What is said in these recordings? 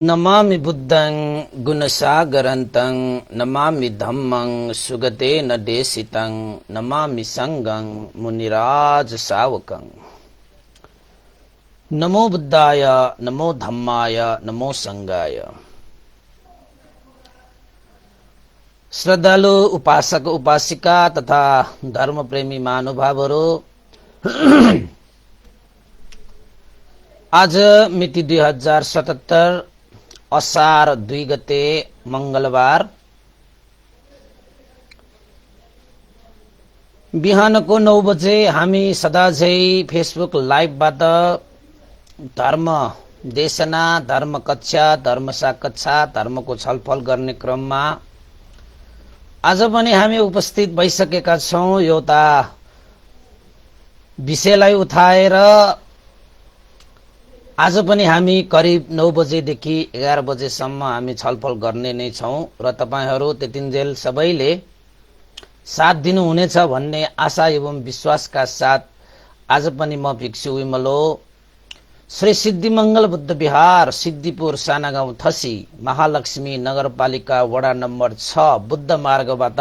नमामि बुद्धं गुणसागरन्तं नमामि धम्मं सुगतेन देशितं नमामि संघं मुनिराज सावकं। नमो बुद्धाय, नमो धम्माय, नमो संघाय। श्रद्धालु उपासक उपासिका तथा धर्म प्रेमी महानुभावहरू, आज मिति 2077 असार 2 गते मंगलबार बिहानको 9 बजे हामी सदाझै फेसबुक लाइभबाट धर्म देशना, धर्म कक्षा, धर्म साकच्छा, धर्मको छलफल गर्ने क्रममा आज पनि हामी उपस्थित भइसकेका छौं। एउटा विषयलाई उठाएर आज पनि हामी करिब 9 बजेदेखि 11 बजेसम्म हामी छलफल गर्ने नै छौं र तपाईहरू त्यतिन्जेल सबैले साथ दिनुहुनेछ भन्ने आशा एवं विश्वासका साथ आज पनि म भिक्षु विमलो श्री सिद्धिमंगल बुद्ध विहार सिद्धिपुर सानागाउँ थसी महालक्ष्मी नगरपालिका वडा नम्बर 6 बुद्ध मार्गबाट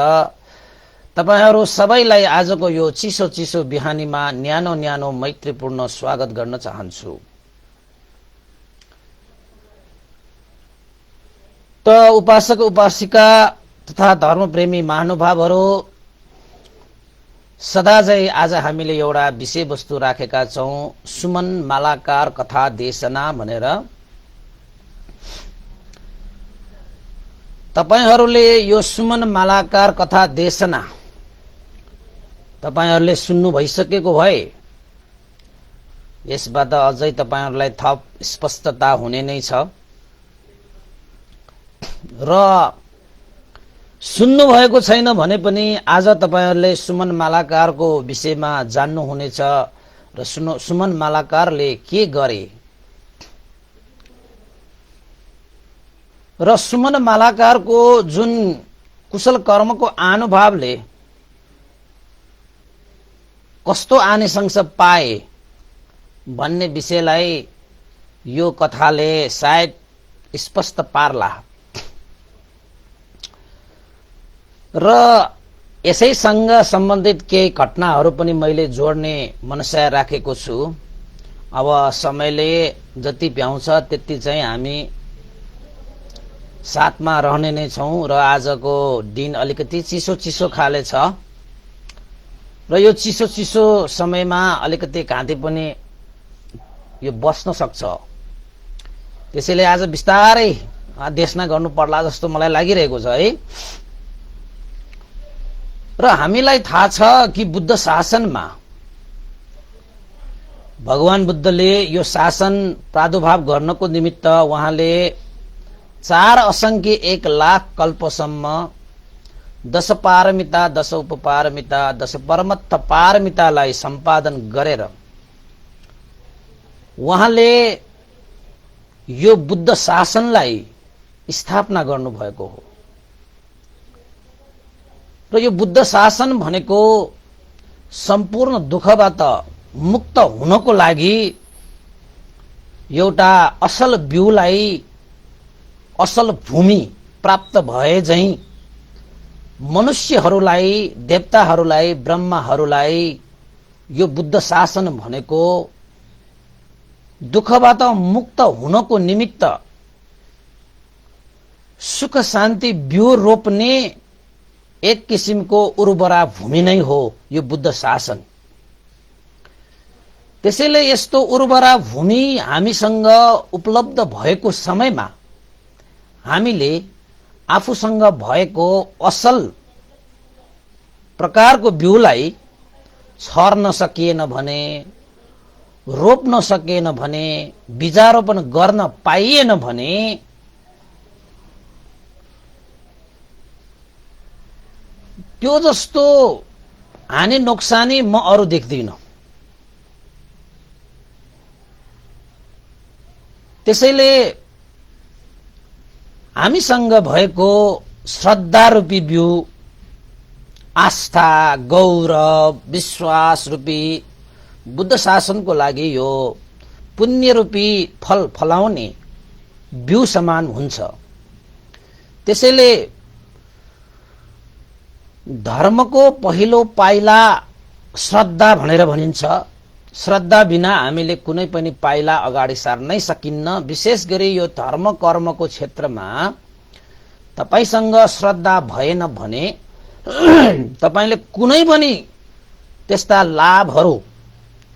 तपाईहरू सबैलाई आजको यो चिसो चिसो बिहानीमा न्यानो न्यानो मैत्रीपूर्ण स्वागत गर्न चाहन्छु। त उपासक उपासिका तथा धर्मप्रेमी महानुभावहरू, सदाझै आज हामीले एउटा विषयवस्तु राखेका छौं, सुमन मालाकार कथा देशना भनेर। तपाईहरूले यो सुमन मालाकार कथा देशना तपाईहरूले सुन्नु भइसकेको भए यसबाट अझै तपाईहरूलाई थप स्पष्टता हुने नै छ र सुन्नु भएको छैन भने पनि आज तपाईहरूले सुमन मालाकारको विषयमा जान्नु हुनेछ र सुमन मालाकारले के गरे र सुमन मालाकारको जुन कुशल कर्मको अनुभवले कस्तो आनिसंस पाए भन्ने विषयलाई यो कथाले सायद स्पष्ट पार्ला र यसैसँग सम्बन्धित केही घटनाहरू पनि मैले जोड्ने मनसा राखेको छु। अब समयले जति भ्याउँछ त्यति चाहिँ हामी साथमा रहने नै छौं र आजको दिन अलिकति चिसो चिसो खाले छ र यो चिसो चिसो समयमा अलिकति घाँटी पनि यो बस्न सक्छ। त्यसैले आज बिस्तारै देशना गर्नु पर्ला जस्तो मलाई लागिरहेको छ है। र हामीलाई थाहा छ कि बुद्ध शासनमा भगवान बुद्धले यो शासन प्रादुर्भाव गर्नको निमित्त उहाँले 4 असंख्य 1 लाख कल्पसम्म 10 पारमिता 10 उपपारमिता 10 परमत्थ पारमितालाई सम्पादन गरेर उहाँले यो बुद्ध शासनलाई स्थापना गर्नुभएको हो। र यो बुद्ध शासन भनेको सम्पूर्ण दुःखबाट मुक्त हुनको लागि एउटा असल बिउलाई असल भूमि प्राप्त भए झैं मनुष्यहरूलाई, देवताहरूलाई, ब्रह्माहरूलाई यो बुद्ध शासन भनेको दुःखबाट मुक्त हुनको निमित्त सुख शान्ति बिउ रोप्ने एक किसिमको उर्वरा भूमि नै हो यो बुद्ध शासन। त्यसैले यस्तो उर्वरा भूमि हामीसँग उपलब्ध भएको समयमा हामीले आफूसँग भएको असल प्रकारको बिउलाई छर्न सकिएन भने, रोप्न सकिएन भने, बिजारोपण गर्न पाइएन भने त्यो जस्तो हानि नोक्सानी म अरु देख्दिन। त्यसैले हामीसँग भएको श्रद्धा रूपी बिउ, आस्था, गौरव, विश्वास रूपी बुद्ध शासनको लागि यो पुण्य रूपी फल फलाउने बिउ समान हुन्छ। त्यसैले धर्मको पहिलो पाइला श्रद्धा भनेर भनिन्छ। श्रद्धा बिना हामीले कुनै पनि पाइला अगाडि सार्नै सकिन्न। विशेष गरी यो धर्म कर्मको क्षेत्रमा तपाईसँग श्रद्धा भएन भने तपाईले कुनै पनि त्यस्ता लाभहरू,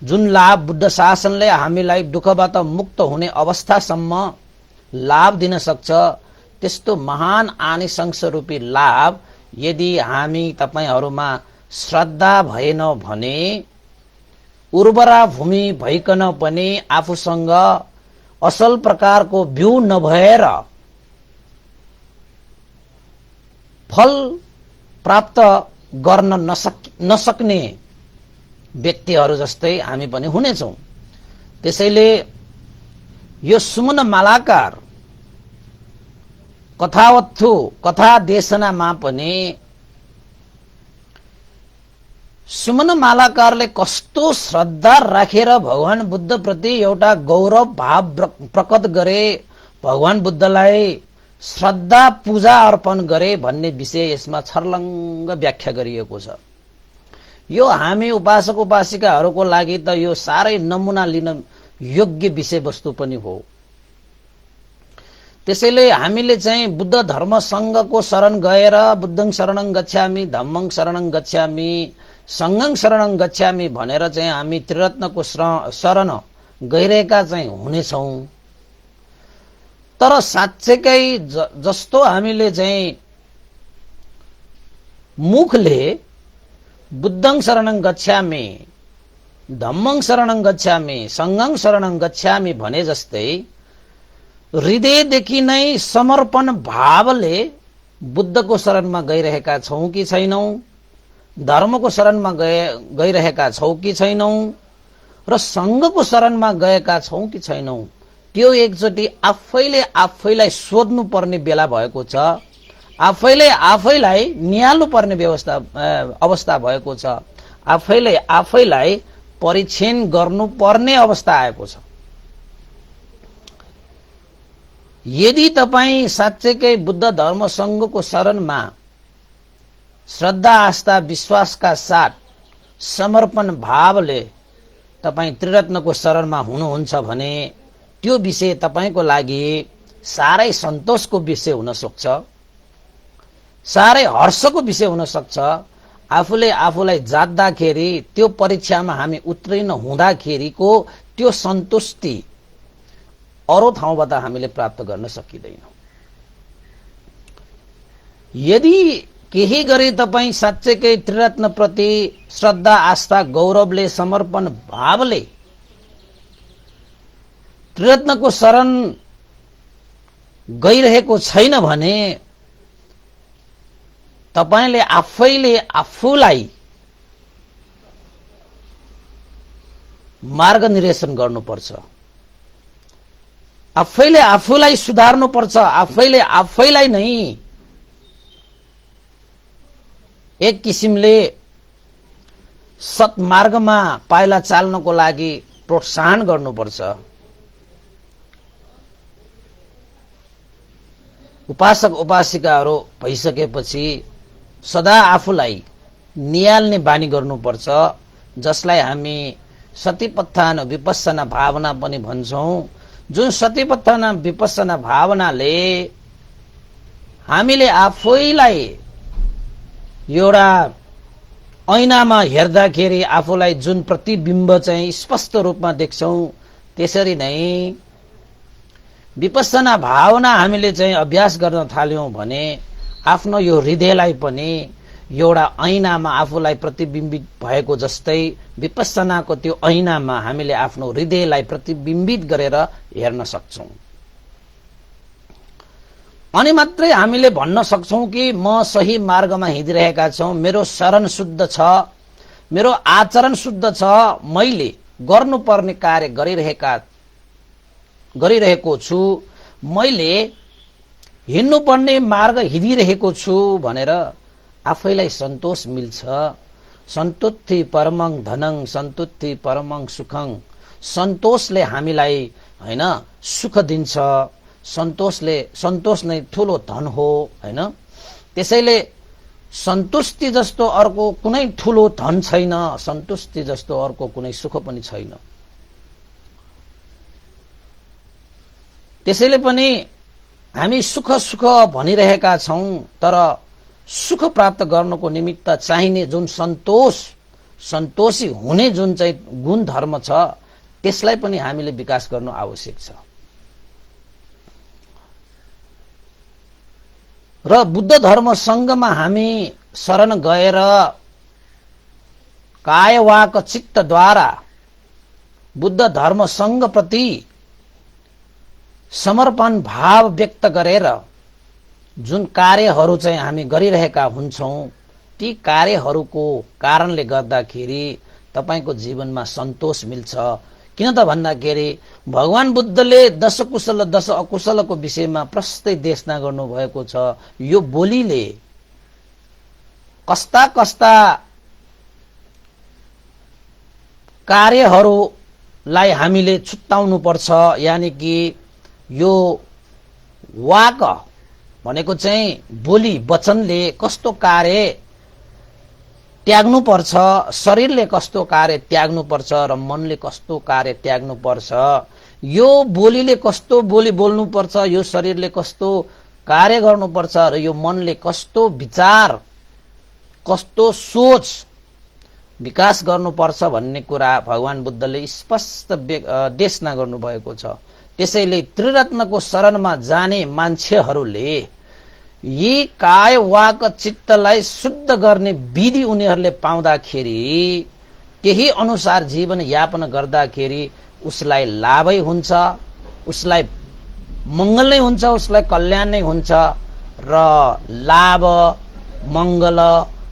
जुन लाभ बुद्ध शासनले हामीलाई दुःखबाट मुक्त हुने अवस्थासम्म लाभ दिन सक्छ, त्यस्तो महान आनिसंस रूपी लाभ यदि हामी तपाईहरूमा श्रद्धा भएन भने, उर्वरा भूमि भइकन पनि आफूसँग असल प्रकारको बिउ नभएर फल प्राप्त गर्न नसक्ने व्यक्तिहरू जस्तै हामी पनि हुनेछौं। त्यसैले यो सुमन मालाकार कथावत्थु कथा देशनामा पनि सुमन मालाकारले कस्तो श्रद्धा राखेर भगवान बुद्ध प्रति एउटा गौरव भाव प्रकट गरे, भगवान बुद्धलाई श्रद्धा पूजा अर्पण गरे भन्ने विषय यसमा छर्लङ्ग व्याख्या गरिएको छ। यो हामी उपासक उपासिकाहरूको लागि त यो साह्रै नमुना लिन योग्य विषयवस्तु पनि हो। त्यसैले हामीले चाहिँ बुद्ध धर्म संघको शरण गएर बुद्धं शरणं गच्छामि, धम्मं शरणं गच्छामि, संघं शरणं गच्छामि भनेर चाहिँ हामी त्रिरत्नको शरण गइरहेका चाहिँ हुनेछौं। तर साँच्चैकै जस्तो हामीले चाहिँ मुखले बुद्धं शरणं गच्छामि, धम्मं शरणं गच्छामि, संघं शरणं गच्छामि भने जस्तै हृदयदेखि नै समर्पण भावले बुद्धको शरणमा गइरहेका छौं कि छैनौं, धर्मको शरणमा गइरहेका छौं कि छैनौं र संघको शरणमा गएका छौं कि छैनौं, त्यो एकचोटि आफैलाई सोध्नु पर्ने बेला भएको छ। आफैले आफैलाई निहाल्नु पर्ने अवस्था भएको छ। आफैलाई परीक्षण गर्नु पर्ने अवस्था आएको छ। यदि तपाई साँच्चैकै बुद्ध धर्म संघको शरणमा श्रद्धा आस्था विश्वासका साथ समर्पण भावले तपाई त्रिरत्नको शरणमा हुनुहुन्छ भने त्यो विषय तपाईको लागि साह्रै सन्तोषको विषय हुन सक्छ, साह्रै हर्षको विषय हुन सक्छ। आफूले आफूलाई जात्दाखेरि त्यो परीक्षामा हामी उत्तीर्ण हुँदाखेरिको त्यो सन्तुष्टि अरू ठाउँबाट हामीले प्राप्त गर्न सकिदैनौं। यदि केही गरी तपाई साँच्चैकै त्रिरत्न प्रति श्रद्धा आस्था गौरवले समर्पण भावले त्रिरत्नको शरण गइरहेको छैन भने तपाईले आफैले आफूलाई मार्गनिर्देशन गर्नुपर्छ, आफैले आफूलाई सुधार्नुपर्छ, आफैले आफैलाई नै एक किसिमले सत्मार्गमा पाइला चाल्नको लागि प्रोत्साहन गर्नुपर्छ। उपासक उपासिकाहरू भइसकेपछि सदा आफूलाई निहाल्ने बानी गर्नुपर्छ, जसलाई हामी सतिपत्थान विपස්සना भावना पनि भन्छौं। जुन सतिपत्थान विपස්සना भावनाले हामीले आफैलाई एउटा ऐनामा हेर्दाखेरि आफूलाई जुन प्रतिबिम्ब चाहिँ स्पष्ट रूपमा देख्छौं, त्यसरी नै विपස්සना भावना हामीले चाहिँ अभ्यास गर्न थाल्यौं भने आफ्नो यो हृदयलाई पनि एउटा ऐनामा आफूलाई प्रतिबिम्बित भएको जस्तै विपස්සनाको त्यो ऐनामा हामीले आफ्नो हृदयलाई प्रतिबिम्बित गरेर हेर्न सक्छौं। अनि मात्रै हामीले भन्न सक्छौं कि म सही मार्गमा हिँडिरहेका छौं, मेरो शरण शुद्ध छ, मेरो आचरण शुद्ध छ, मैले गर्नुपर्ने कार्य गरिरहेको छु, मैले हिँड्नुपर्ने मार्ग हिँडिरहेको छु भनेर आफैलाई सन्तोष मिल्छ। सन्तुष्टि परमं धनं सन्तुष्टि परमं सुखं। सन्तोषले हामीलाई हैन सुख दिन्छ, सन्तोष नै ठूलो धन हो, हैन? त्यसैले सन्तुष्टि जस्तो अर्को कुनै ठूलो धन छैन, सन्तुष्टि जस्तो अर्को कुनै सुख पनि छैन। त्यसैले पनि हामी सुख सुख भनिरहेका छौं, तर सुख प्राप्त गर्नको निमित्त चाहिने जुन सन्तोषी हुने जुन चाहिँ गुण धर्म छ, त्यसलाई पनि हामीले विकास गर्नु आवश्यक छ। र बुद्ध धर्म संघमा हामी शरण गएर काय वाक चित्तद्वारा बुद्ध धर्म संघ प्रति समर्पण भाव व्यक्त गरेर जुन कार्यहरू चाहिँ हामी गरिरहेका हुन्छौं, ती कार्यहरूको कारणले गर्दाखेरि तपाईको जीवनमा सन्तोष मिल्छ। किन त भन्दाखेरि भगवान बुद्धले 10 कुशल र 10 अकुशलको विषयमा प्रस्तै देशना गर्नुभएको छ। यो बोलीले कस्ता कस्ता कार्यहरूलाई हामीले छुट्याउनु पर्छ, यानी कि यो वाक भनेको चाहिँ बोली वचनले कस्तो कार्य त्याग्नु पर्छ, शरीरले कस्तो कार्य त्याग्नु पर्छ र मनले कस्तो कार्य त्याग्नु पर्छ, यो बोलीले कस्तो बोली बोल्नु पर्छ, यो शरीरले कस्तो कार्य गर्नुपर्छ र यो मनले कस्तो विचार कस्तो सोच विकास गर्नुपर्छ भन्ने कुरा भगवान बुद्धले स्पष्ट देशना गर्नुभएको छ। त्यसैले त्रिरत्नको शरणमा जाने मान्छेहरूले यी काय वाक चित्तलाई शुद्ध गर्ने विधि उनीहरूले पाउँदाखेरि, त्यही अनुसार जीवन यापन गर्दाखेरि उसलाई लाभै हुन्छ, उसलाई मंगल नै हुन्छ, उसलाई कल्याण नै हुन्छ। र लाभ मंगल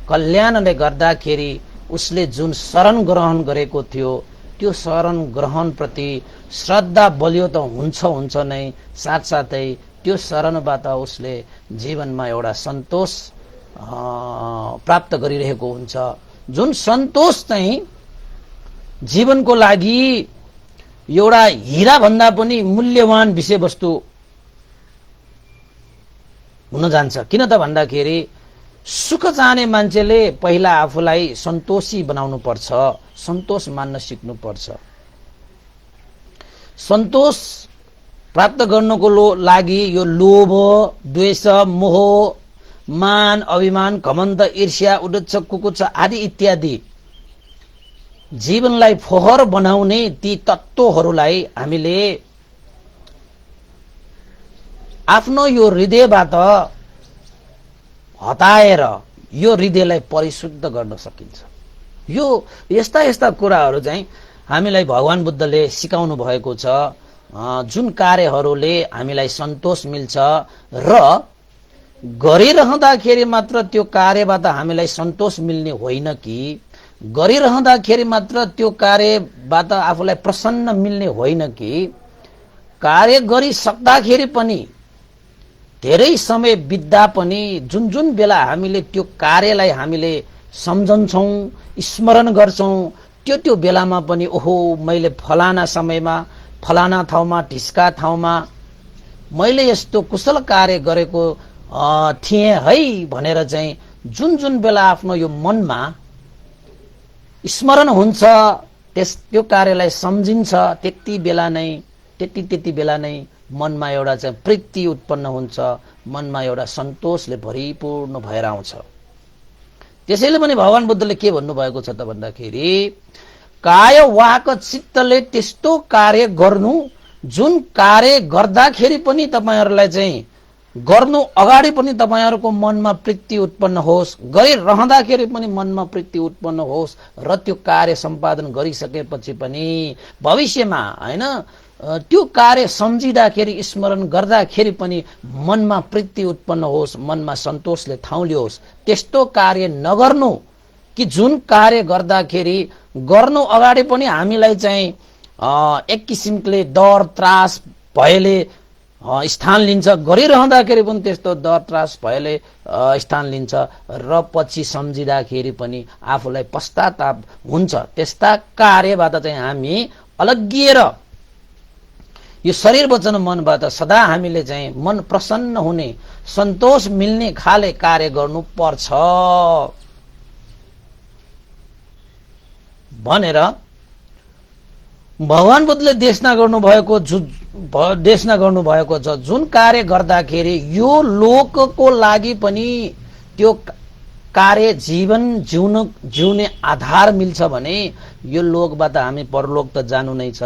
कल्याणले गर्दाखेरि उसले जुन शरण ग्रहण गरेको थियो, त्यो शरण ग्रहण प्रति श्रद्धा बलियो त हुन्छ नै, साथसाथै त्यो शरणबाट उसले जीवनमा एउटा सन्तोष प्राप्त गरिरहेको हुन्छ। जुन सन्तोष चाहिँ जीवनको लागि एउटा हीरा भन्दा पनि मूल्यवान विषयवस्तु हुन जान्छ। किन त भन्दाखेरि सुख चाहने मान्छेले पहिला आफूलाई सन्तोषी बनाउनु पर्छ, सन्तोष मान्न सिक्नु पर्छ। सन्तोष प्राप्त गर्नको लागि यो लोभ, द्वेष, मोह, मान, अभिमान, घमण्ड, ईर्ष्या, उद्देश्य, कुकुच्चा आदि इत्यादि जीवनलाई फोहोर बनाउने ती तत्त्वहरूलाई हामीले आफ्नो यो हृदयबाट हटाएर यो हृदयलाई परिशुद्ध गर्न सकिन्छ। यो यस्ता कुराहरू चाहिँ हामीलाई भगवान बुद्धले सिकाउनु भएको छ। जुन कार्यहरूले हामीलाई सन्तोष मिल्छ र गरिरहँदाखेरि मात्र त्यो कार्यबाट हामीलाई सन्तोष मिल्ने होइन कि गरिरहँदाखेरि मात्र त्यो कार्यबाट आफूलाई प्रसन्न मिल्ने होइन कि कार्य गरिसक्दाखेरि पनि धेरै समय बित्दा पनि जुन बेला हामीले त्यो कार्यलाई हामीले सम्झन्छौं, स्मरण गर्छौं, त्यो बेलामा पनि ओहो मैले फलाना समयमा फलाना ठाउँमा ढिस्का ठाउँमा मैले यस्तो कुशल कार्य गरेको थिएँ है भनेर चाहिँ जुन बेला आफ्नो यो मनमा स्मरण हुन्छ, त्यो कार्यलाई सम्झिन्छ, त्यति बेला नै मनमा एउटा चाहिँ प्रीति उत्पन्न हुन्छ, मनमा एउटा सन्तोषले भरिपूर्ण भएर आउँछ। त्यसैले पनि भगवान बुद्धले के भन्नुभएको छ त भन्दाखेरि काय वाक चित्तले त्यस्तो कार्य गर्नु जुन कार्य गर्दाखेरि पनि तपाईहरुलाई चाहिँ गर्नु अगाडि पनि तपाईहरुको मनमा प्रीति उत्पन्न होस्, गरिरहँदाखेरि पनि मनमा प्रीति उत्पन्न होस् र त्यो कार्य सम्पादन गरिसकेपछि पनि भविष्यमा हैन त्यो कार्य सम्झिँदाखेरि स्मरण गर्दाखेरि पनि मनमा प्रीति उत्पन्न होस्, मनमा सन्तोषले ठाउँ लियोस्। त्यस्तो कार्य नगर्नु कि जुन कार्य गर्दाखेरि गर्नु अगाडि पनि हामीलाई चाहिँ एक किसिमले डर त्रास भयले स्थान लिन्छ, गरिरहँदाखेरि पनि त्यस्तो डर त्रास भयले स्थान लिन्छ र पछि सम्झिँदाखेरि पनि आफूलाई पश्चाताप हुन्छ। त्यस्ता कार्यबाट चाहिँ हामी अलग्गिएर यो शरीर वचन मनबाट सदा हामीले चाहिँ मन प्रसन्न हुने सन्तोष मिल्ने खाले कार्य गर्नु पर्छ भनेर भगवान बुद्धले देशना गर्नुभएको छ। जुन कार्य गर्दाखेरि यो लोकको लागि पनि त्यो कार्य जीवन जिउने आधार मिल्छ भने यो लोकबाट हामी परलोक त जानु नै छ।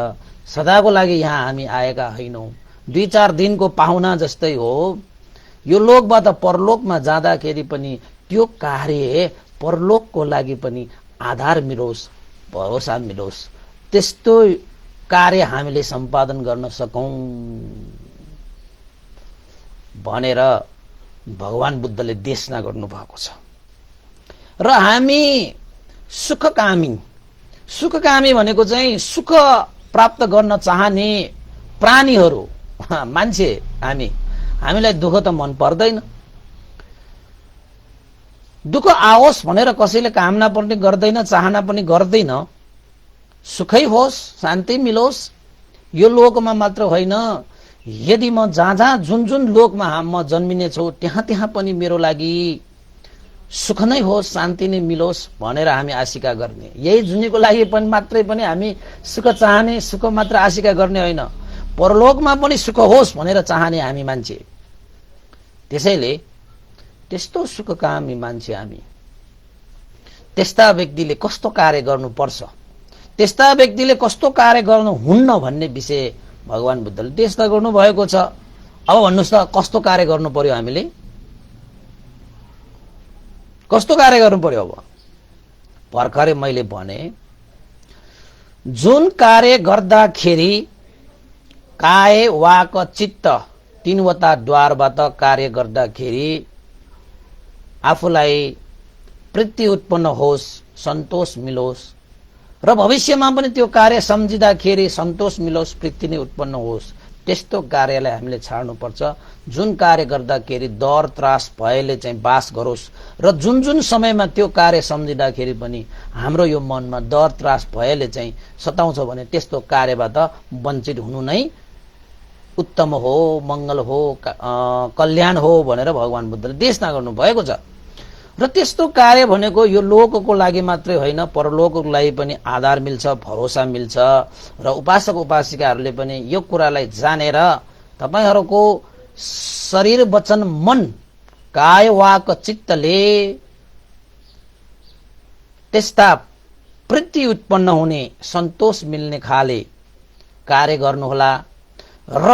सदाको लागि यहाँ हामी आएका होइनौं, 2-4 दिनको पाहुना जस्तै हो। यो लोकबाट परलोकमा जाँदाखेरि पनि त्यो कार्य परलोकको लागि पनि आधार मिलोस्, भरोसा मिलोस्, त्यस्तो कार्य हामीले सम्पादन गर्न सकौं भनेर भगवान बुद्धले देशना गर्नुभएको छ। र हामी सुखकामी भनेको चाहिँ सुख प्राप्त गर्न चाहने प्राणीहरू, मान्छे हामीलाई दुःख त मन पर्दैन। दुःख आओस् भनेर कसैले कामना पनि गर्दैन, चाहना पनि गर्दैन। सुखै होस्, शान्ति मिलोस्, यो लोकमा मात्र होइन, यदि म जहाँ जुन लोकमा म जन्मिने छु त्यहाँ पनि मेरो लागि सुख नै होस्, शान्ति नै मिलोस् भनेर हामी आशिका गर्ने। यही जुनीको लागि पनि मात्रै पनि हामी सुख चाहने, सुख मात्र आशिका गर्ने होइन, परलोकमा पनि सुख होस् भनेर चाहने हामी मान्छे। त्यसैले त्यस्तो सुखकामी मान्छे हामी। त्यस्ता व्यक्तिले कस्तो कार्य गर्नुपर्छ, त्यस्ता व्यक्तिले कस्तो कार्य गर्नुहुन्न भन्ने विषय भगवान बुद्धले देशना गर्नु भएको छ। अब भन्नुस् त कस्तो कार्य गर्नु पर्यो, हामीले कस्तो कार्य गर्नु पर्यो? अब भर्खरै मैले भने जुन कार्य गर्दाखेरि काय वाक चित्त तीनवटा द्वारबाट कार्य गर्दाखेरि आफूलाई प्रीति उत्पन्न होस्, सन्तोष मिलोस् र भविष्यमा पनि त्यो कार्य सम्झिँदाखेरि सन्तोष मिलोस्, प्रीति नै उत्पन्न होस्, त्यस्तो कार्यलाई हामीले छाड्नुपर्छ। जुन कार्य गर्दाखेरि डर त्रास भयले चाहिँ बास गरोस् र जुन समयमा त्यो कार्य सम्झिँदाखेरि पनि हाम्रो यो मनमा डर त्रास भयले चाहिँ सताउँछ भने त्यस्तो कार्यबाट वञ्चित हुनु नै उत्तम हो, मंगल हो, कल्याण हो भनेर भगवान बुद्धले देशना गर्नु भएको छ। र त्यस्तो कार्य भनेको यो लोकको लागि मात्रै होइन, परलोकको लागि पनि आधार मिल्छ, भरोसा मिल्छ। र उपासक उपासिकाहरूले पनि यो कुरालाई जानेर तपाईहरूको शरीर वचन मन काय वाक चित्तले त्यस्ता प्रीति उत्पन्न हुने सन्तोष मिल्ने खाले कार्य गर्नुहोला र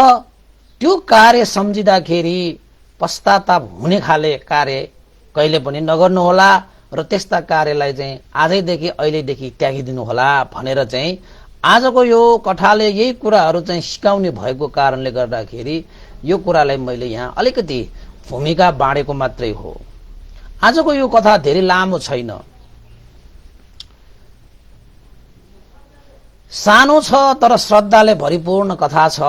त्यो कार्य सम्झिँदाखेरि पश्चाताप हुने खाले कार्य कहिले पनि नगर्नुहोला र त्यस्ता कार्यलाई चाहिँ आजैदेखि अहिलेदेखि त्यागिदिनु होला भनेर चाहिँ आजको यो कथाले यही कुराहरू चाहिँ सिकाउने भएको कारणले गर्दाखेरि यो कुरालाई मैले यहाँ अलिकति भूमिका बाँडेको मात्रै हो। आजको यो कथा धेरै लामो छैन, सानो छ तर श्रद्धाले भरिपूर्ण कथा छ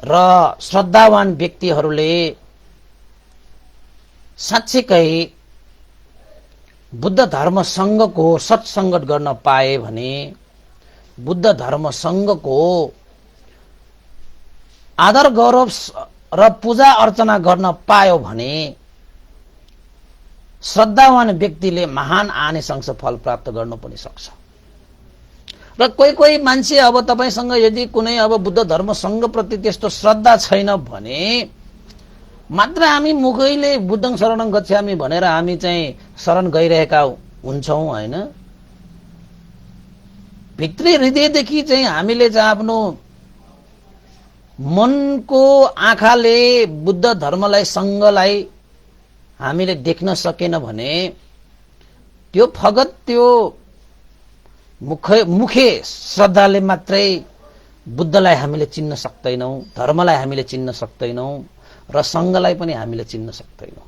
र श्रद्धावान व्यक्तिहरूले साँच्चै बुद्ध धर्म संघको सत्संगत गर्न पाए भने, बुद्ध धर्म संघको आदर गौरव र पूजा अर्चना गर्न पायो भने श्रद्धावान व्यक्तिले महान आनिसंस फल प्राप्त गर्न पनि सक्छ। र कोही मान्छे अब तपाईसँग यदि कुनै अब बुद्ध धर्म संघ प्रति त्यस्तो श्रद्धा छैन भने मात्र हामी मुखैले बुद्धं शरणं गच्छामि भनेर हामी चाहिँ शरण गइरहेका हुन्छौं हैन। भित्री हृदयदेखि चाहिँ हामीले चाहिँ आफ्नो मनको आँखाले बुद्ध धर्मलाई संघलाई हामीले देख्न सकेन भने त्यो फगत त्यो मुखे श्रद्धाले मात्रै बुद्धलाई हामीले चिन्न सक्दैनौं, धर्मलाई हामीले चिन्न सक्दैनौं र संघलाई पनि हामीले चिन्न सक्दैनौं।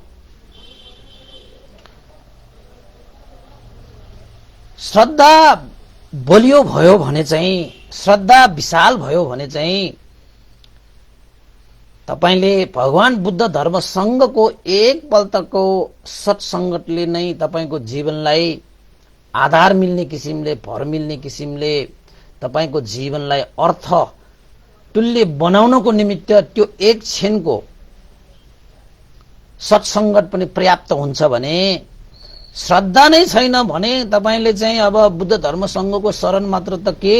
श्रद्धा बलियो भयो भने चाहिँ, श्रद्धा विशाल भयो भने चाहिँ तपाईले भगवान बुद्ध धर्म संघको एक पल्टको सत्संगतले नै तपाईको जीवनलाई आधार मिल्ने किसिमले, भर मिल्ने किसिमले तपाईको जीवनलाई अर्थ तुल्य बनाउनको निमित्त त्यो एक क्षणको सत्सङ्गत पनि पर्याप्त हुन्छ भने श्रद्धा नै छैन भने तपाईले चाहिँ अब बुद्ध धर्म संघको शरण मात्र त के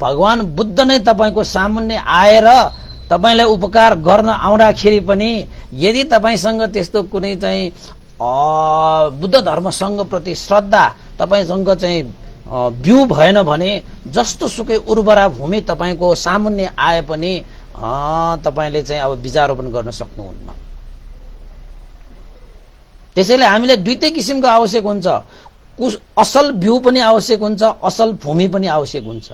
भगवान बुद्ध नै तपाईको सामुन्ने आएर तपाईलाई उपकार गर्न आउँदाखेरि पनि यदि तपाईसँग त्यस्तो कुनै चाहिँ बुद्ध धर्म संघ प्रति श्रद्धा तपाईसँग चाहिँ बिउ भएन भने जस्तो सुकै उर्वरा भूमि तपाईको सामुन्ने आए पनि तपाईले चाहिँ अब बीजारोपण गर्न सक्नुहुन्न। त्यसैले हामीले दुईटै किसिमको आवश्यक हुन्छ, असल बिउ पनि आवश्यक हुन्छ, असल भूमि पनि आवश्यक हुन्छ।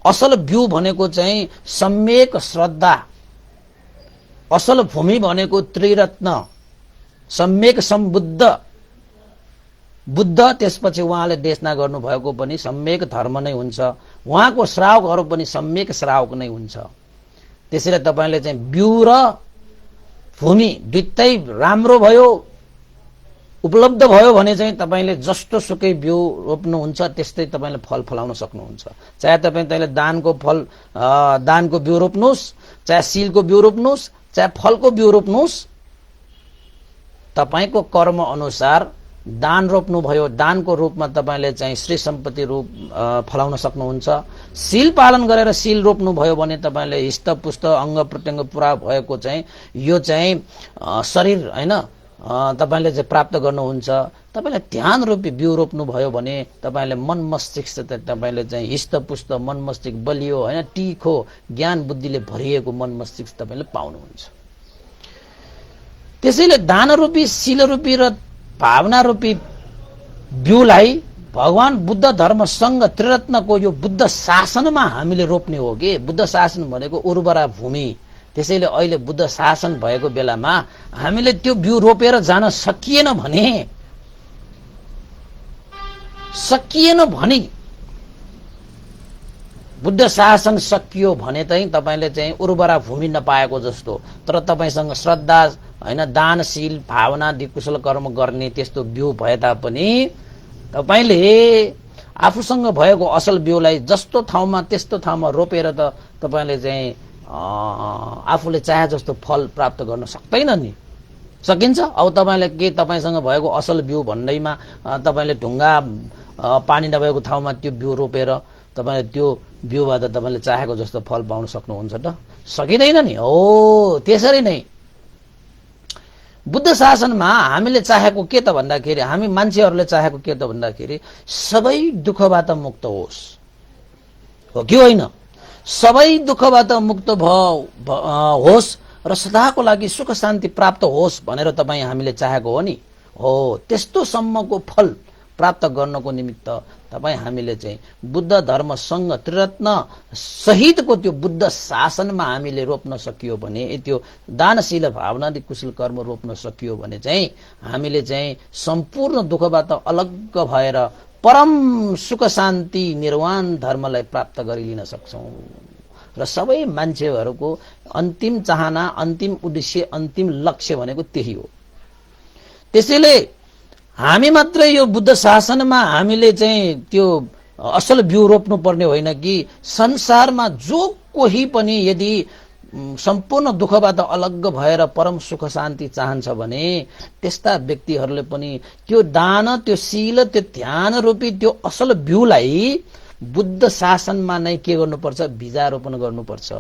असल बिउ भनेको चाहिँ सम्यक श्रद्धा, असल भूमि भनेको त्रिरत्न, सम्यक सम्बुद्ध बुद्ध, त्यसपछि उहाँले देशना गर्नुभएको पनि सम्यक धर्म नै हुन्छ, उहाँको श्रावकहरू पनि सम्यक श्रावक नै हुन्छ। त्यसैले तपाईले चाहिँ बिउ र भूमि दुईटै राम्रो भयो, उपलब्ध भयो भने चाहिँ तपाईले जस्तो सुकै बिउ रोप्नुहुन्छ त्यस्तै तपाईले फल फलाउन सक्नुहुन्छ। चाहे तपाई त्यसले दानको बिउ रोप्नुस्, चाहे सीलको बिउ रोप्नुस्, चाहे फलको बिउ रोप्नुस्, तपाईको कर्म अनुसार दान रोप्नु भयो, दानको रूपमा तपाईले चाहिँ श्री सम्पत्ति रूप फलाउन सक्नुहुन्छ। सील पालन गरेर सील रोप्नु भयो भने तपाईले हिष्टपुष्ट अंग प्रत्यंग पुरा भएको चाहिँ यो चाहिँ शरीर हैन तपाईले चाहिँ प्राप्त गर्नुहुन्छ। तपाईले ध्यान रूपी बिउ रोप्नु भयो भने तपाईले मन मस्तिष्क तपाईले चाहिँ हिष्टपुष्ट मन मस्तिष्क बलियो हैन टीखो ज्ञान बुद्धिले भरिएको मन मस्तिष्क तपाईले पाउनुहुन्छ। त्यसैले दान रूपी शील रूपी र भावना रूपी बिउलाई भगवान बुद्ध धर्म संघ त्रिरत्नको यो बुद्ध शासनमा हामीले रोप्ने हो कि। बुद्ध शासन भनेको उर्वरा भूमि। त्यसैले अहिले बुद्ध शासन भएको बेलामा हामीले त्यो बिउ रोपेर जान सकिएन भने बुद्ध शासन सकियो भने चाहिँ तपाईले चाहिँ उर्वरा भूमि नपाएको जस्तो। तर तपाईसँग श्रद्धा हैन दानशील भावना कुशल कर्म गर्ने त्यस्तो बिउ भए तापनि तपाईले आफूसँग भएको असल बिउलाई जस्तो ठाउँमा त्यस्तो ठाउँमा रोपेर त तपाईले चाहिँ आफूले चाहे जस्तो फल प्राप्त गर्न सक्दैन नि। सकिन्छ? अब तपाईले के तपाईसँग भएको असल बिउ भन्दैमा तपाईले ढुङ्गा पानी नभएको ठाउँमा त्यो बिउ रोपेर तपाईले त्यो बिउबाट तपाईले चाहेको जस्तो फल पाउन सक्नुहुन्छ त? सकिदैन नि। हो त्यसरी नै बुद्ध शासनमा हामीले चाहेको के त भन्दाखेरि, हामी मान्छेहरूले चाहेको के त भन्दाखेरि सबै दुःखबाट मुक्त होस्, हो कि होइन? सबै दुःखबाट मुक्त होस् र सदाको लागि सुख शान्ति प्राप्त होस् भनेर तपाईँ हामीले चाहेको हो नि। हो त्यस्तो सम्मको फल प्राप्त गर्नको निमित्त तपाईँ हामीले चाहिँ बुद्ध धर्म संघ त्रिरत्न सहितको त्यो बुद्ध शासनमा हामीले रोप्न सकियो भने, त्यो दानशील भावनादि कुशल कर्म रोप्न सकियो भने चाहिँ हामीले चाहिँ सम्पूर्ण दुःखबाट अलग्ग भएर परम सुख शान्ति निर्वाण धर्मलाई प्राप्त गरिलिन सक्छौं। र सबै मान्छेहरूको अन्तिम चाहना, अन्तिम उद्देश्य, अन्तिम लक्ष्य भनेको त्यही हो। त्यसैले हामी मात्रै यो बुद्ध शासनमा हामीले चाहिँ त्यो असल बिउ रोप्नु पर्ने होइन कि संसारमा जो कोही पनि यदि सम्पूर्ण दुःखबाट अलग्ग भएर परम सुख शान्ति चाहन्छ भने त्यस्ता व्यक्तिहरूले पनि त्यो दान, त्यो शील, त्यो ध्यान रूपी त्यो असल बिउलाई बुद्ध शासनमा नै के गर्नुपर्छ? बीजारोपण गर्नुपर्छ।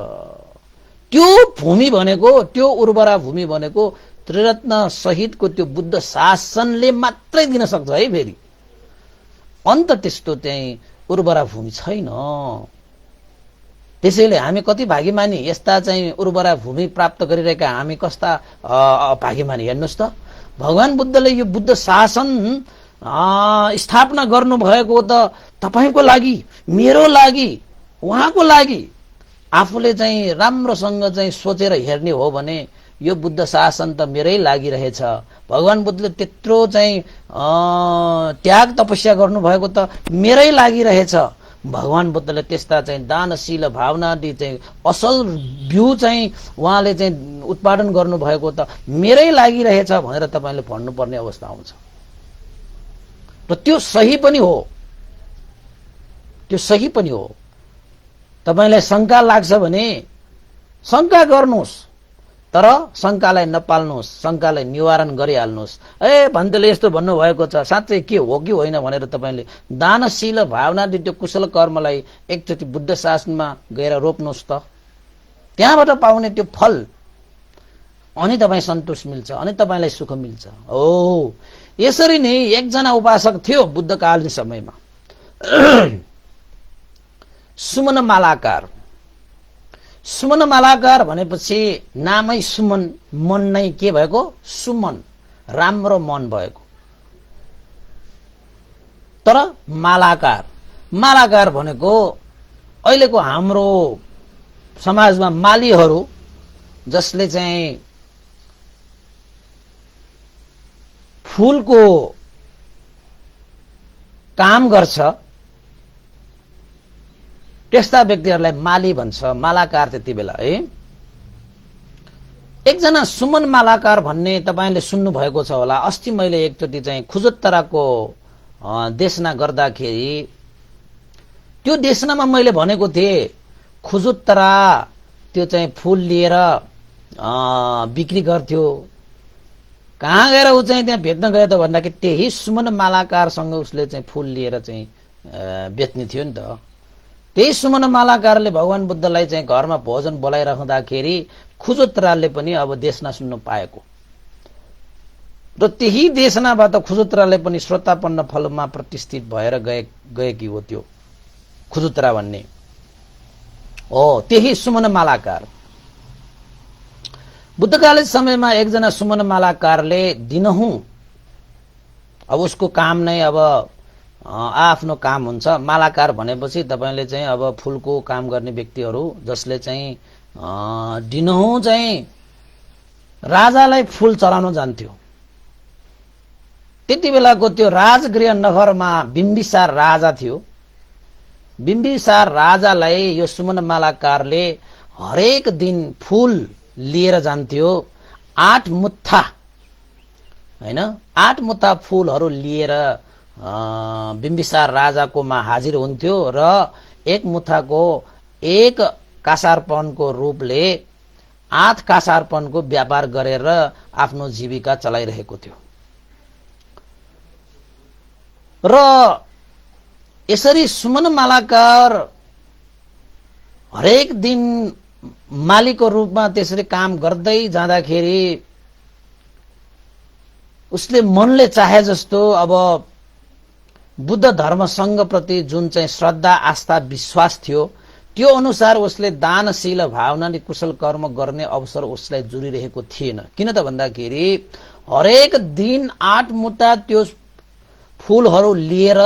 त्यो भूमि भनेको, त्यो उर्वरा भूमि भनेको त्रिरत्न सहितको त्यो बुद्ध शासनले मात्रै दिन सक्छ है। फेरि अन्त त्यस्तो चाहिँ उर्वरा भूमि छैन। त्यसैले हामी कति भाग्यमानी, यस्ता चाहिँ उर्वरा भूमि प्राप्त गरिरहेका हामी कस्ता भाग्यमानी। हेर्नुहोस् त, भगवान बुद्धले यो बुद्ध शासन स्थापना गर्नुभएको त तपाईको लागि, मेरो लागि, उहाँको लागि। आफूले चाहिँ राम्रोसँग चाहिँ सोचेर हेर्ने हो भने यो बुद्ध शासन त मेरै लागि रहेछ। भगवान बुद्धले त्यत्रो चाहिँ त्याग तपस्या गर्नुभएको त मेरै लागि रहेछ। भगवान बुद्धले त्यस्ता चाहिँ दानशील भावनादि चाहिँ असल बिउ चाहिँ उहाँले चाहिँ उत्पादन गर्नुभएको त मेरै लागि रहेछ भनेर तपाईले भन्नुपर्ने अवस्था आउँछ। र त्यो सही पनि हो, त्यो सही पनि हो। तपाईलाई शंका लाग्छ भने शंका गर्नुहोस् तर शंकालाई नपाल्नुहोस्, शंकालाई निवारण गरिहाल्नुहोस्। भन्तेले यस्तो भन्नुभएको छ, साँच्चै के हो कि होइन भनेर तपाईले दानशील भावनाले त्यो कुशल कर्मलाई एकचोटि बुद्ध शासनमा गएर रोप्नुहोस् त, त्यहाँबाट पाउने त्यो फल, अनि तपाईँ सन्तोष मिल्छ, अनि तपाईलाई सुख मिल्छ। यसरी नै एकजना उपासक थियो बुद्धकालीन समयमा, सुमन मालाकार। सुमन मालाकार भनेपछि नामै सुमन, मन नै के भएको? सुमन, राम्रो मन भएको। तर मालाकार, मालाकार भनेको अहिलेको हाम्रो समाजमा मालीहरू जसले चाहिँ फूलको काम गर्छ, त्यस्ता व्यक्तिहरूलाई माली भन्छ, मालाकार त्यति बेला है। एकजना सुमन मालाकार भन्ने तपाईले सुन्नु भएको छ होला। अस्ति मैले एकचोटि चाहिँ खुजुत्तराको देशना गर्दाखेरि त्यो देशनामा मैले भनेको थिएँ, खुजुत्तरा त्यो चाहिँ फूल लिएर बिक्री गर्थ्यो। कहाँ गएर ऊ चाहिँ त्यहाँ बेच्न गयो त भन्दाखेरि त्यही सुमन मालाकारसँग उसले चाहिँ फूल लिएर चाहिँ बेच्ने थियो नि त। त्यही सुमन मालाकारले भगवान बुद्धलाई चाहिँ घरमा भोजन बोलाइराख्दाखेरि खुजुत्राले पनि अब देशना सुन्न पाएको र त्यही देशनाबाट खुजुत्राले पनि श्रोतापन्न फलमा प्रतिष्ठित भएर गएकी हो त्यो खुजुत्रा भन्ने हो, त्यही सुमन मालाकार। बुद्धकालीन समयमा एकजना सुमन मालाकारले दिनहुँ अब उसको काम नै अब आफ्नो काम हुन्छ। मालाकार भनेपछि तपाईले चाहिँ अब फूलको काम गर्ने व्यक्तिहरू जसले चाहिँ दिनहुँ चाहिँ राजालाई फूल चढाउन जान्थ्यो। त्यति बेलाको त्यो राजगृह नगरमा बिम्बिसार राजा थियो। बिम्बिसार राजालाई यो सुमन मालाकारले हरेक दिन फूल लिएर जान्थ्यो। 8 मुठा हैन, 8 मुठा फूलहरू लिएर बिम्बिसार राजाकोमा हाजिर हुन्थ्यो र एक मुठाको 1 कासार्पणको रूपले 8 कासार्पणको व्यापार गरेर आफ्नो जीविका चलाइरहेको थियो। र यसरी सुमन मालाकार हरेक दिन मालीको रूपमा त्यसरी काम गर्दै जाँदाखेरि उसले मनले चाहे जस्तो अब बुद्ध धर्म संघ प्रति जुन चाहिँ श्रद्धा, आस्था, विश्वास थियो त्यो अनुसार उसले दानशील भावनाले कुशल कर्म गर्ने अवसर उसलाई जुरिरहेको थिएन। किन त भन्दाखेरि हरेक दिन 8 मुठा त्यो फूलहरू लिएर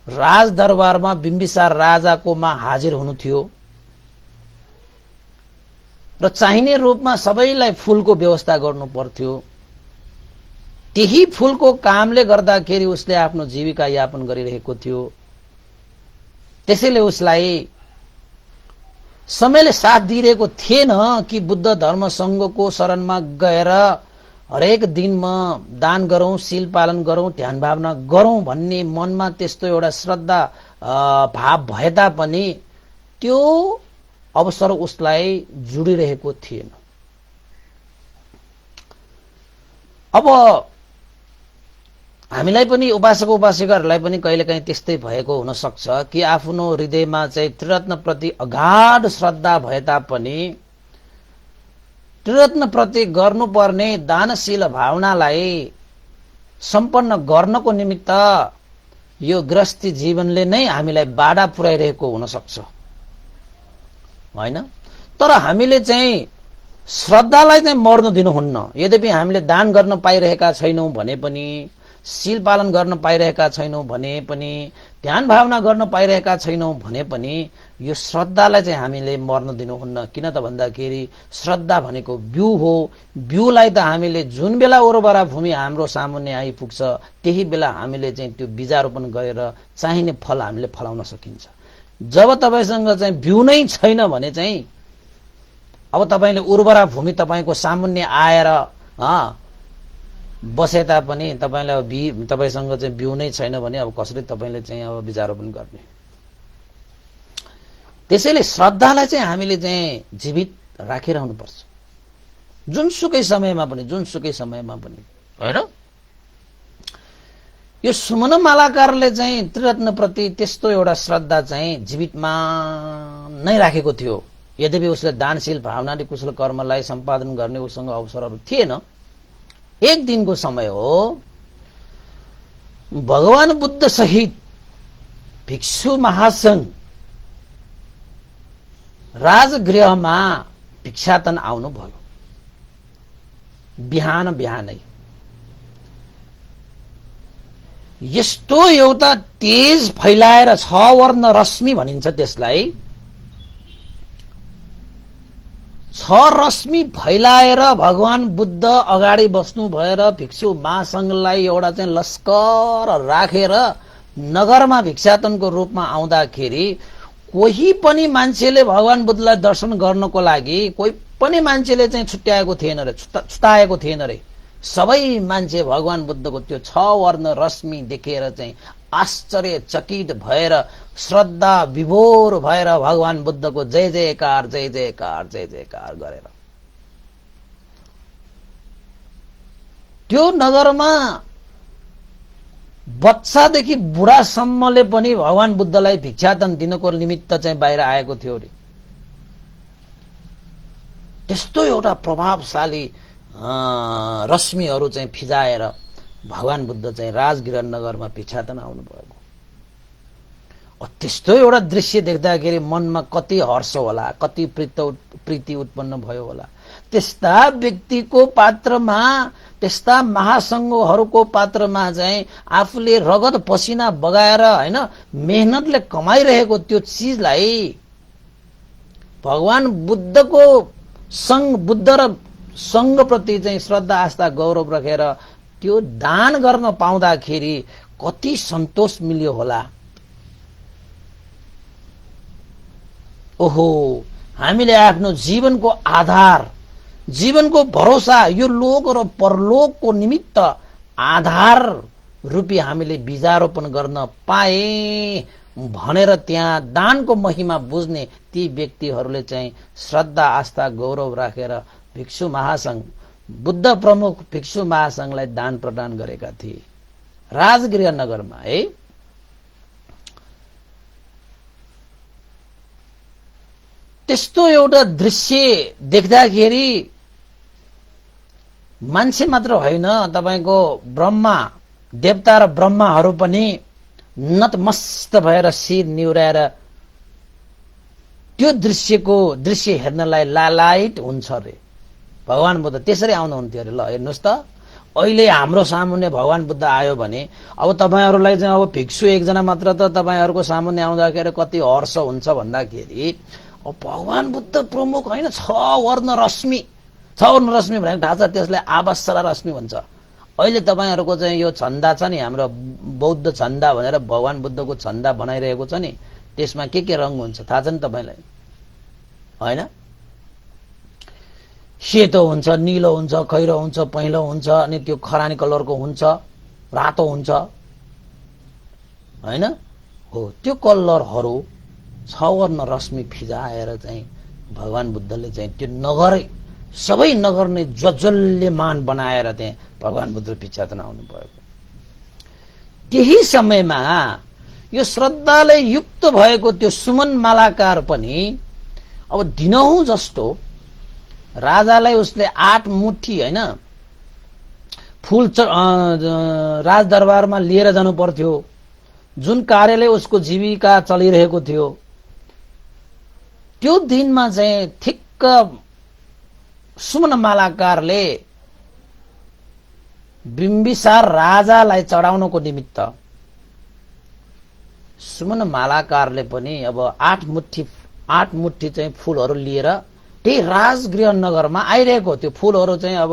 राजदरबारमा बिम्बिसार राजाकोमा हाजिर हुनु थियो र चाहिने रूपमा सबैलाई फूलको व्यवस्था गर्नु पर्थ्यो। त्यही फूलको कामले गर्दाखेरि उसले आफ्नो जीविका यापन गरिरहेको थियो। त्यसैले उसलाई समयले साथ दिइरहेको थिएन कि बुद्ध धर्म संघको शरणमा गएर हरेक दिनमा दान गरौं, शील पालन गरौं, ध्यान भावना गरौं भन्ने मनमा त्यस्तो एउटा श्रद्धा भाव भए तापनि त्यो अवसर उसलाई जुडिरहेको थिएन। अब हामीलाई पनि उपासक उपासिकाहरूलाई पनि कहिलेकाहीँ त्यस्तै भएको हुन सक्छ कि आफ्नो हृदयमा चाहिँ त्रिरत्न प्रति अगाध श्रद्धा भए तापनि त्रिरत्न प्रति गर्नुपर्ने दानशील भावनालाई सम्पन्न गर्नको निमित्त यो गृहस्थी जीवनले नै हामीलाई बाधा पुर्याइरहेको हुन सक्छ, हैन? तर हामीले चाहिँ श्रद्धालाई चाहिँ मर्न दिनुहुन्न। यद्यपि हामीले दान गर्न पाइरहेका छैनौं भने पनि, शील पालन गर्न पाइरहेका छैनौं भने पनि, ध्यान भावना गर्न पाइरहेका छैनौं भने पनि यो श्रद्धालाई चाहिँ हामीले मर्न दिनुहुन्न। किन त भन्दाखेरि श्रद्धा भनेको बिउ हो। बिउलाई त हामीले जुन बेला उर्वरा भूमि हाम्रो सामुन्ने आइपुग्छ त्यही बेला हामीले चाहिँ त्यो बीजारोपण गरेर चाहिने फल हामीले फलाउन सकिन्छ। जब तपाईसँग चाहिँ बिउ नै छैन भने चाहिँ अब तपाईले उर्वरा भूमि तपाईको सामुन्ने आएर बसे तापनि तपाईलाई तपाईसँग चाहिँ बिउ नै छैन भने अब कसरी तपाईले चाहिँ अब बीजारोपण गर्ने? त्यसैले श्रद्धालाई चाहिँ हामीले चाहिँ जीवित राखिरहनुपर्छ, जुनसुकै समयमा पनि, जुनसुकै समयमा पनि, होइन? यो सुमन मालाकारले चाहिँ त्रिरत्नप्रति त्यस्तो एउटा श्रद्धा चाहिँ जीवितमा नै राखेको थियो। यद्यपि उसले दानशील भावनाले कुशल कर्मलाई सम्पादन गर्ने उसँग अवसरहरू थिएन। एक दिनको समय हो, भगवान बुद्ध सहित भिक्षु महासंघ राजगृहमा भिक्षाटन आउनुभयो। बिहान बिहानै यस्तो एउटा तेज फैलाएर 6 वर्ण रश्मि भनिन्छ त्यसलाई, 6 रश्मि फैलाएर भगवान बुद्ध अगाडि बस्नु भएर भिक्षु महासंघलाई एउटा चाहिँ लस्कर राखेर नगरमा भिक्षाटनको रूपमा आउँदाखेरि कोही पनि मान्छेले भगवान बुद्धलाई दर्शन गर्नको लागि कोही पनि मान्छेले चाहिँ छुट्याएको थिएन रे, छुटाएको थिएन रे। सबै मान्छे भगवान बुद्धको त्यो 6 वर्ण रश्मि देखेर चाहिँ आश्चर्यचकित भएर श्रद्धा विभोर भएर भगवान बुद्धको जय जयकार जय जयकार जय जयकार गरेर त्यो नगरमा बच्चादेखि बुढासम्मले पनि भगवान बुद्धलाई भिक्षाटन दिनको निमित्त चाहिँ बाहिर आएको थियो रे। त्यस्तो एउटा प्रभावशाली रश्मिहरू चाहिँ फिजाएर भगवान बुद्ध चाहिँ राजगृह नगरमा भिक्षाटन आउनु भएको। त्यस्तो एउटा दृश्य देख्दाखेरि मनमा कति हर्ष होला, कति प्रीति उत्पन्न भयो होला। त्यस्ता व्यक्तिको पात्रमा, त्यस्ता महासंघहरूको पात्रमा चाहिँ आफूले रगत पसिना बगाएर होइन मेहनतले कमाइरहेको त्यो चिजलाई भगवान बुद्धको संघ, बुद्ध र संघप्रति चाहिँ श्रद्धा आस्था गौरव राखेर त्यो दान गर्न पाउँदाखेरि कति सन्तोष मिल्यो होला। ओहो, हामीले आफ्नो जीवनको आधार, जीवनको भरोसा यो लोक र परलोकको निमित्त आधार रूपी हामीले बीजारोपण गर्न पाए भनेर त्यहाँ दानको महिमा बुझ्ने ती व्यक्तिहरूले चाहिँ श्रद्धा आस्था गौरव राखेर भिक्षु महासंघ, बुद्ध प्रमुख भिक्षु महासंघलाई दान प्रदान गरेका थिए राजगृह नगरमा है। त्यस्तो एउटा दृश्य देख्दाखेरि मान्छे मात्र होइन, तपाईको ब्रह्मा, देवता र ब्रह्माहरू पनि नतमस्त भएर शिर निहुराएर त्यो दृश्य हेर्नलाई लालायित हुन्छ रे। भगवान बुद्ध त्यसरी आउनुहुन्थ्यो अरे। ल हेर्नुहोस् त, अहिले हाम्रो सामुन्ने भगवान बुद्ध आयो भने अब तपाईहरूलाई चाहिँ अब भिक्षु एकजना मात्र त तपाईहरूको सामुन्ने आउँदाखेरि कति हर्ष हुन्छ भन्दाखेरि अब भगवान बुद्ध प्रमुख होइन, 6 वर्ण रश्मि, 6 वर्ण रश्मि भनेको थाहा छ, त्यसलाई आवासरा रश्मि भन्छ। अहिले तपाईहरूको चाहिँ यो छन्दा छ नि, हाम्रो बौद्ध छन्दा भनेर भगवान बुद्धको छन्दा बनाइरहेको छ नि, त्यसमा के रङ हुन्छ थाहा छ नि तपाईलाई, होइन? सेतो हुन्छ, नीलो हुन्छ, खैरो हुन्छ, पहेँलो हुन्छ, अनि त्यो खरानी कलरको हुन्छ, रातो हुन्छ, होइन? हो, त्यो कलरहरू 6 वर्ण रश्मि फिजाएर चाहिँ भगवान बुद्धले चाहिँ त्यो नगरै, सबै नगर नै ज्वज्वल्यमान बनाएर त्यहाँ भगवान बुद्ध भिक्षाटन आउनु भएको। त्यही समयमा यो श्रद्धाले युक्त भएको त्यो सुमन मालाकार पनि अब दिनहुँ जस्तो राजालाई उसले 8 मुठी होइन फूल राजदरबारमा लिएर जानु पर्थ्यो, जुन कार्यले उसको जीविका चलिरहेको थियो। त्यो दिनमा चाहिँ ठिक्क सुमन मालाकारले बिम्बिसार राजालाई चढाउनको निमित्त सुमन मालाकारले पनि अब 8 मुठी चाहिँ फूलहरू लिएर त्यही राजगृह नगरमा आइरहेको। त्यो फूलहरू चाहिँ अब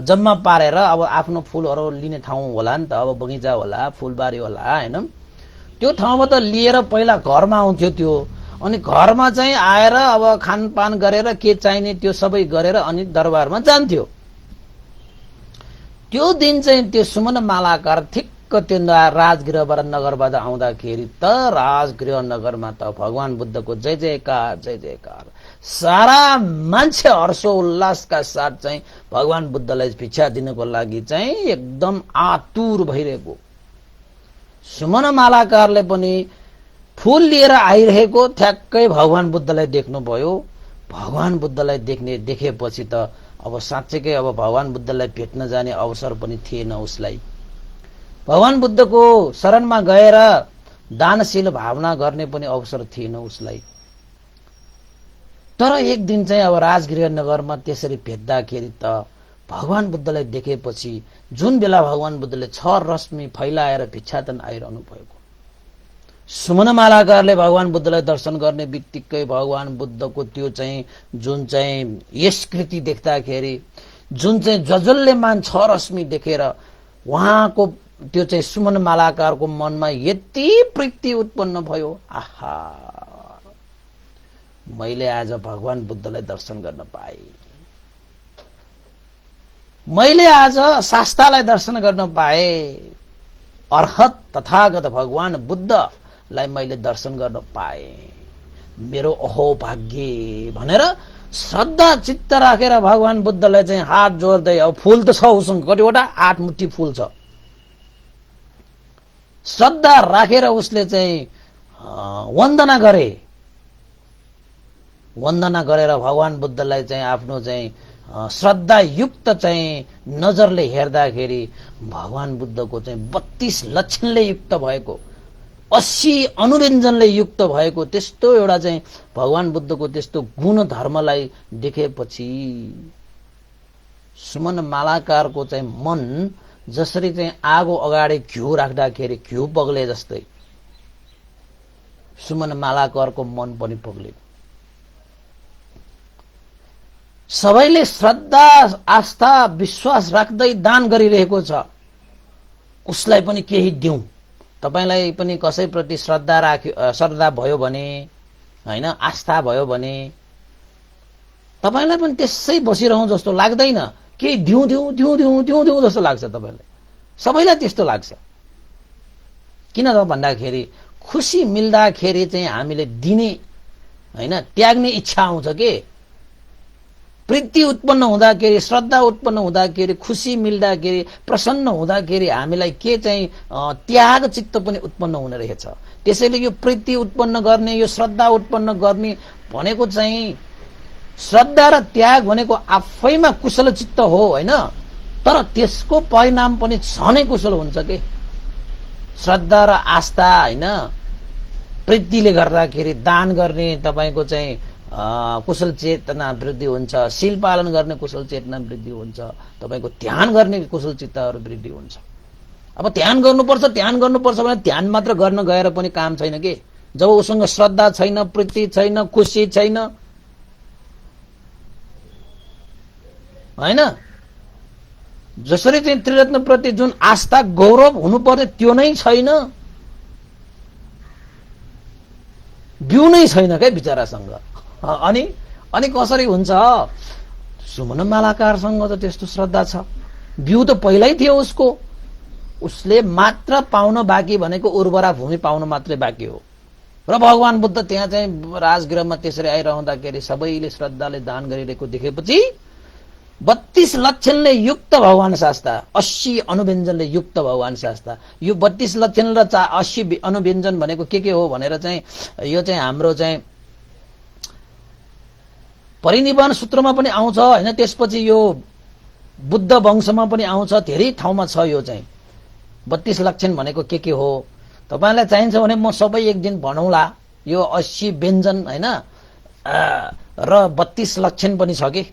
जम्मा पारेर अब आफ्नो फूलहरू लिने ठाउँ होला नि त, अब बगैँचा होला, फूलबारी होला, होइन? त्यो ठाउँमा त लिएर पहिला घरमा आउँथ्यो त्यो, अनि घरमा चाहिँ आएर अब खानपान गरेर के चाहिने त्यो सबै गरेर अनि दरबारमा जान्थ्यो। त्यो दिन चाहिँ त्यो सुमन मालाकार ठिक्क त्यो राजगृहबाट नगरबाट आउँदाखेरि त राजगृह नगरमा त भगवान बुद्धको जय जयकार जय जयकार, सारा मान्छे हर्षो उल्लासका साथ चाहिँ भगवान बुद्धलाई भिक्षा दिनको लागि चाहिँ एकदम आतुर भइरहेको। सुमन मालाकारले पनि फूल लिएर आइरहेको ठ्याक्कै भगवान बुद्धलाई देख्नुभयो। भगवान बुद्धलाई देखेपछि त अब साँच्चैकै अब भगवान बुद्धलाई भेट्न जाने अवसर पनि थिएन उसलाई। भगवान बुद्धको शरणमा गएर दानशील भावना गर्ने पनि अवसर थिएन उसलाई। तर एक दिन चाहिँ अब राजगृह नगरमा त्यसरी भेट्दाखेरि त भगवान बुद्धलाई देखेपछि जुन बेला भगवान बुद्धले 6 रश्मि फैलाएर भिक्षाटन आइरहनु भएको, सुमन मालाकारले भगवान बुद्धलाई दर्शन गर्ने बित्तिकै भगवान बुद्धको त्यो चाहिँ जुन चाहिँ यशकृति देख्दाखेरि, जुन चाहिँ जजल्यमान 6 रश्मि देखेर उहाँको त्यो चाहिँ सुमन मालाकारको मनमा यति प्रीति उत्पन्न भयो, आहा मैले आज भगवान बुद्धलाई दर्शन गर्न पाए, मैले आज शास्तालाई दर्शन गर्न पाए, अर्हत तथागत भगवान बुद्धलाई मैले दर्शन गर्न पाए, मेरो अहो भाग्य भनेर श्रद्धा चित्त राखेर भगवान बुद्धलाई चाहिँ हात जोड्दै, अब फूल त छ उसँग कतिवटा 8 मुठी फूल छ, श्रद्धा राखेर उसले चाहिँ वन्दना गरे। वन्दना गरेर भगवान बुद्धलाई चाहिँ आफ्नो चाहिँ श्रद्धा युक्त चाहिँ नजरले हेर्दाखेरि भगवान बुद्धको चाहिँ 32 लक्षणले युक्त भएको, 80 अनुव्यञ्जनले युक्त भएको त्यस्तो एउटा चाहिँ भगवान बुद्धको त्यस्तो गुण धर्मलाई देखेपछि सुमन मालाकारको चाहिँ मन जसरी चाहिँ आगो अगाडि घिउ राख्दाखेरि घिउ पग्ले जस्तै सुमन मालाकारको मन पनि पग्ले। सबैले श्रद्धा आस्था विश्वास राख्दै दान गरिरहेको छ, उसलाई पनि केही दिउँ। तपाईलाई पनि कसैप्रति श्रद्धा भयो भने हैन, आस्था भयो भने तपाईलाई पनि त्यसै बसिरहँ जस्तो लाग्दैन, केही दिउँ दिउँ दिउँ दिउँ दिउँ दिउँ जस्तो लाग्छ तपाईलाई, सबैलाई त्यस्तो लाग्छ। किन त भन्दाखेरि खुसी मिल्दाखेरि चाहिँ हामीले दिने हैन, त्याग्ने इच्छा आउँछ के। प्रीति उत्पन्न हुँदाखेरि, श्रद्धा उत्पन्न हुँदाखेरि, खुसी मिल्दाखेरि, प्रसन्न हुँदाखेरि हामीलाई के चाहिँ त्याग चित्त पनि उत्पन्न हुने रहेछ। त्यसैले यो प्रीति उत्पन्न गर्ने, यो श्रद्धा उत्पन्न गर्ने भनेको चाहिँ श्रद्धा र त्याग भनेको आफैमा कुशल चित्त हो हैन, तर त्यसको परिणाम पनि झनै कुशल हुन्छ के। श्रद्धा र आस्था हैन, प्रीतिले गर्दाखेरि दान गर्ने तपाईको चाहिँ कुशल चेतना वृद्धि हुन्छ, शील पालन गर्ने कुशल चेतना वृद्धि हुन्छ, तपाईको ध्यान गर्ने कुशल चित्तहरू वृद्धि हुन्छ। अब ध्यान गर्नुपर्छ भने ध्यान मात्र गर्न गएर पनि काम छैन के। जब उसँग श्रद्धा छैन, प्रीति छैन, खुसी छैन हैन, जसरी चाहिँ त्रिरत्न प्रति जुन आस्था गौरव हुनुपर्छ त्यो नै छैन, बिउ नै छैन क्या बिचरासँग। अनि कसरी हुन्छ? सुमन मालाकारसँग त त्यस्तो श्रद्धा छ, बिउ त पहिल्यै थियो उसको, उसले मात्र पाउन बाँकी भनेको उर्वरा भूमि पाउन मात्रै बाँकी हो। र भगवान बुद्ध त्यहाँ चाहिँ राजगृहमा त्यसरी आइरहँदाखेरि सबैले श्रद्धाले दान गरिरहेको देखेपछि 32 लक्षणले युक्त भगवान शास्ता, 80 अनुव्यञ्जनले युक्त भगवान शास्ता। यो 32 लक्षण र 80 अनुव्यञ्जन भनेको के हो भनेर चाहिँ यो चाहिँ हाम्रो चाहिँ परिनिर्वाण सूत्रमा पनि आउँछ हैन, त्यसपछि यो बुद्ध वंशमा पनि आउँछ, धेरै ठाउँमा छ यो चाहिँ 32 लक्षण भनेको के हो। तपाईलाई चाहिन्छ भने म सबै एक दिन भनौला, यो 80 व्यञ्जन हैन र 32 लक्षण पनि छ के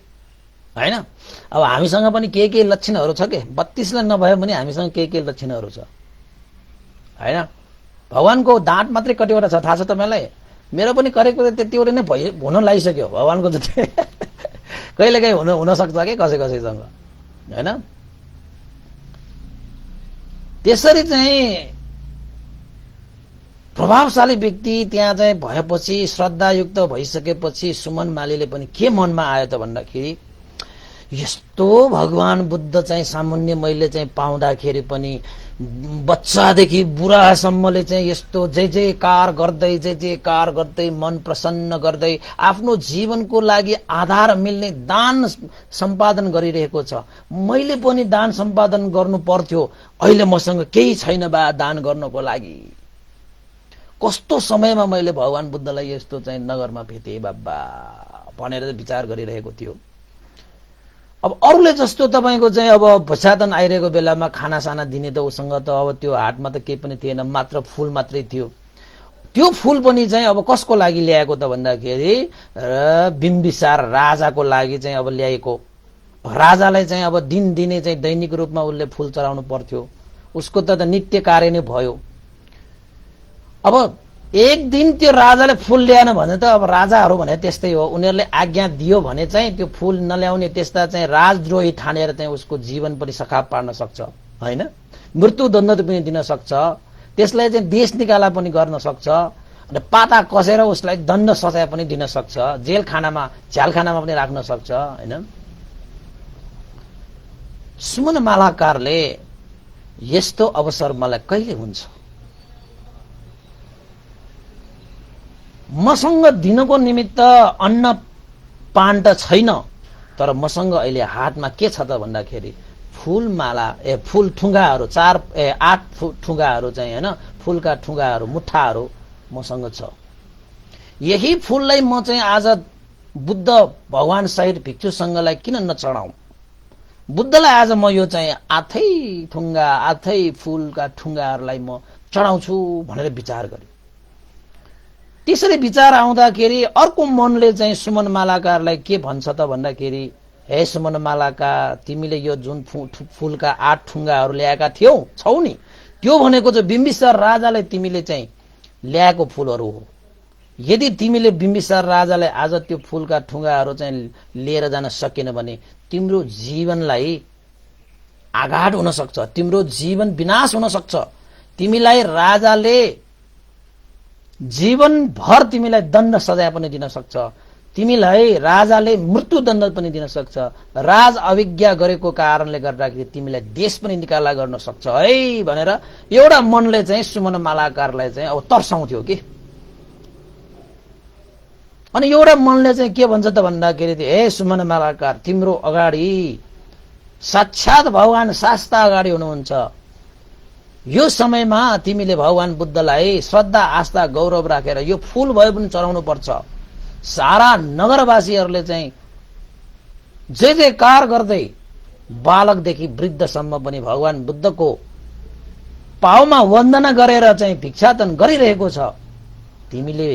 हैन। अब हामीसँग पनि के लक्षणहरू छ के, 32 लाई नभए पनि हामीसँग के लक्षणहरू छ हैन। भगवानको दाँत मात्रै कतिवटा छ थाहा छ तपाईलाई? मेरो पनि करेक्ट त्यतिवटा नै हुन लागिसक्यो भगवानको त कहिलेकाहीँ हुन सक्छ के कसैसँग हैन। त्यसरी चाहिँ प्रभावशाली व्यक्ति त्यहाँ चाहिँ भएपछि, श्रद्धायुक्त भइसकेपछि सुमन मालीले पनि के मनमा आयो त भन्दाखेरि यस्तो भगवान बुद्ध चाहिँ सामान्य मैले चाहिँ पाउँदाखेरि पनि बच्चादेखि बुढासम्मले चाहिँ यस्तो जय जयकार गर्दै मन प्रसन्न गर्दै आफ्नो जीवनको लागि आधार मिल्ने दान सम्पादन गरिरहेको छ। मैले पनि दान सम्पादन गर्नु पर्थ्यो, अहिले मसँग केही छैन बा दान गर्नको लागि। कस्तो समयमा मैले भगवान बुद्धलाई यस्तो चाहिँ नगरमा भेटे बाबा भनेर विचार गरिरहेको थियो। अब अरूले जस्तो तपाईको चाहिँ अब भसातन आइरहेको बेलामा खानासाना दिने त उसँग त अब त्यो हाटमा त केही पनि थिएन, मात्र फूल मात्रै थियो। त्यो फूल पनि चाहिँ अब कसको लागि ल्याएको त भन्दाखेरि बिम्बिसार राजाको लागि चाहिँ अब ल्याएको। राजालाई चाहिँ अब दिनदिनै चाहिँ दैनिक रूपमा उसले फूल चढाउनु पर्थ्यो, उसको त नित्य कार्य नै भयो। अब एक दिन त्यो राजाले फूल ल्याएन भने त अब राजाहरू भने त्यस्तै हो, उनीहरूले आज्ञा दियो भने चाहिँ त्यो फूल नल्याउने त्यस्ता चाहिँ राजद्रोही ठानेर चाहिँ उसको जीवन पनि सखाप पार्न सक्छ, हैन? मृत्युदण्ड पनि दिन सक्छ, त्यसलाई चाहिँ देश निकाला पनि गर्न सक्छ, अनि पाता कसेर उसलाई दण्ड सजाय पनि दिन सक्छ, जेल खानामा झ्यालखानामा पनि राख्न सक्छ, हैन? सुमन मालाकारले यस्तो अवसर मलाई कहिले हुन्छ, मसँग दिनको निमित्त अन्न पान त छैन, तर मसँग अहिले हातमा के छ त भन्दाखेरि फूलमाला फूल ठुङ्गाहरू 8 ठुङ्गाहरू चाहिँ हैन, फूलका ठुङ्गाहरू मुठाहरू मसँग छ। यही फूललाई म चाहिँ आज बुद्ध भगवान सहित भिक्षुसँगलाई किन नचढाउँ? बुद्धलाई आज म यो चाहिँ आथै फूलका ठुङ्गाहरूलाई म चढाउँछु भनेर विचार गरे। त्यसरी विचार आउँदाखेरि अर्को मनले चाहिँ सुमन मालाकारलाई के भन्छ त भन्दाखेरि, हे सुमन मालाकार, तिमीले यो जुन फूलका 8 ठुङ्गाहरू ल्याएका छौ नि, त्यो भनेको चाहिँ बिम्बिसार राजाले तिमीले चाहिँ ल्याएको फूलहरू हो। यदि तिमीले बिम्बिसार राजालाई आज त्यो फूलका ठुङ्गाहरू चाहिँ लिएर जान सकेन भने तिम्रो जीवनलाई आघात हुन सक्छ, तिम्रो जीवन विनाश हुन सक्छ। तिमीलाई राजाले जीवनभर तिमीलाई दण्ड सजाय पनि दिन सक्छ, तिमीलाई राजाले मृत्युदण्ड पनि दिन सक्छ। राज अविज्ञा गरेको कारणले गर्दाखेरि तिमीलाई देश पनि निकाला गर्न सक्छ है भनेर एउटा मनले चाहिँ सुमन मालाकारलाई चाहिँ अब तर्साउँथ्यो कि। अनि एउटा मनले चाहिँ के भन्छ त भन्दाखेरि, हे सुमन मालाकार, तिम्रो अगाडि साक्षात भगवान शास्ता अगाडि हुनुहुन्छ। यो समयमा तिमीले भगवान बुद्धलाई श्रद्धा आस्था गौरव राखेर यो फूल भए पनि चढाउनु पर्छ। सारा नगरवासीहरूले चाहिँ जय जयकार गर्दै बालकदेखि वृद्धसम्म पनि भगवान बुद्धको पाउमा वन्दना गरेर चाहिँ भिक्षाटन गरिरहेको छ। तिमीले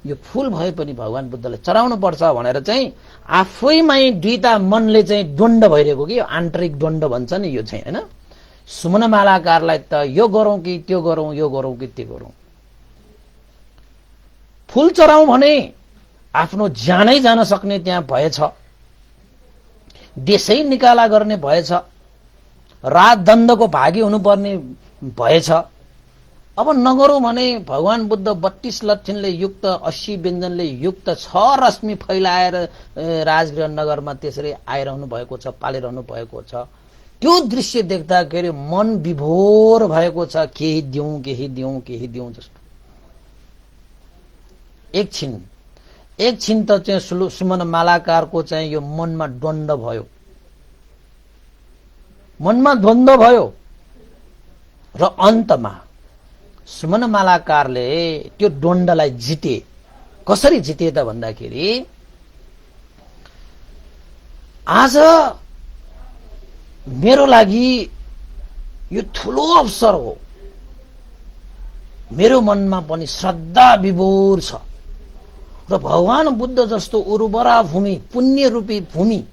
यो फूल भए पनि भगवान बुद्धलाई चढाउनु पर्छ भनेर चाहिँ आफैमै दुईटा मनले चाहिँ द्वन्द भइरहेको कि, आन्तरिक द्वन्द भन्छ नि यो चाहिँ, हैन? सुमन मालाकारलाई त यो गरौं कि त्यो गरौं, यो गरौं कि त्यो गरौं। फूल चढाउँ भने आफ्नो ज्यानै जान सक्ने त्यहाँ भएछ, देशै निकाला गर्ने भएछ, राजदण्डको भागी हुनुपर्ने भएछ। अब नगरौं भने भगवान बुद्ध 32 लक्षणले युक्त 80 व्यञ्जनले युक्त 6 रश्मि फैलाएर राजगृह नगरमा त्यसरी आइरहनु भएको छ, पालिरहनु भएको छ। त्यो दृश्य देख्दाखेरि मन विभोर भएको छ, केही दिउँ जस्तो। एकछिन त चाहिँ सुमन मालाकारको चाहिँ यो मनमा द्वन्द भयो, र अन्तमा सुमन मालाकारले त्यो द्वन्द्वलाई जिते। कसरी जिते त भन्दाखेरि, आज मेरो लागि यो ठुलो अवसर हो, मेरो मनमा पनि श्रद्धा विभोर छ, र भगवान बुद्ध जस्तो उर्वरा भूमि, पुण्य रूपी भूमि,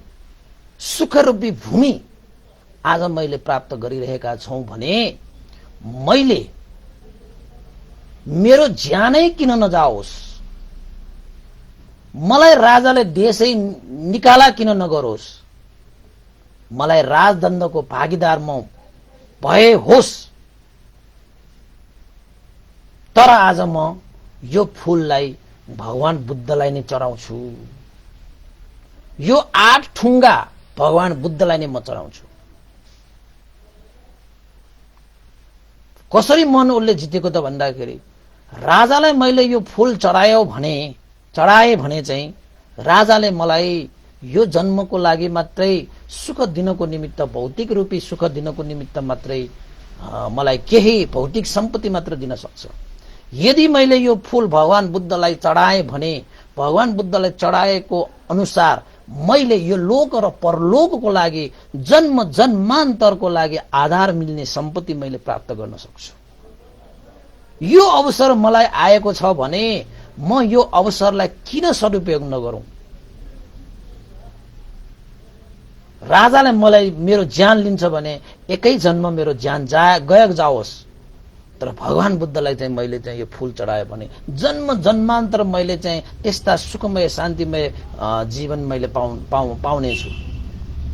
सुख रूपी भूमि आज मैले प्राप्त गरिरहेका छौं भने मैले मेरो ज्यानै किन नजाओस्, मलाई राजाले देशै निकाला किन नगरोस्, मलाई राजदण्डको भागीदार म भए होस्, तर आज म यो फूललाई भगवान बुद्धलाई नै चढाउँछु। यो 8 ठुङ्गा भगवान बुद्धलाई नै म चढाउँछु। कसरी मन उसले जितेको त भन्दाखेरि राजालाई मैले यो फूल चढाए भने चाहिँ राजाले मलाई यो जन्मको लागि मात्रै सुख दिनको निमित्त, भौतिक रूपी सुख दिनको निमित्त मात्रै मलाई केही भौतिक सम्पत्ति मात्र दिन सक्छ। यदि मैले यो फूल भगवान बुद्धलाई चढाएँ भने भगवान बुद्धलाई चढाएको अनुसार मैले यो लोक र परलोकको लागि, जन्म जन्मान्तरको लागि आधार मिल्ने सम्पत्ति मैले प्राप्त गर्न सक्छु। यो अवसर मलाई आएको छ भने म यो अवसरलाई किन सदुपयोग नगरौं? राजाले मलाई मेरो ज्यान लिन्छ भने एकै जन्म मेरो ज्यान गएको जाओस्, तर भगवान बुद्धलाई चाहिँ मैले चाहिँ यो फूल चढाएँ भने जन्म जन्मान्तर मैले चाहिँ त्यस्ता सुखमय शान्तिमय जीवन मैले पाउने छु।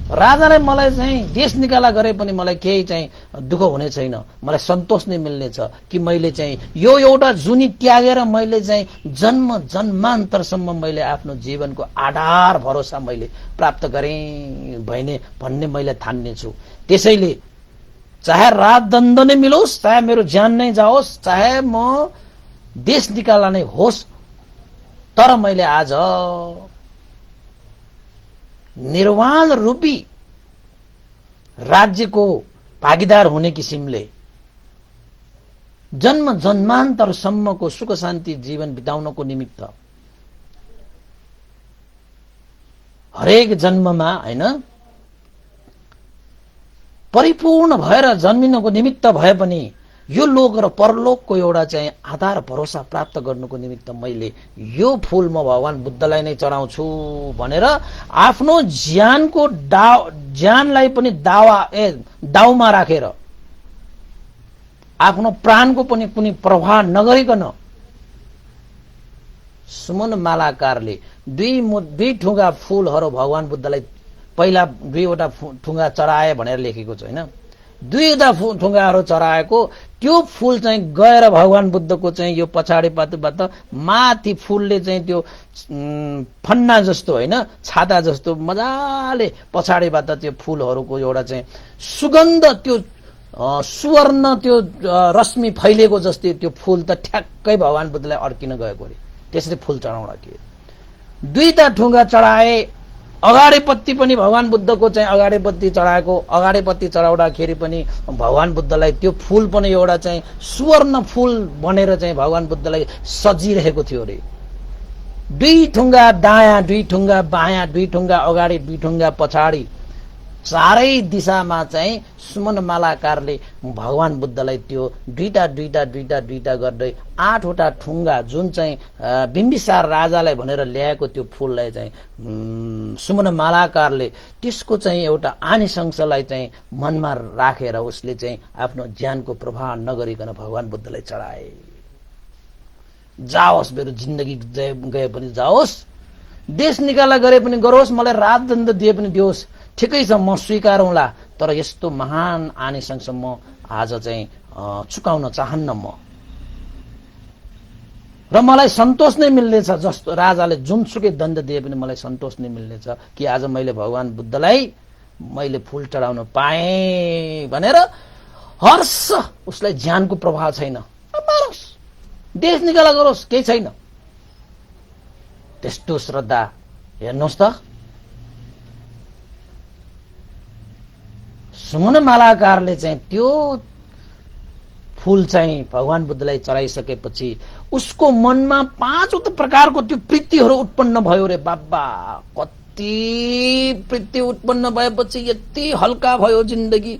राजाले मलाई चाहिँ देश निकाला गरे पनि मलाई केही चाहिँ दुःख हुने छैन, मलाई सन्तोष नै मिल्नेछ कि मैले चाहिँ यो एउटा जुनी त्यागेर मैले चाहिँ जन्म जन्मान्तरसम्म मैले आफ्नो जीवनको आधार भरोसा मैले प्राप्त गरेँ भन्ने मैले ठान्ने छु। त्यसैले चाहे रात दण्ड नै मिलोस्, चाहे मेरो ज्यान नै जाओस्, चाहे म देश निकाला नै होस्, तर मैले आज निर्वाण रूपी राज्यको भागीदार हुने किसिमले जन्म जन्मान्तरसम्मको सुख शान्ति जीवन बिताउनको निमित्त हरेक जन्ममा हैन परिपूर्ण भएर जन्मिनको निमित्त भए पनि यो लोक र परलोकको एउटा चाहिँ आधार भरोसा प्राप्त गर्नुको निमित्त मैले यो फूल म भगवान बुद्धलाई नै चढाउँछु भनेर आफ्नो ज्यानलाई पनि दाउमा राखेर आफ्नो प्राणको पनि कुनै प्रभाव नगरिकन सुमन मालाकारले दुई ठुङ्गा फूलहरू भगवान बुद्धलाई पहिला दुईवटा ठुङ्गा चढाए भनेर लेखेको छ हैन। दुईवटा ठुङ्गाहरू चढाएको त्यो फूल चाहिँ गएर भगवान बुद्धको चाहिँ यो पछाडि पातबाट माथि फूलले चाहिँ त्यो फन्ना जस्तो हैन, छाता जस्तो मजाले पछाडिबाट त्यो फूलहरूको एउटा चाहिँ सुगन्ध, त्यो सुवर्ण त्यो रश्मि फैलेको जस्तै त्यो फूल त ठ्याक्कै भगवान बुद्धलाई अड्किन गएको अरे। त्यसरी फूल चढाउन के दुईटा ठुङ्गा चढाए, अगाडिपट्टि पनि भगवान बुद्धको चाहिँ अगाडिपट्टि चढाएको, अगाडिपट्टि चढाउँदाखेरि पनि भगवान बुद्धलाई त्यो फूल पनि एउटा चाहिँ सुवर्ण फूल बनेर चाहिँ भगवान बुद्धलाई सजिरहेको थियो अरे। दुई ठुङ्गा दायाँ, दुई ठुङ्गा बायाँ, दुई ठुङ्गा अगाडि, दुई ठुङ्गा पछाडि, चारै दिशामा चाहिँ सुमन मालाकारले भगवान बुद्धलाई त्यो दुईटा गर्दै 8वटा ठुङ्गा जुन चाहिँ बिम्बिसार राजालाई भनेर ल्याएको त्यो फूललाई चाहिँ सुमन मालाकारले त्यसको चाहिँ एउटा आनिशंसलाई चाहिँ मनमा राखेर उसले चाहिँ आफ्नो ज्यानको प्रभाव नगरिकन भगवान बुद्धलाई चढाए। जाओस्, मेरो जिन्दगी गए पनि जाओस्, देश निकाला गरे पनि गरोस्, मलाई रात दण्ड दिए पनि दियोस्, ठिकै छ, म स्वीकारौँला, तर यस्तो महान आनिशंस म आज चाहिँ चुकाउन चाहन्न म, र मलाई सन्तोष नै मिल्नेछ। जस्तो राजाले जुनसुकै दण्ड दिए पनि मलाई सन्तोष नै मिल्नेछ कि आज मैले भगवान बुद्धलाई मैले फूल चढाउन पाएँ भनेर हर्ष। उसलाई ज्यानको प्रभाव छैन, मारोस्, देश निकाला गरोस्, केही छैन। त्यस्तो श्रद्धा हेर्नुहोस् त। सुमन मालाकारले चाहिँ त्यो फूल चाहिँ भगवान बुद्धलाई चढाइसकेपछि उसको मनमा 5 प्रकारको त्यो प्रीतिहरू उत्पन्न भयो रे बाबा। कति प्रीति उत्पन्न भएपछि यति हल्का भयो जिन्दगी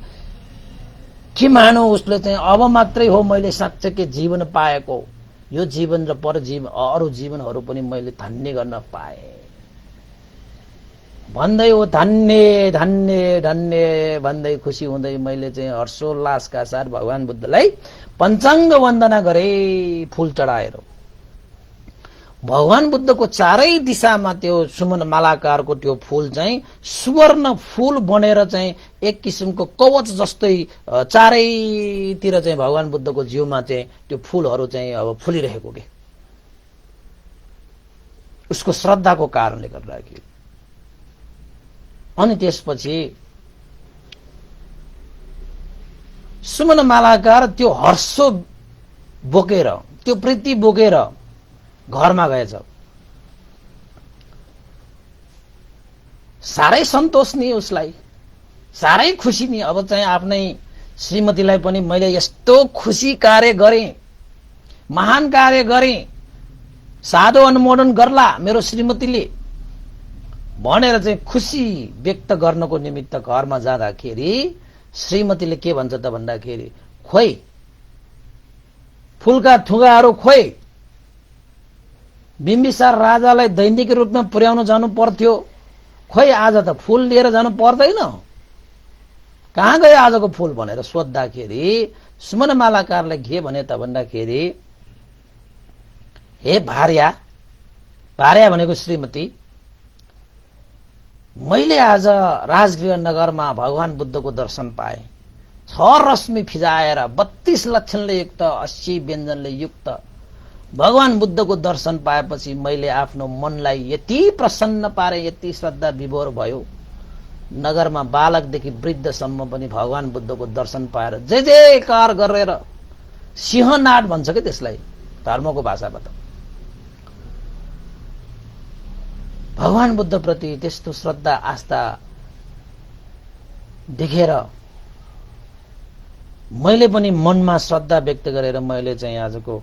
के मानौ। उसले चाहिँ अब मात्रै हो मैले साँच्चै जीवन पाएको, यो जीवन र अरू जीवनहरू पनि मैले धन्य गर्न पाएँ भन्दै हो। धन्य धन्य धन्य भन्दै खुसी हुँदै मैले चाहिँ हर्षोल्लासका साथ भगवान बुद्धलाई पञ्चाङ्ग वन्दना गरे फूल चढाएर। भगवान बुद्धको चारै दिशामा त्यो सुमन मालाकारको त्यो फूल चाहिँ सुवर्ण फूल बनेर चाहिँ एक किसिमको कवच जस्तै चारैतिर चाहिँ भगवान बुद्धको जिउमा चाहिँ त्यो फूलहरू चाहिँ अब फुलिरहेको के उसको श्रद्धाको कारणले गर्दाखेरि। अनि त्यसपछि सुमन मालाकार त्यो हर्ष बोकेर, त्यो प्रीति बोकेर घरमा गएछ। साह्रै सन्तोष नि उसलाई, साह्रै खुसी नि। अब चाहिँ आफ्नै श्रीमतीलाई पनि मैले यस्तो खुसी कार्य गरेँ, महान कार्य गरेँ, साधो अनुमोदन गर्ला मेरो श्रीमतीले भनेर चाहिँ खुसी व्यक्त गर्नको निमित्त घरमा जाँदाखेरि श्रीमतीले के भन्छ त भन्दाखेरि, खोइ फूलका थुगाहरू खोइ, बिम्बिसार राजालाई दैनिक रूपमा पुर्याउन जानु पर्थ्यो, खोइ आज त फूल लिएर जानु पर्दैन, कहाँ गयो आजको फूल भनेर सोद्धाखेरि सुमन मालाकारले के भने त भन्दाखेरि, हे भार्या, भार्या भनेको श्रीमती, मैले आज राजगृह नगरमा भगवान बुद्धको दर्शन पाएँ। 6 रश्मि फिजाएर 32 लक्षणले युक्त 80 व्यञ्जनले युक्त भगवान बुद्धको दर्शन पाएपछि मैले आफ्नो मनलाई यति प्रसन्न पारे, यति श्रद्धा विभोर भयो। नगरमा बालकदेखि वृद्धसम्म पनि भगवान बुद्धको दर्शन पाएर जय जयकार गरेर सिंहनाद भन्छ के त्यसलाई धर्मको भाषाबाट, भगवान बुद्ध प्रति त्यस्तो श्रद्धा आस्था देखेर मैले पनि मनमा श्रद्धा व्यक्त गरेर मैले चाहिँ आजको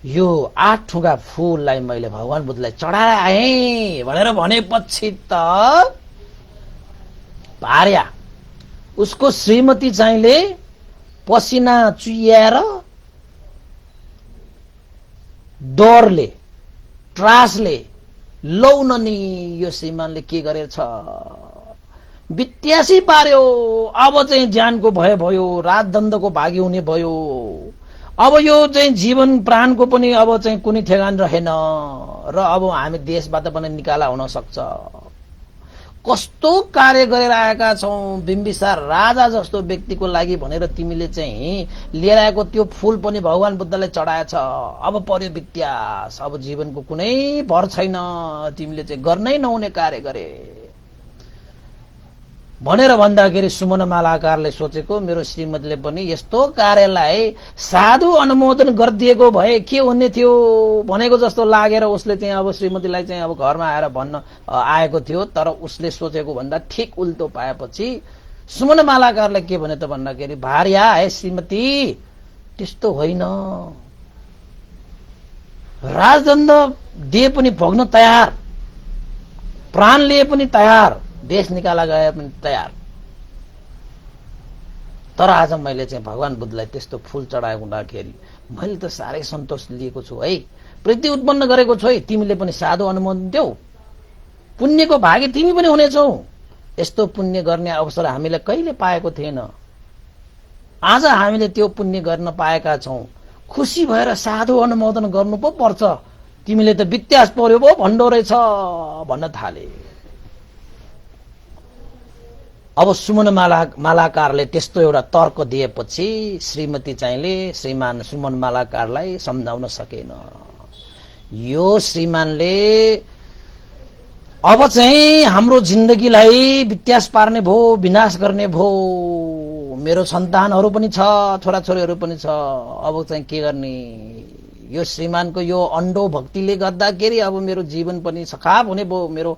यो 8 ठुगा फूललाई मैले भगवान बुद्धलाई चढाएर आएँ भनेर भनेपछि त भार्या उसको श्रीमती चाहिँले पसिना चुहिएर डरले त्रासले लौ न नि यो श्रीमानले के गरेछ, बित्यासी पार्यो, अब चाहिँ ज्यानको भय भयो, राजदण्डको भागी हुने भयो, अब यो चाहिँ जीवन प्राणको पनि अब चाहिँ कुनै ठेगान रहेन र अब हामी देशबाट पनि निकाला हुन सक्छ। कस्तो कार्य गरेर आएका छौं बिम्बिसार राजा जस्तो व्यक्तिको लागि भनेर तिमीले चाहिँ लिएर आएको त्यो फूल पनि भगवान बुद्धलाई चढाएछ, अब पर्यो वित्यास, अब जीवनको कुनै भर छैन, तिमीले चाहिँ गर्नै नहुने कार्य गरे भनेर भन्दाखेरि सुमन मालाकारले सोचेको मेरो श्रीमतीले पनि यस्तो कार्यलाई साधु अनुमोदन गरिदिएको भए के हुने थियो भनेको जस्तो लागेर उसले चाहिँ अब श्रीमतीलाई चाहिँ अब घरमा आएर भन्न आएको थियो। तर उसले सोचेको भन्दा ठिक उल्टो पाएपछि सुमन मालाकारले के भने त भन्दाखेरि, भार्या है श्रीमती, त्यस्तो होइन, राजदण्ड दिए पनि भोग्न तयार, प्राण लिए पनि तयार, देश निकाला गए पनि तयार, तर आज मैले चाहिँ भगवान बुद्धलाई त्यस्तो फूल चढाएको हुँदाखेरि मैले त साह्रै सन्तोष लिएको छु है, प्रीति उत्पन्न गरेको छु है, तिमीले पनि साधु अनुमोदन देऊ, पुण्यको भागी तिमी पनि हुनेछौ। यस्तो पुण्य गर्ने अवसर हामीले कहिले पाएको थिएन, आज हामीले त्यो पुण्य गर्न पाएका छौं, खुसी भएर साधु अनुमोदन गर्नु पो पर्छ, तिमीले त वित्यास पर्यो पो भन्दो रहेछ भन्न थाले। अब सुमन मालाकारले त्यस्तो एउटा तर्क दिएपछि श्रीमती चाहिँले श्रीमान सुमन मालाकारलाई सम्झाउन सकेन। यो श्रीमानले अब चाहिँ हाम्रो जिन्दगीलाई वित्यास पार्ने भो, विनाश गर्ने भो, मेरो सन्तानहरू पनि छ, छोराछोरीहरू पनि छ, अब चाहिँ के गर्ने, यो श्रीमानको यो अन्डो भक्तिले गर्दाखेरि अब मेरो जीवन पनि सखाप हुने भो, मेरो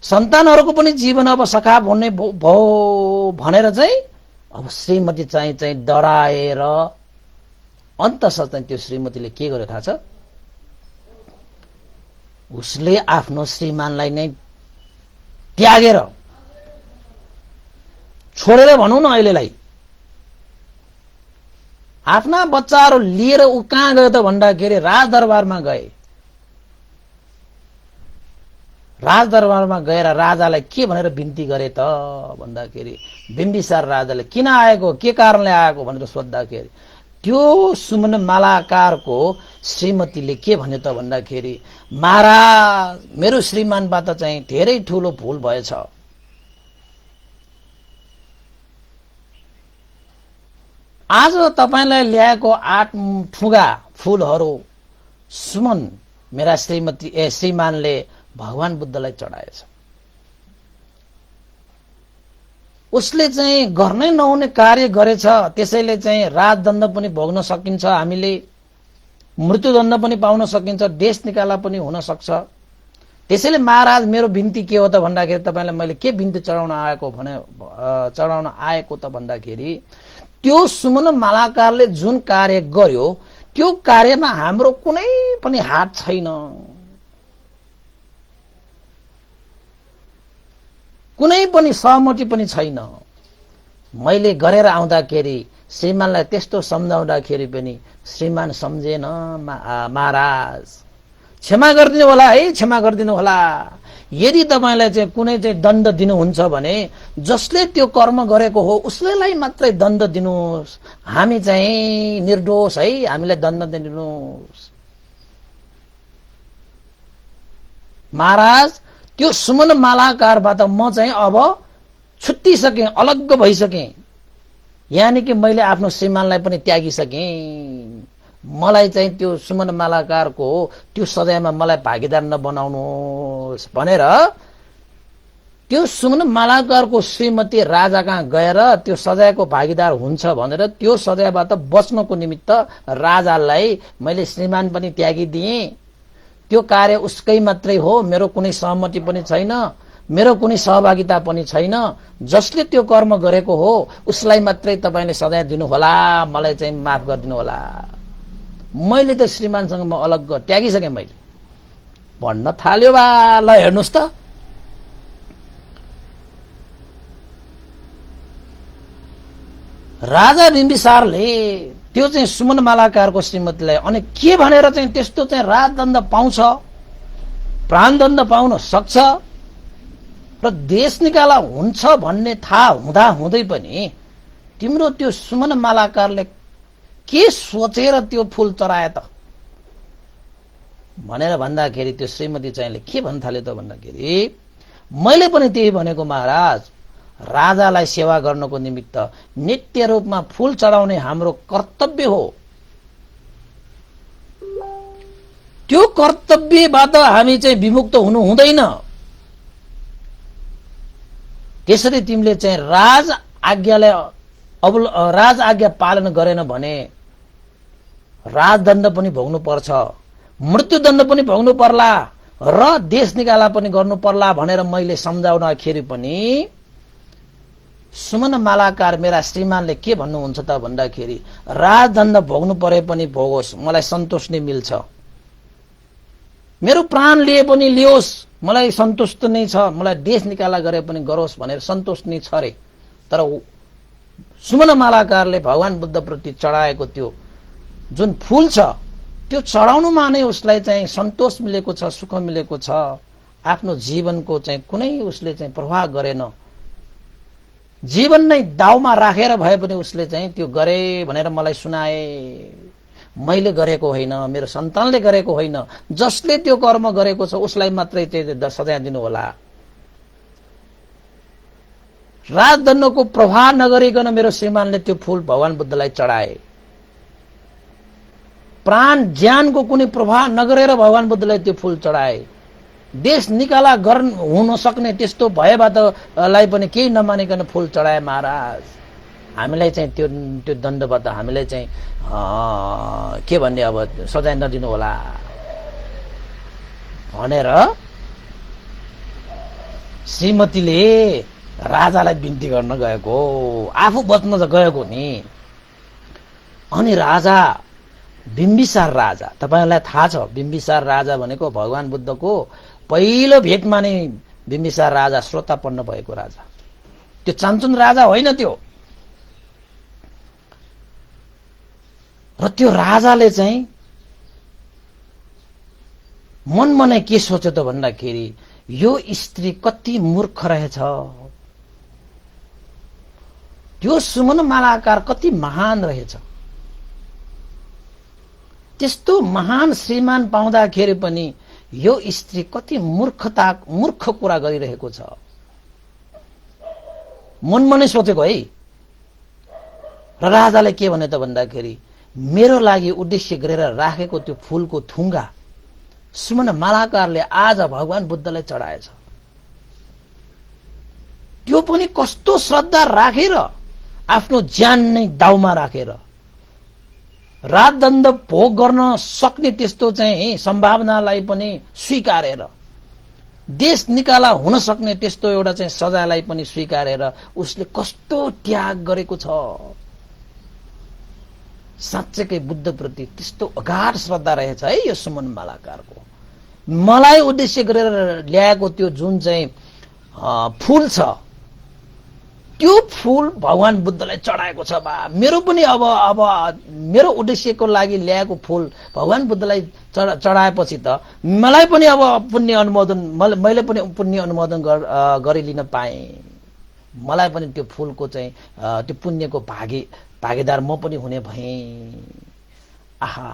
सन्तानहरूको पनि जीवन अब सखाप हुने भो भनेर चाहिँ अब श्रीमती चाहिँ डराएर अन्ततः चाहिँ त्यो श्रीमतीले के गर्यो थाहा छ, उसले आफ्नो श्रीमानलाई नै त्यागेर छोडेर भनौं न अहिलेलाई आफ्ना बच्चाहरू लिएर उ कहाँ गयो त भन्दाखेरि राजदरबारमा गए। राजदरबारमा गएर राजालाई के भनेर बिन्ती गरे त भन्दाखेरि, बिम्बिसार राजाले किन आएको, के कारणले आएको भनेर सोद्धाखेरि त्यो सुमन मालाकारको श्रीमतीले के भन्यो त भन्दाखेरि, महाराज मेरो श्रीमानबाट चाहिँ धेरै ठूलो भूल भएछ, आज तपाईलाई ल्याएको 8 ठुगा फूलहरू सुमन मेरा श्रीमती श्रीमानले भगवान बुद्धलाई चढाएछ। उसले चाहिँ गर्नै नहुने कार्य गरेछ, त्यसैले चाहिँ राजदण्ड पनि भोग्न सकिन्छ, हामीले मृत्युदण्ड पनि पाउन सकिन्छ, देश निकाला पनि हुन सक्छ। त्यसैले महाराज मेरो बिन्ती के हो त भन्दाखेरि, तपाईलाई मैले के बिन्ती चढाउन आएको त भन्दाखेरि, त्यो सुमन मालाकारले जुन कार्य गर्यो त्यो कार्यमा हाम्रो कुनै पनि हात छैन, कुनै पनि सहमति पनि छैन। मैले गरेर आउँदाखेरि श्रीमानलाई त्यस्तो सम्झाउँदाखेरि पनि श्रीमान सम्झेन। महाराज क्षमा गरिदिनु होला है, क्षमा गरिदिनु होला। यदि तपाईलाई चाहिँ कुनै चाहिँ दण्ड दिनुहुन्छ भने जसले त्यो कर्म गरेको हो उसलाई मात्रै दण्ड दिनुहोस्, हामी चाहिँ निर्दोष है, हामीलाई दण्ड दिनुहोस्। महाराज त्यो सुमन मालाकारबाट म चाहिँ अब छुट्टिसकेँ, अलग्ग भइसकेँ, यानि कि मैले आफ्नो श्रीमानलाई पनि त्यागिसकेँ। मलाई चाहिँ त्यो सुमन मालाकारको त्यो सजायमा मलाई भागीदार नबनाउनुहोस् भनेर त्यो सुमन मालाकारको श्रीमती राजा कहाँ गएर त्यो सजायको भागीदार हुन्छ भनेर त्यो सजायबाट बच्नको निमित्त राजालाई मैले श्रीमान पनि त्यागिदिएँ। त्यो कार्य उसकै मात्रै हो, मेरो कुनै सहमति पनि छैन, मेरो कुनै सहभागिता पनि छैन। जसले त्यो कर्म गरेको हो उसलाई मात्रै तपाईले सजाय दिनुहोला, मलाई चाहिँ माफ गरिदिनु होला। मैले त श्रीमानसँग म अलग त्यागिसकेँ मैले भन्न थाल्यो। बा ल हेर्नुहोस् त, राजा बिम्बिसारले त्यो चाहिँ सुमन मालाकारको श्रीमतीलाई अनि के भनेर चाहिँ त्यस्तो चाहिँ राजदण्ड पाउँछ, प्राणदण्ड पाउन सक्छ र देश निकाला हुन्छ भन्ने थाहा हुँदा हुँदै पनि तिम्रो त्यो सुमन मालाकारले के सोचेर त्यो फूल चढाए त भनेर भन्दाखेरि त्यो श्रीमती चाहिँले के भन्न थाल्यो त भन्दाखेरि, मैले पनि त्यही भनेको महाराज, राजालाई सेवा गर्नको निमित्त नित्य रूपमा फूल चढाउने हाम्रो कर्तव्य हो। त्यो कर्तव्यबाट हामी चाहिँ विमुक्त हुनु हुँदैन। त्यसरी तिमीले चाहिँ राज आज्ञा पालन गरेन भने राजदण्ड पनि भोग्नु पर्छ, मृत्युदण्ड पनि भोग्नु पर्ला र देश निकाला पनि गर्नु पर्ला भनेर मैले सम्झाउँदाखेरि पनि सुमन मालाकार मेरा श्रीमानले के भन्नुहुन्छ त भन्दाखेरि, राजदण्ड भोग्नु परे पनि भोगोस्, मलाई सन्तोष नै मिल्छ, मेरो प्राण लिए पनि लियोस्, मलाई सन्तुष्ट नै छ, मलाई देश निकाला गरे पनि गरोस् भनेर सन्तोष नै छ रे। तर सुमन मालाकारले भगवान बुद्ध प्रति चढाएको त्यो जुन फूल छ त्यो चढाउनुमा नै उसलाई चाहिँ सन्तोष मिलेको छ, सुख मिलेको छ। आफ्नो जीवनको चाहिँ कुनै उसले चाहिँ प्रवाह गरेन, जीवन नै दाउमा राखेर भए पनि उसले चाहिँ त्यो गरे भनेर मलाई सुनाए। मैले गरेको होइन, मेरो सन्तानले गरेको होइन, जसले त्यो कर्म गरेको छ उसलाई मात्रै चाहिँ सजाय दिनु होला। राजदण्डको प्रभाव नगरिकन मेरो श्रीमानले त्यो फूल भगवान बुद्धलाई चढाए। प्राण ज्यानको कुनै प्रभाव नगरेर भगवान बुद्धलाई त्यो फूल चढाए। देश निकाला हुन सक्ने त्यस्तो भएबाटलाई पनि केही नमानिकन फूल चढाए। महाराज हामीलाई चाहिँ त्यो दण्डबाट हामीलाई चाहिँ के भन्ने अब सजाय नदिनु होला भनेर श्रीमतीले राजालाई बिन्ती गर्न गएको, आफू बच्न त गएको नि। अनि राजा बिम्बिसार राजा, तपाईलाई थाहा छ बिम्बिसार राजा भनेको भगवान बुद्धको पहिलो भेटमा नै बिम्बिसार राजा श्रोतापन्न भएको राजा, त्यो चान्चुन राजा होइन त्यो। र त्यो राजाले चाहिँ मनमा नै के सोच्यो त भन्दाखेरि, यो स्त्री कति मूर्ख रहेछ, त्यो सुमन मालाकार कति महान रहेछ, त्यस्तो महान श्रीमान पाउँदाखेरि पनि यो स्त्री कति मूर्ख कुरा गरिरहेको छ मनमा नै सोचेको है। र राजाले के भने त भन्दाखेरि, मेरो लागि उद्देश्य गरेर राखेको त्यो फूलको थुङ्गा सुमन मालाकारले आज भगवान बुद्धलाई चढाएछ, त्यो पनि कस्तो श्रद्धा राखेर आफ्नो ज्यान नै दाउमा राखेर राजदण्ड भोग गर्न सक्ने त्यस्तो चाहिँ सम्भावनालाई पनि स्वीकारेर देश निकाला हुन सक्ने त्यस्तो एउटा चाहिँ सजायलाई पनि स्वीकारेर उसले कस्तो त्याग गरेको छ। साँच्चैकै बुद्धप्रति त्यस्तो अगाध श्रद्धा रहेछ है यो सुमन मालाकारको। मलाई उद्देश्य गरेर ल्याएको त्यो जुन चाहिँ फूल छ त्यो फूल भगवान बुद्धलाई चढाएको छ बा। मेरो पनि अब मेरो उद्देश्यको लागि ल्याएको फूल भगवान बुद्धलाई चढाएपछि त मलाई पनि अब पुण्य अनुमोदन मैले पनि पुण्य अनुमोदन गरिलिन पाएँ। मलाई पनि त्यो फूलको चाहिँ त्यो पुण्यको भागीदार म पनि हुने भएँ। आहा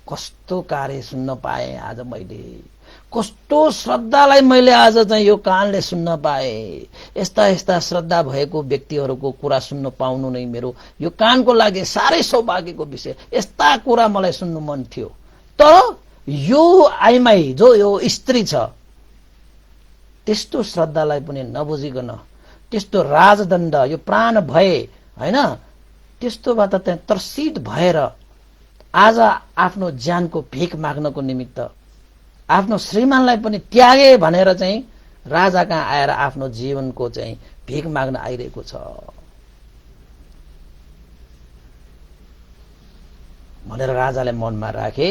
कस्तो कार्य सुन्न पाएँ आज मैले, कस्तो श्रद्धालाई मैले आज चाहिँ यो कानले सुन्न पाएँ। यस्ता यस्ता श्रद्धा भएको व्यक्तिहरूको कुरा सुन्न पाउनु नै मेरो यो कानको लागि साह्रै सौभाग्यको विषय। यस्ता कुरा मलाई सुन्नु मन थियो। तर यो आइमाई जो यो स्त्री छ त्यस्तो श्रद्धालाई पनि नबुझिकन त्यस्तो राजदण्ड यो प्राण भए हैन त्यस्तोबाट त्यहाँ त्रसित भएर आज आफ्नो ज्यानको भिख माग्नको निमित्त आफ्नो श्रीमानलाई पनि त्यागे भनेर चाहिँ राजा कहाँ आएर आफ्नो जीवनको चाहिँ भिख माग्न आइरहेको छ भनेर राजाले मनमा राखे।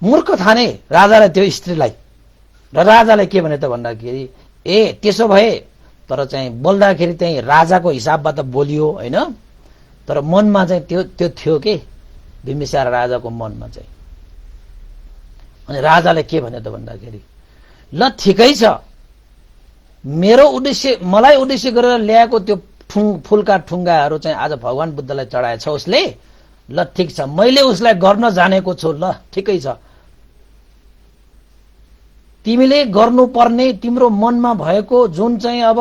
मूर्ख ठाने राजाले त्यो स्त्रीलाई र राजाले के भने त भन्दाखेरि ए त्यसो भए तर चाहिँ बोल्दाखेरि चाहिँ राजाको हिसाबबाट बोलियो हैन, तर मनमा चाहिँ त्यो थियो के बिम्बिसार राजाको मनमा चाहिँ। अनि राजाले के भने त भन्दाखेरि ल ठिकै छ मेरो उद्देश्य मलाई उद्देश्य गरेर ल्याएको त्यो फूलका ठुङ्गाहरू चाहिँ आज भगवान बुद्धलाई चढाएछ उसले। ल ठिक छ मैले उसलाई गर्न जानेको छु। ल ठिकै छ तिमीले गर्नुपर्ने तिम्रो मनमा भएको जुन चाहिँ अब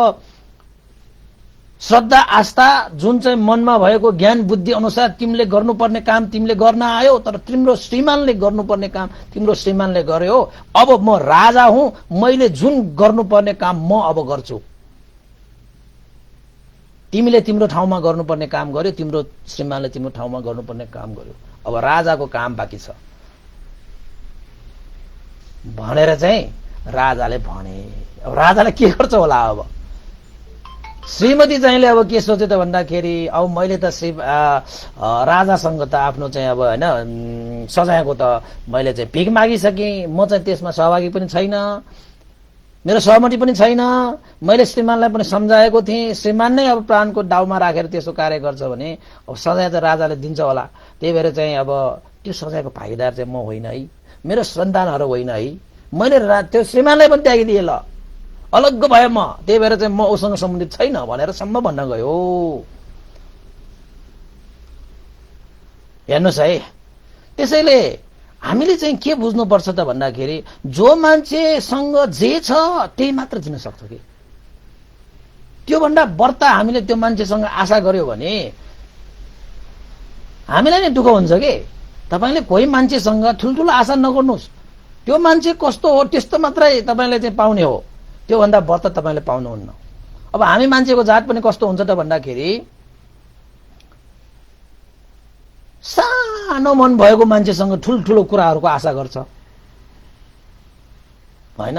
श्रद्धा आस्था जुन चाहिँ मनमा भएको ज्ञान बुद्धि अनुसार तिमीले गर्नुपर्ने काम तिमीले गर्न आयो। तर तिम्रो श्रीमानले गर्नुपर्ने काम तिम्रो श्रीमानले गर्यो। अब म राजा हुँ, मैले जुन गर्नुपर्ने काम म अब गर्छु। तिमीले तिम्रो ठाउँमा गर्नुपर्ने काम गर्यो, तिम्रो श्रीमानले तिम्रो ठाउँमा गर्नुपर्ने काम गर्यो। अब राजाको काम बाँकी छ भनेर चाहिँ राजाले भने। अब राजाले के गर्छ होला। अब श्रीमती चाहिँले अब के सोचे त भन्दाखेरि अब मैले त राजासँग त आफ्नो चाहिँ अब हैन सजायको त मैले चाहिँ भिख मागिसकेँ। म चाहिँ त्यसमा सहभागी पनि छैन, मेरो सहमति पनि छैन। मैले श्रीमानलाई पनि सम्झाएको थिएँ। श्रीमान नै अब प्राणको दाउमा राखेर त्यसो कार्य गर्छ भने अब सजाय त राजाले दिन्छ होला। त्यही भएर चाहिँ अब त्यो सजायको भागीदार चाहिँ म होइन है, मेरो सन्तानहरू होइन है। मैले त्यो श्रीमानलाई पनि त्यागिदिएँ ल अलग्ग भयो म। त्यही भएर चाहिँ म उसँग सम्बन्धित छैन भनेर सम्म भन्न गयो। हेर्नुहोस् है, त्यसैले हामीले चाहिँ के बुझ्नुपर्छ त भन्दाखेरि जो मान्छेसँग जे छ त्यही मात्र दिन सक्छ कि त्योभन्दा बढ्ता हामीले त्यो मान्छेसँग आशा गर्यो भने हामीलाई नै दुःख हुन्छ कि। तपाईले कोही मान्छेसँग ठुल्ठुलो आशा नगर्नुहोस्। त्यो मान्छे कस्तो हो त्यस्तो मात्रै तपाईले चाहिँ पाउने हो, त्योभन्दा बढ्ता तपाईले पाउनुहुन्न। अब हामी मान्छेको जात पनि कस्तो हुन्छ त भन्दाखेरि सानो मन भएको मान्छेसँग ठुल्ठुलो कुराहरूको आशा गर्छ हैन।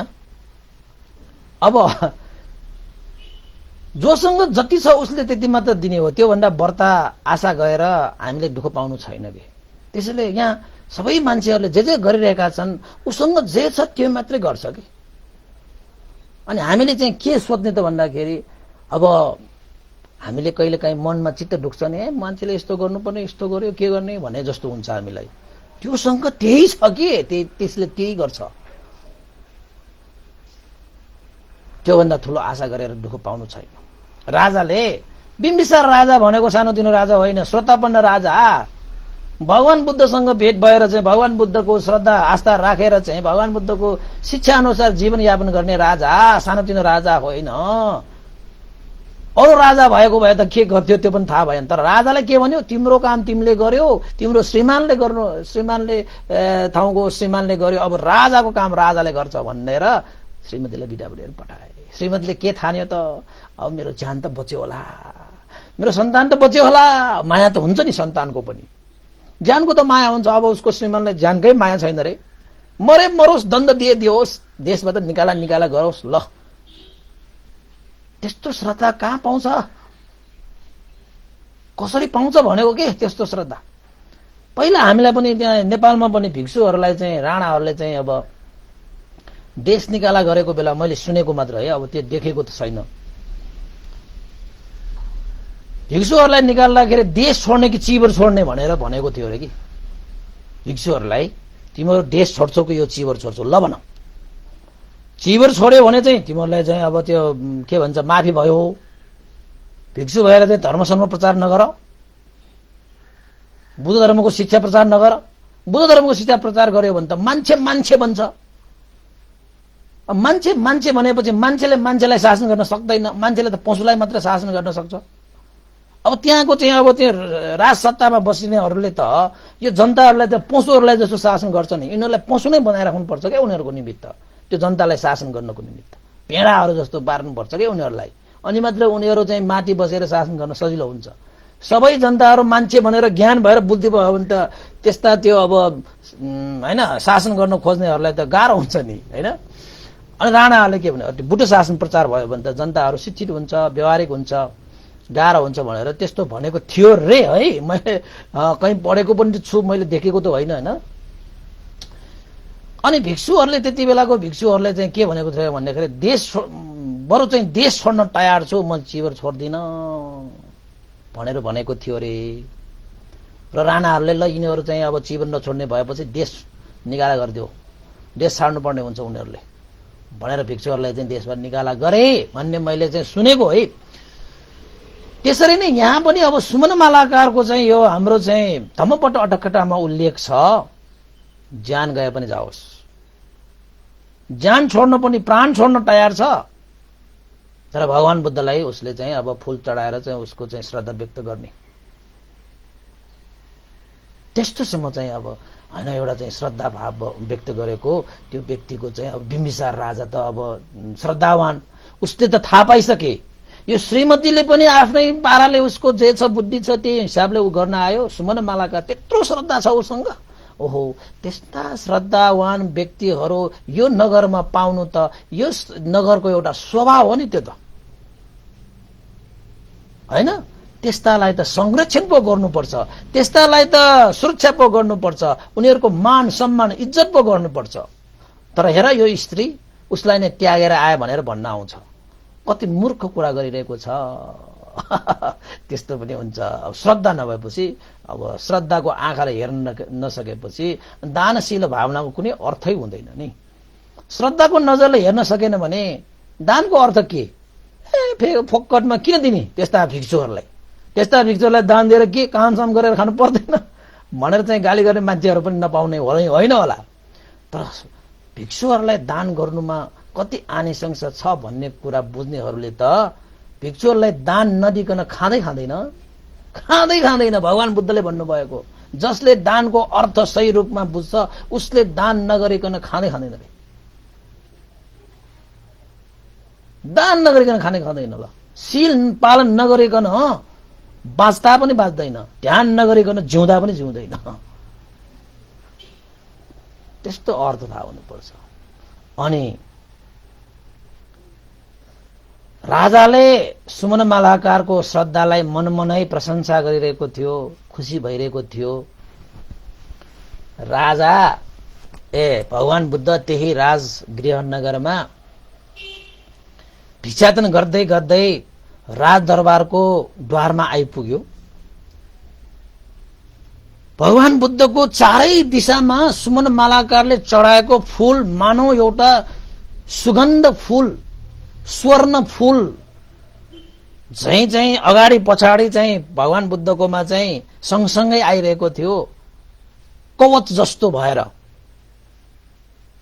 अब जोसँग जति छ उसले त्यति मात्र दिने हो, त्योभन्दा बढ्ता आशा गएर हामीले दुःख पाउनु छैन कि। त्यसैले यहाँ सबै मान्छेहरूले जे जे गरिरहेका छन् उसँग जे छ त्यो मात्रै गर्छ कि। अनि हामीले चाहिँ के सोध्ने त भन्दाखेरि अब हामीले कहिलेकाहीँ मनमा चित्त दुख्छ नि है मान्छेले यस्तो गर्नुपर्ने यस्तो गर्यो के गर्ने भने जस्तो हुन्छ हामीलाई। त्योसँग त्यही छ कि त्यसले त्यही गर्छ। त्योभन्दा ठुलो आशा गरेर दुःख पाउनु छैन। राजाले बिम्बिसार राजा भनेको सानोतिनो राजा होइन, श्रोतापन्न राजा। भगवान बुद्धसँग भेट भएर चाहिँ भगवान बुद्धको श्रद्धा आस्था राखेर चाहिँ भगवान बुद्धको शिक्षा अनुसार जीवन यापन गर्ने राजा, सानोतिनो राजा होइन। अरू राजा भएको भए त के गर्थ्यो त्यो पनि थाहा भएन। तर राजाले के भन्यो तिम्रो काम तिमीले गर्यो, तिम्रो श्रीमानले ठाउँको श्रीमानले गर्यो, अब राजाको काम राजाले गर्छ भनेर श्रीमतीलाई बिदा गरेर पठाए। श्रीमतीले के ठान्यो त, अब मेरो ज्यान त बच्यो होला, मेरो सन्तान त बच्यो होला। माया त हुन्छ नि सन्तानको पनि, ज्यानको त माया हुन्छ। अब उसको श्रीमानलाई ज्यानकै माया छैन रे, मरे मरोस्, दण्ड दियोस्, देशबाट निकाला गरोस्। ल, त्यस्तो श्रद्धा कहाँ पाउँछ, कसरी पाउँछ भनेको के त्यस्तो श्रद्धा। पहिला हामीलाई पनि त्यहाँ नेपालमा पनि भिक्षुहरूलाई चाहिँ, राणाहरूले चाहिँ अब देश निकाला गरेको बेला मैले सुनेको मात्र है, अब त्यो देखेको त छैन। भिक्षुहरूलाई निकाल्दाखेरि देश छोड्ने कि चिबर छोड्ने भनेर भनेको थियो अरे कि भिक्षुहरूलाई, तिमीहरू देश छोड्छौ कि यो चिबर छोड्छौ, ल भन। चिबर छोड्यो भने चाहिँ तिमीहरूलाई चाहिँ अब त्यो के भन्छ माफी भयो, भिक्षु भएर चाहिँ धर्मसम्म प्रचार नगर, बुद्ध धर्मको शिक्षा प्रचार नगर। बुद्ध धर्मको शिक्षा प्रचार गर्यो भने त मान्छे मान्छे बन्छ। मान्छे मान्छे भनेपछि मान्छेले मान्छेलाई शासन गर्न सक्दैन, मान्छेले त पशुलाई मात्र शासन गर्न सक्छ। अब त्यहाँको चाहिँ अब त्यो राजसत्तामा बसिनेहरूले त यो जनताहरूलाई त पशुहरूलाई जस्तो शासन गर्छ नि, यिनीहरूलाई पशु नै बनाइराख्नुपर्छ क्या उनीहरूको निमित्त, त्यो जनतालाई शासन गर्नको निमित्त भेडाहरू जस्तो पार्नुपर्छ क्या उनीहरूलाई। अनि मात्र उनीहरू चाहिँ माथि बसेर शासन गर्न सजिलो हुन्छ। सबै जनताहरू मान्छे भनेर ज्ञान भएर बुद्धि भयो भने त त्यस्ता त्यो अब होइन शासन गर्न खोज्नेहरूलाई त गाह्रो हुन्छ नि होइन। अनि राणाहरूले के भने बुटो शासन प्रचार भयो भने त जनताहरू शिक्षित हुन्छ, व्यवहारिक हुन्छ, गाह्रो हुन्छ भनेर त्यस्तो भनेको थियो रे है। मैले कहीँ पढेको पनि छु, मैले देखेको त होइन होइन। अनि भिक्षुहरूले त्यति बेलाको भिक्षुहरूले चाहिँ के भनेको थियो भन्दाखेरि देश बरु चाहिँ देश छोड्न तयार छु, म चिबर छोड्दिनँ भनेर भनेको थियो अरे। र राणाहरूले ल यिनीहरू चाहिँ अब चिबर नछोड्ने भएपछि देश निकाला गरिदियो, देश छाड्नु पर्ने हुन्छ उनीहरूले भनेर भिक्षुहरूलाई चाहिँ देशबाट निकाला गरे भन्ने मैले चाहिँ सुनेको है। त्यसरी नै यहाँ पनि अब सुमन मालाकारको चाहिँ यो हाम्रो चाहिँ धम्मपट्ट अटकटामा उल्लेख छ, ज्यान गए पनि जाओस्, ज्यान छोड्न पनि प्राण छोड्न तयार छ। तर भगवान बुद्धलाई उसले चाहिँ अब फूल चढाएर चाहिँ उसको चाहिँ श्रद्धा व्यक्त गर्ने, त्यस्तोसम्म चाहिँ अब होइन एउटा चाहिँ श्रद्धा भाव व्यक्त गरेको त्यो व्यक्तिको चाहिँ अब बिम्बिसार राजा त अब श्रद्धावान, उसले त थाहा पाइसके यो श्रीमतीले पनि आफ्नै पाराले उसको जे छ बुद्धि छ त्यही हिसाबले ऊ गर्न आयो। सुमन मालाकार त्यत्रो श्रद्धा छ उसँग, ओहो त्यस्ता श्रद्धावान व्यक्तिहरू यो नगरमा पाउनु त यो नगरको एउटा स्वभाव हो नि, त्यो त होइन। त्यस्तालाई त संरक्षण पो गर्नुपर्छ, त्यस्तालाई त सुरक्षा पो गर्नुपर्छ, उनीहरूको मान सम्मान इज्जत पो गर्नुपर्छ। तर हेर यो स्त्री उसलाई नै त्यागेर आयो भनेर भन्न आउँछ, कति मूर्ख कुरा गरिरहेको छ। त्यस्तो पनि हुन्छ। अब श्रद्धा नभएपछि, अब श्रद्धाको आँखाले हेर्न नसकेपछि दानशील भावनाको कुनै अर्थै हुँदैन नि। श्रद्धाको नजरले हेर्न सकेन भने दानको अर्थ के? फोक्कटमा किन दिने त्यस्ता भिक्षुहरूलाई? त्यस्ता भिक्षुहरूलाई दान दिएर के कामसाम गरेर खानु पर्दैन भनेर चाहिँ गाली गर्ने मान्छेहरू पनि नपाउने होइन होला। तर भिक्षुहरूलाई दान गर्नुमा कति आनिसंस छ भन्ने कुरा बुझ्नेहरूले त भिक्षुहरूलाई दान नदिकन खाँदैन। भगवान बुद्धले भन्नुभएको, जसले दानको अर्थ सही रूपमा बुझ्छ उसले दान नगरिकन खाँदैन रे। दान नगरिकन खाँदैन। ल शील पालन नगरिकन बाँच्दा पनि बाँच्दैन, ध्यान नगरिकन जिउँदा पनि जिउँदैन। त्यस्तो अर्थ थाहा हुनुपर्छ। अनि राजाले सुमन मालाकारको श्रद्धालाई मनमनै प्रशंसा गरिरहेको थियो, खुसी भइरहेको थियो। राजा भगवान बुद्ध त्यही राजगृह नगरमा भिक्षाटन गर्दै गर्दै राजदरबारको द्वारमा आइपुग्यो। भगवान बुद्धको चारै दिशामा सुमन मालाकारले चढाएको फूल मानौ एउटा सुगन्ध फूल, स्वर्ण फूल चाहिँ अगाडि पछाडि चाहिँ भगवान बुद्धकोमा चाहिँ सँगसँगै आइरहेको थियो, कवच जस्तो भएर।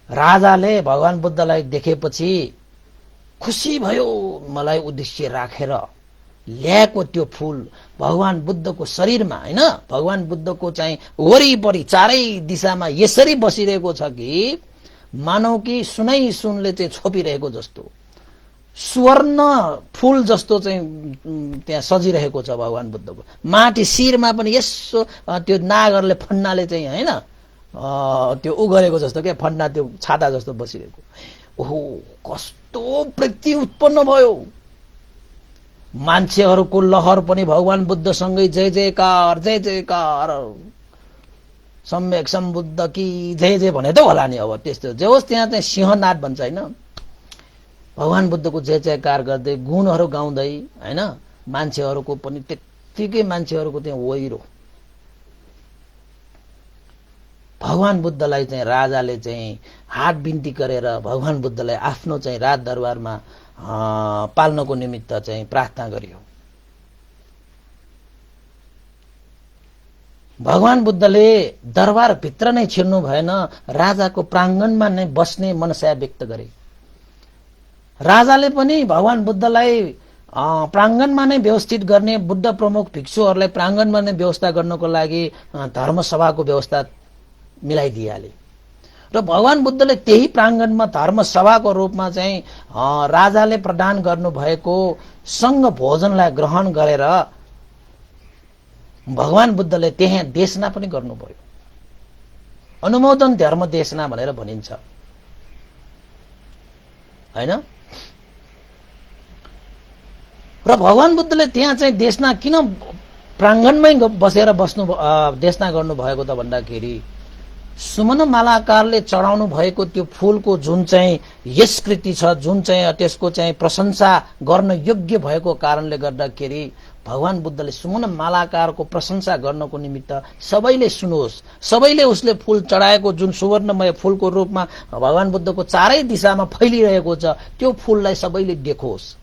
राजाले भगवान बुद्धलाई देखेपछि खुसी भयो, मलाई उद्देश्य राखेर ल्याएको त्यो फूल भगवान बुद्धको शरीरमा होइन, भगवान बुद्धको चाहिँ वरिपरि चारै दिशामा यसरी बसिरहेको छ कि मानौ कि सुनै सुनले चाहिँ छोपिरहेको जस्तो, स्वर्ण फूल जस्तो चाहिँ त्यहाँ सजिरहेको छ भगवान बुद्धको। माथि शिरमा पनि यसो त्यो नागरले फन्नाले चाहिँ हैन त्यो उ गरेको जस्तो के फन्ना त्यो छाता जस्तो बसिरहेको। ओहो कस्तो वृत्ति उत्पन्न भयो। मान्छेहरूको लहर पनि भगवान बुद्धसँगै जय जयकार जय जयकार, सम्यक सम्बुद्ध कि जय जय भने त होला नि। अब त्यस्तो जे होस् त्यहाँ चाहिँ सिंहनाद भन्छ हैन, भगवान बुद्धको जय जयकार गर्दै गुणहरू गाउँदै हैन, मान्छेहरूको पनि त्यत्तिकै मान्छेहरूको त्यहाँ ओइरो। भगवान बुद्धलाई चाहिँ राजाले चाहिँ हात बिन्ती गरेर भगवान बुद्धलाई आफ्नो चाहिँ राज दरबारमा पाल्नको निमित्त चाहिँ प्रार्थना गरियो। भगवान बुद्धले दरबार भित्र नै छिर्नु भएन, राजाको प्राङ्गणमा नै बस्ने मनसा व्यक्त गरे। राजाले पनि भगवान बुद्धलाई प्राङ्गणमा नै व्यवस्थित गर्ने, बुद्ध प्रमुख भिक्षुहरूलाई प्राङ्गणमा नै व्यवस्था गर्नको लागि धर्मसभाको व्यवस्था मिलाइदिइहाले। र भगवान बुद्धले त्यही प्राङ्गणमा धर्मसभाको रूपमा चाहिँ राजाले प्रदान गर्नुभएको सङ्घ भोजनलाई ग्रहण गरेर भगवान बुद्धले त्यहाँ देशना पनि गर्नुभयो। अनुमोदन धर्म देशना भनेर भनिन्छ हैन। र भगवान बुद्धले त्यहाँ चाहिँ देशना किन प्राङ्गणमै बसेर देशना गर्नुभएको त भन्दाखेरि सुमन मालाकारले चढाउनु भएको त्यो फूलको जुन चाहिँ यशकृति छ, जुन चाहिँ त्यसको चाहिँ प्रशंसा गर्न योग्य भएको कारणले गर्दाखेरि भगवान बुद्धले सुमन मालाकारको प्रशंसा गर्नको निमित्त सबैले सुनोस्, सबैले उसले फूल चढाएको जुन सुवर्णमय फूलको रूपमा भगवान बुद्धको चारै दिशामा फैलिरहेको छ त्यो फूललाई सबैले देखोस्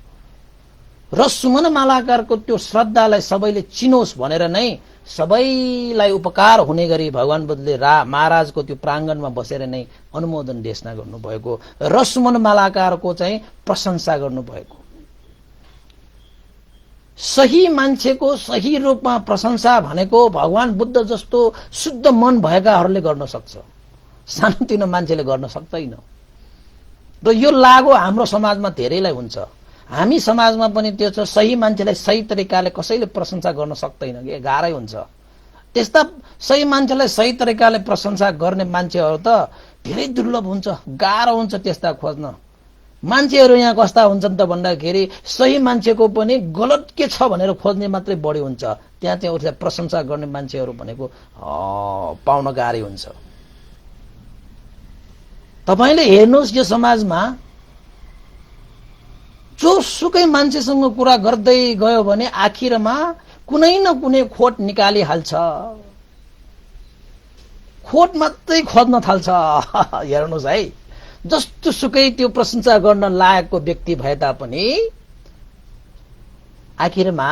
र सुमन मालाकारको त्यो श्रद्धालाई सबैले चिनोस् भनेर नै सबैलाई उपकार हुने गरी भगवान बुद्धले महाराजको त्यो प्राङ्गणमा बसेर नै अनुमोदन देशना गर्नुभएको र सुमन मालाकारको चाहिँ प्रशंसा गर्नुभएको। सही मान्छेको सही रूपमा प्रशंसा भनेको भगवान बुद्ध जस्तो शुद्ध मन भएकाहरूले गर्न सक्छ, सानोतिनो मान्छेले गर्न सक्दैन। र यो लागु हाम्रो समाजमा धेरैलाई हुन्छ। हामी समाजमा पनि त्यो छ, सही मान्छेलाई सही तरिकाले कसैले प्रशंसा गर्न सक्दैन कि गाह्रै हुन्छ। त्यस्ता सही मान्छेलाई सही तरिकाले प्रशंसा गर्ने मान्छेहरू त धेरै दुर्लभ हुन्छ, गाह्रो हुन्छ त्यस्ता खोज्न। मान्छेहरू यहाँ कस्ता हुन्छन् त भन्दाखेरि सही मान्छेको पनि गलत के छ भनेर खोज्ने मात्रै बढी हुन्छ। त्यहाँ चाहिँ उसलाई प्रशंसा गर्ने मान्छेहरू भनेको पाउन गाह्रै हुन्छ। तपाईले हेर्नुहोस् यो समाजमा जोसुकै मान्छेसँग कुरा गर्दै गयो भने आखिरमा कुनै न कुनै खोट निकालिहाल्छ, खोट मात्रै खोज्न थाल्छ। हेर्नुहोस् है, जस्तो सुकै त्यो प्रशंसा गर्न लायकको व्यक्ति भए तापनि आखिरमा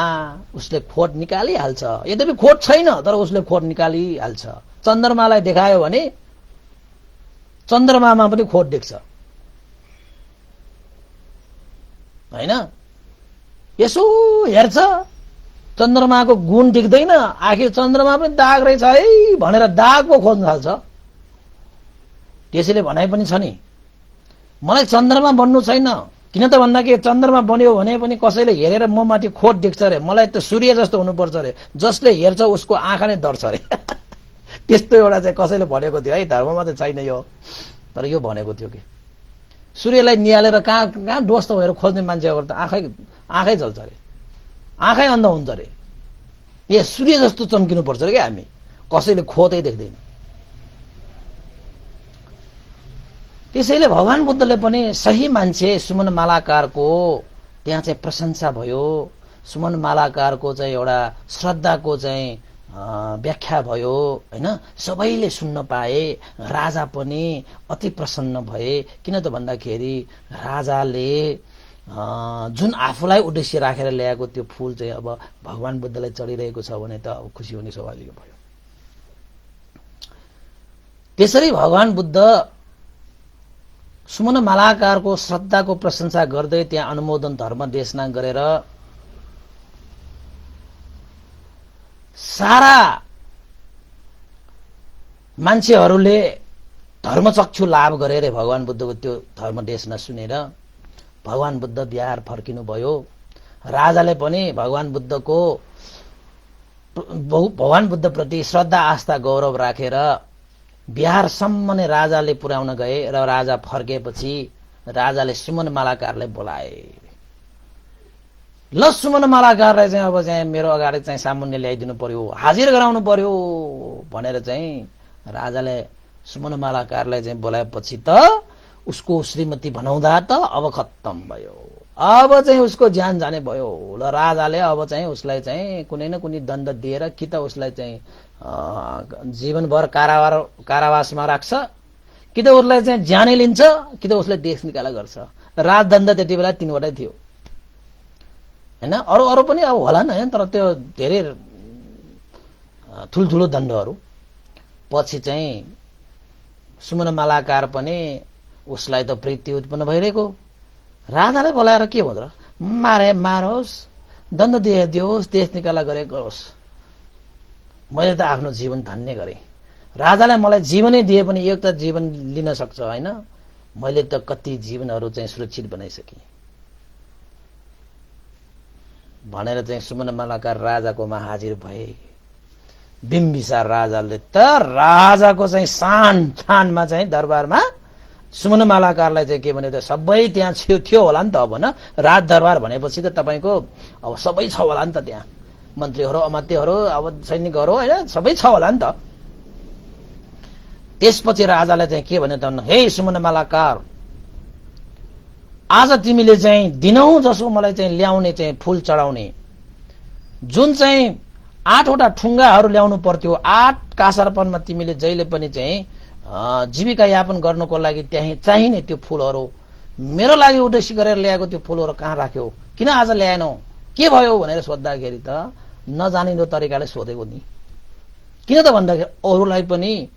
उसले खोट निकालिहाल्छ। यद्यपि खोट छैन तर उसले खोट निकालिहाल्छ। चन्द्रमालाई देखायो भने चन्द्रमामा पनि खोट देख्छ हैन। यसो हेर्छ चन्द्रमाको गुण देख्दैन, आखिर चन्द्रमा पनि दाग रहेछ है भनेर दागको खोज्न थाल्छ। त्यसैले भनाइ पनि छ नि, मलाई चन्द्रमा बन्नु छैन, किन त भन्दाखेरि चन्द्रमा बन्यो भने पनि कसैले हेरेर म माथि खोट देख्छ रे, मलाई त सूर्य जस्तो हुनुपर्छ रे, जसले हेर्छ उसको आँखा नै डर्छ रे। त्यस्तो एउटा चाहिँ कसैले भनेको थियो है, धर्ममा त छैन यो, तर यो भनेको थियो कि सूर्यलाई निहालेर कहाँ ध्वस्त भएर खोज्ने मान्छेहरू त आँखै जल्छ रे, आँखै अन्ध हुन्छ रे। ए सूर्य जस्तो चम्किनु पर्छ रे क्या, हामी कसैले खोदै देख्दैन। त्यसैले भगवान बुद्धले पनि सही मान्छे सुमन मालाकारको त्यहाँ चाहिँ प्रशंसा भयो, सुमन मालाकारको चाहिँ एउटा श्रद्धाको चाहिँ व्याख्या भयो हैन। सबैले सुन्न पाए, राजा पनि अति प्रसन्न भए। किन त भन्दाखेरि राजाले जुन आफूलाई उद्देश्य राखेर ल्याएको त्यो फूल चाहिँ अब भगवान बुद्धलाई चढिरहेको छ भने त अब खुसी हुने स्वाभाविक भयो। त्यसरी भगवान बुद्ध सुमन मालाकारको श्रद्धाको प्रशंसा गर्दै त्यहाँ अनुमोदन धर्म देशना गरेर सारा मान्छेहरूले धर्मचक्षु लाभ गरे रे भगवान बुद्धको त्यो धर्मदेश नसुनेर भगवान बुद्ध बिहार फर्किनु भयो। राजाले पनि भगवान बुद्धप्रति श्रद्धा आस्था गौरव राखेर बिहारसम्म नै राजाले पुर्याउन गए र राजा फर्केपछि राजाले सुमन मालाकारलाई बोलाए। ल सुमन मालाकारलाई चाहिँ अब चाहिँ मेरो अगाडि चाहिँ सामुन्ने ल्याइदिनु पर्यो, हाजिर गराउनु पर्यो भनेर चाहिँ राजाले सुमन मालाकारलाई चाहिँ बोलाएपछि त उसको श्रीमती भनाउँदा त अब खत्तम भयो। अब चाहिँ उसको ज्यान जाने भयो। ल राजाले अब चाहिँ उसलाई चाहिँ कुनै न कुनै दण्ड दिएर कि त उसलाई चाहिँ जीवनभर कारावासमा राख्छ, कि त उसलाई चाहिँ ज्यानै लिन्छ, कि त उसलाई देश निकाला गर्छ। राजदण्ड त्यति बेला 3 वटै थियो हैन। अरू पनि अब होला नि, तर त्यो धेरै ठुल्ठुलो दण्डहरू। पछि चाहिँ सुमन मालाकार पनि उसलाई त प्रीति उत्पन्न भइरहेको, राजाले बोलाएर के भन्छ, मारोस्, दण्ड दियोस्, देश निकाला गरेको होस्, मैले त आफ्नो जीवन धन्य गरेँ। राजाले मलाई जीवनै दिए पनि एउटा जीवन लिन सक्छ हैन, मैले त कति जीवनहरू चाहिँ सुरक्षित बनाइसकेँ भनेर चाहिँ सुमन मालाकार राजाकोमा हाजिर भए। बिम्बिसार राजाले त राजाको चाहिँ शानमा चाहिँ दरबारमा सुमन मालाकारलाई चाहिँ के भने त सबै त्यहाँ थियो होला नि त। अब न राज दरबार भनेपछि त तपाईको अब सबै छ होला नि त, त्यहाँ मन्त्रीहरू, अमात्यहरू, अब सैनिकहरू हैन, सबै छ होला नि त। त्यसपछि राजाले चाहिँ के भने त, हे सुमन मालाकार, आज तिमीले चाहिँ दिनौं जसो मलाई चाहिँ ल्याउने चाहिँ फूल चढाउने जुन चाहिँ 8 वटा ठुङ्गाहरू ल्याउनु पर्थ्यो, 8 कासारपनमा तिमीले जहिले पनि चाहिँ जीविका यापन गर्नको लागि त्यही चाहिने त्यो फूलहरू मेरो लागि उद्देश्य गरेर ल्याएको त्यो फूलहरू कहाँ राख्यौ, किन आज ल्याएनौ, के भयो भनेर सोद्धाखेरि त नजानिदो तरिकाले सोधेको नि। किन त भन्दाखेरि अरूलाई पनि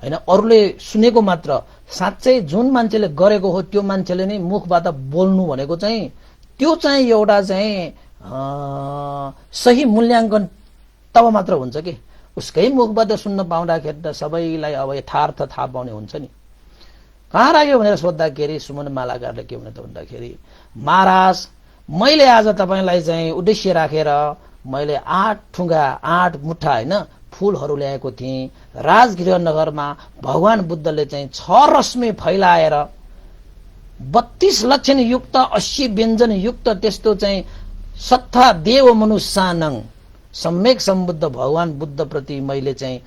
हैन, अरूले सुनेको मात्र, साँच्चै जुन मान्छेले गरेको हो त्यो मान्छेले नै मुखबाट बोल्नु भनेको चाहिँ त्यो चाहिँ एउटा चाहिँ सही मूल्याङ्कन तब मात्र हुन्छ कि उसकै मुखबाट सुन्न पाउँदाखेरि त सबैलाई अब यथार्थ थाहा पाउने हुन्छ नि। कहाँ राख्यो भनेर सोद्धाखेरि सुमन मालाकारले के भने त भन्दाखेरि, महाराज मैले आज तपाईलाई चाहिँ उद्देश्य राखेर मैले 8 ठुङ्गा 8 मुठा हैन फूलहरू ल्याएको थिएँ। राजगृह नगरमा भगवान बुद्धले चाहिँ 6 रश्मि फैलाएर 32 लक्षण युक्त 80 व्यञ्जन युक्त त्यस्तो चाहिँ सत्ता देव मनुष्यानङ सम्यक सम्बुद्ध भगवान बुद्ध प्रति मैले चाहिँ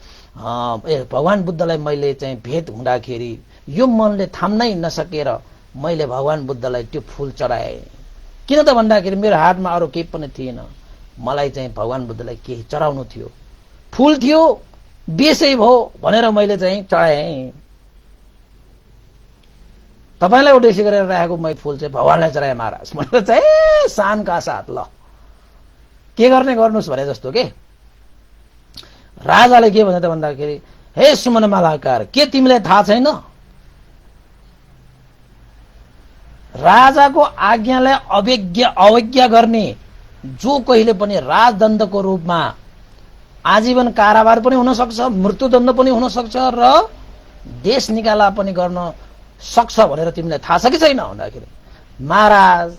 भगवान बुद्धलाई मैले चाहिँ भेट हुँदाखेरि यो मनले थाम्नै नसकेर मैले भगवान बुद्धलाई त्यो फूल चढाएँ। किन त भन्दाखेरि मेरो हातमा अरू केही पनि थिएन, मलाई चाहिँ भगवान बुद्धलाई केही चढाउनु थियो, फूल थियो, बेसै भयो भनेर मैले चाहिँ चढाएँ। तपाईलाई उद्देश्य गरेर राखेको मैले फूल चाहिँ भगवानलाई चढाएँ महाराज भनेर चाहिँ शानका साथ ल के गर्ने गर्नुस् भने जस्तो के। राजाले के भने त भन्दाखेरि, हे सुमन मालाकार, के तिमीलाई थाहा छैन, राजाको आज्ञालाई अवज्ञा गर्ने जो कहिले पनि राजदण्डको रूपमा आजीवन कारावार पनि हुन सक्छ, मृत्युदण्ड पनि हुन सक्छ र देश निकाला पनि गर्न सक्छ भनेर तिमीलाई थाहा छ कि छैन भन्दाखेरि, महाराज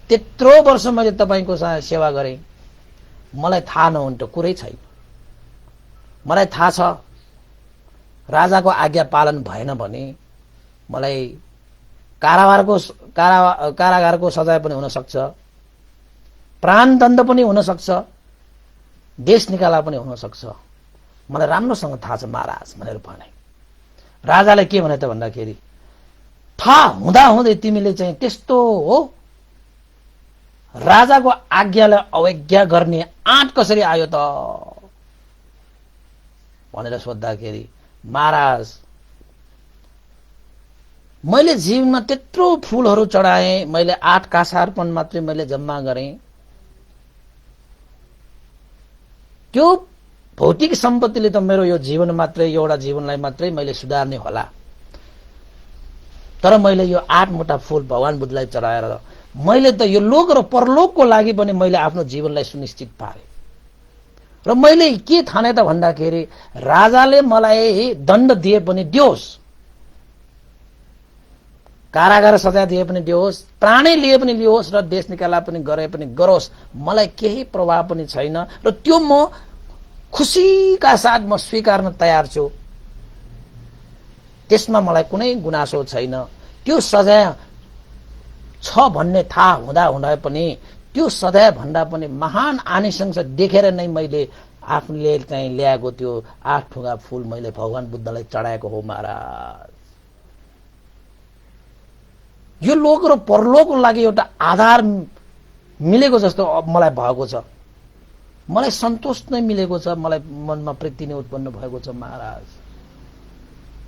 त्यत्रो वर्ष मैले तपाईको सेवा गरेँ, मलाई थाहा नहुन्थ्यो कुरै छैन। मलाई थाहा छ राजाको आज्ञा पालन भएन भने मलाई कारागारको सजाय पनि हुन सक्छ, प्राणदण्ड पनि हुन सक्छ, देश निकाला पनि हुन सक्छ, मलाई राम्रोसँग थाहा छ महाराज भनेर भने। राजाले के भने त भन्दाखेरि, थाहा हुँदा हुँदै तिमीले चाहिँ त्यस्तो हो राजाको आज्ञालाई अवज्ञा गर्ने आँट कसरी आयो त भनेर सोद्धाखेरि, महाराज मैले जीवनमा त्यत्रो फूलहरू चढाएँ, मैले 8 कासार्पण मात्रै मैले जम्मा गरेँ, त्यो भौतिक सम्पत्तिले त मेरो यो जीवन मात्रै एउटा जीवनलाई मात्रै मैले सुधार्ने होला, तर मैले यो 8 मुठा फूल भगवान बुद्धलाई चढाएर मैले त यो लोक र परलोकको लागि पनि मैले आफ्नो जीवनलाई सुनिश्चित पारेँ। र मैले के ठाने त भन्दाखेरि राजाले मलाई दण्ड दिए पनि दियोस्, कारागार सजाय दिए पनि दियोस्, प्राणै लिए पनि लियोस् र देश निकाला पनि गरे पनि गरोस्, मलाई केही प्रभाव पनि छैन र त्यो म खुसीका साथ म स्वीकार्न तयार छु। त्यसमा मलाई कुनै गुनासो छैन। त्यो सजाय छ भन्ने थाहा हुँदा हुँदा पनि त्यो सजाय भन्दा पनि महान आनिसंस देखेर नै मैले आफूले चाहिँ ल्याएको त्यो 8 ठुगा फूल मैले भगवान बुद्धलाई चढाएको हो महाराज। यो लोक र परलोकको लागि एउटा आधार मिलेको जस्तो मलाई भएको छ। मलाई सन्तोष नै मिलेको छ, मलाई मनमा प्रीति नै उत्पन्न भएको छ महाराज।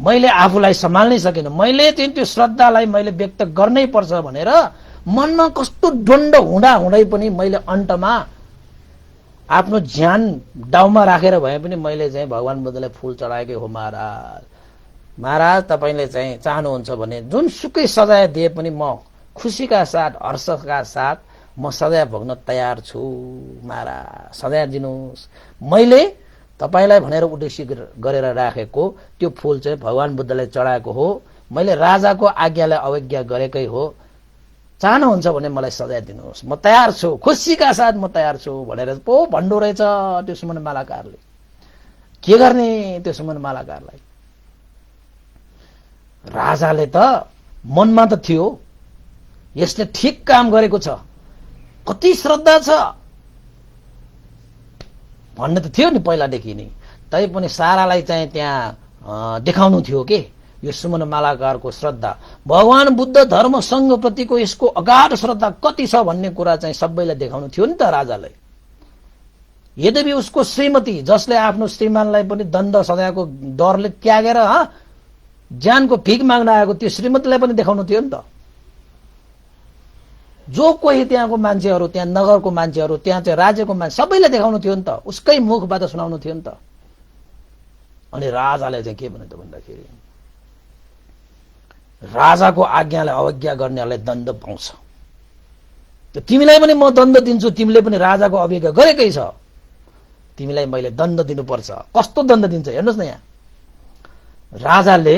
मैले आफूलाई सम्हाल्नै सकिनँ। मैले चाहिँ त्यो श्रद्धालाई मैले व्यक्त गर्नै पर्छ भनेर मनमा कस्तो द्वन्द हुँदा हुँदै पनि मैले अन्तमा आफ्नो ज्यान डाउमा राखेर भए पनि मैले चाहिँ भगवान बुद्धलाई फूल चढाएकै हो महाराज। महाराज तपाईले चाहिँ चाहनुहुन्छ भने जुन सुकै सजाय दिए पनि म खुसीका साथ हर्षका साथ म सजाय भोग्न तयार छु महाराज। सजाय दिनुहोस्। मैले तपाईलाई भनेर उद्देश्य गरेर राखेको त्यो फूल चाहिँ भगवान बुद्धलाई चढाएको हो। मैले राजाको आज्ञालाई अवज्ञा गरेकै हो। चाहनुहुन्छ भने मलाई सजाय दिनुहोस्, म तयार छु, खुसीका साथ म तयार छु भनेर पो भन्दो रहेछ त्यो सुमन मालाकारले। के गर्ने त्यो सुमन मालाकारलाई? राजाले त मनमा त थियो यसले ठिक काम गरेको छ, कति श्रद्धा छ भन्ने त थियो नि पहिलादेखि नै। तै पनि सारालाई चाहिँ त्यहाँ देखाउनु थियो के यो सुमन मालाकारको श्रद्धा, भगवान बुद्ध धर्म संघ प्रतिको यसको अगाध श्रद्धा कति छ भन्ने कुरा चाहिँ सबैलाई देखाउनु थियो नि त राजालाई। यद्यपि उसको श्रीमती जसले आफ्नो श्रीमानलाई पनि दण्ड सजायको डरले त्यागेर ज्यानको भिख माग्न आएको त्यो श्रीमतीलाई पनि देखाउनु थियो नि त। जो कोही त्यहाँको मान्छेहरू, त्यहाँ नगरको मान्छेहरू, त्यहाँ चाहिँ राज्यको मान्छे सबैलाई देखाउनु थियो नि त, उसकै मुखबाट सुनाउनु थियो नि त। अनि राजाले चाहिँ के भन्यो त भन्दाखेरि राजाको आज्ञालाई अवज्ञा गर्नेहरूलाई दण्ड पाउँछ। तिमीलाई पनि म दण्ड दिन्छु, तिमीले पनि राजाको अवज्ञा गरेकै छ, तिमीलाई मैले दण्ड दिनुपर्छ। कस्तो दण्ड दिन्छ हेर्नुहोस् न यहाँ। राजाले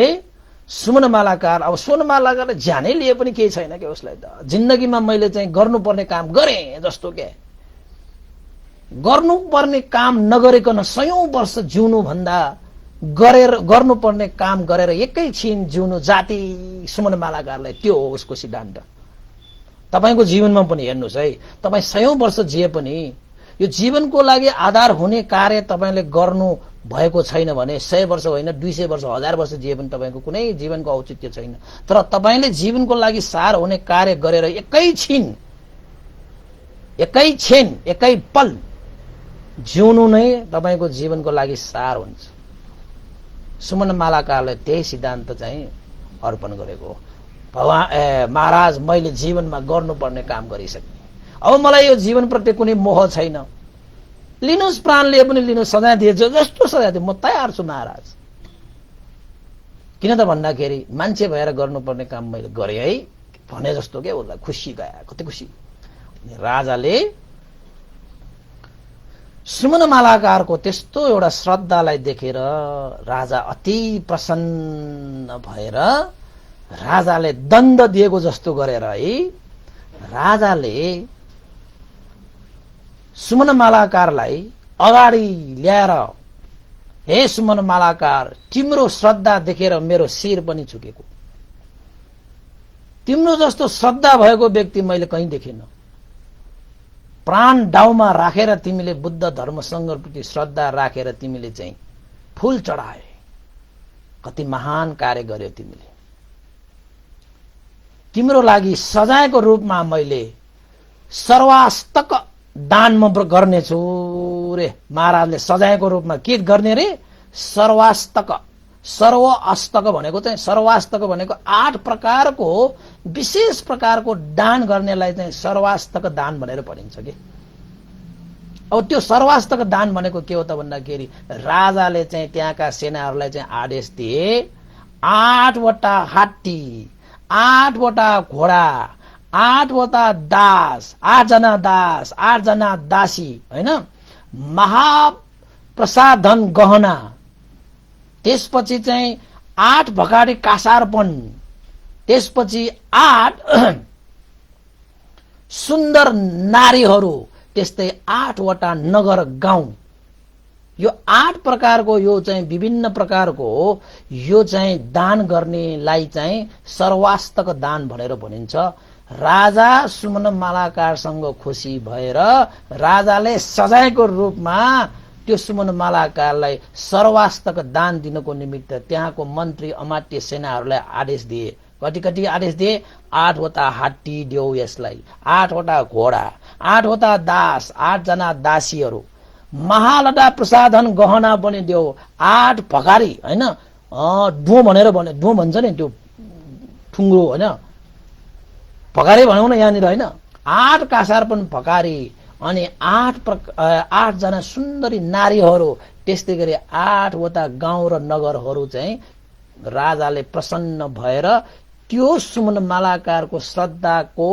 सुमन मालाकार, अब सुमन मालाकारले ज्यानै लिए पनि केही छैन के उसलाई त। जिन्दगीमा मैले चाहिँ गर्नुपर्ने काम गरेँ जस्तो के, गर्नुपर्ने काम नगरिकन 100 वर्ष जिउनु भन्दा गर्नुपर्ने काम गरेर एकैछिन जिउनु जाति सुमन मालाकारलाई त्यो हो उसको सिद्धान्त। तपाईको जीवनमा पनि हेर्नुहोस् है, तपाई 100 वर्ष जिए पनि यो जीवनको लागि आधार हुने कार्य तपाईले गर्नु भएको छैन भने 100 वर्ष होइन 200 वर्ष 1000 वर्ष जिए पनि तपाईको कुनै जीवनको औचित्य छैन। तर तपाईले जीवनको लागि सार हुने कार्य गरेर एकैछिन एकै पल जिउनु नै तपाईको जीवनको लागि सार हुन्छ। सुमन मालाकारले त्यही सिद्धान्त चाहिँ अर्पण गरेको हो। भगवान महाराज मैले जीवनमा गर्नुपर्ने काम गरिसके, अब मलाई यो जीवन प्रति कुनै मोह छैन, लिनुहोस् प्राण लिए पनि लिनुहोस्, सजाय दिए जस्तो सजाय दिए म तयार छु महाराज। किन त भन्दाखेरि मान्छे भएर गर्नुपर्ने काम मैले गरेँ है भने जस्तो के उसलाई खुसी गयो, कति खुसी। राजाले सुमन मालाकारको त्यस्तो एउटा श्रद्धालाई देखेर राजा अति प्रसन्न भएर राजाले दण्ड दिएको जस्तो गरेर है राजाले सुमन मालाकारलाई अगाडि ल्याएर, हे सुमन मालाकार, तिम्रो श्रद्धा देखेर मेरो शिर पनि झुकेको, तिम्रो जस्तो श्रद्धा भएको व्यक्ति मैले कहीँ देखिन। प्राण डाउमा राखेर तिमीले बुद्ध धर्म संघप्रति श्रद्धा राखेर तिमीले चाहिँ फूल चढाए, कति महान कार्य गर्यो तिमीले। तिम्रो लागि सजायको रूपमा मैले सर्वास्तक दान म गर्नेछु रे। महाराजले सजायको रूपमा के गर्ने रे? सर्वास्तक, सर्व अस्तक भनेको चाहिँ सर्वास्तक भनेको 8 प्रकारको विशेष प्रकारको दान गर्नेलाई चाहिँ सर्वास्तक दान भनेर भनिन्छ के। अब त्यो सर्वास्तक दान भनेको के हो त भन्दाखेरि राजाले चाहिँ त्यहाँका सेनाहरूलाई चाहिँ आदेश दिए 8 वटा हात्ती, 8 वटा घोडा, 8 वटा दास, 8 जना दास, 8 जना दासी, हैन, महाप्रसाधन गहना, त्यसपछि चाहिँ 8 भगाडी कासारपन, त्यसपछि 8 सुन्दर नारीहरू, त्यस्तै 8 वटा नगर गाउँ। यो 8 प्रकारको यो चाहिँ विभिन्न प्रकारको यो चाहिँ दान गर्नेलाई चाहिँ सर्वास्तक दान भनेर भनिन्छ। राजा सुमन मालाकारसँग खुसी भएर राजाले सजायको रूपमा त्यो सुमन मालाकारलाई सर्वास्तक दान दिनको निमित्त त्यहाँको मन्त्री अमात्य सेनाहरूलाई आदेश दिए। कति कति आदेश दिए? 8 वटा हात्ती देऊ यसलाई, 8 वटा घोडा, 8 वटा दास, 8 जना दासीहरू, महालटा प्रसाधन गहना पनि देऊ, 8 भकारी हैन, डो भनेर भने, डो भन्छ नि त्यो ठुङ्ग्रो हैन, भकारी भनौँ न यहाँनिर हैन, 8 कासार पनि भकारी, अनि 8 जना सुन्दरी नारीहरू, त्यस्तै गरी 8 वटा गाउँ र नगरहरू चाहिँ राजाले प्रसन्न भएर त्यो सुमन मालाकारको श्रद्धाको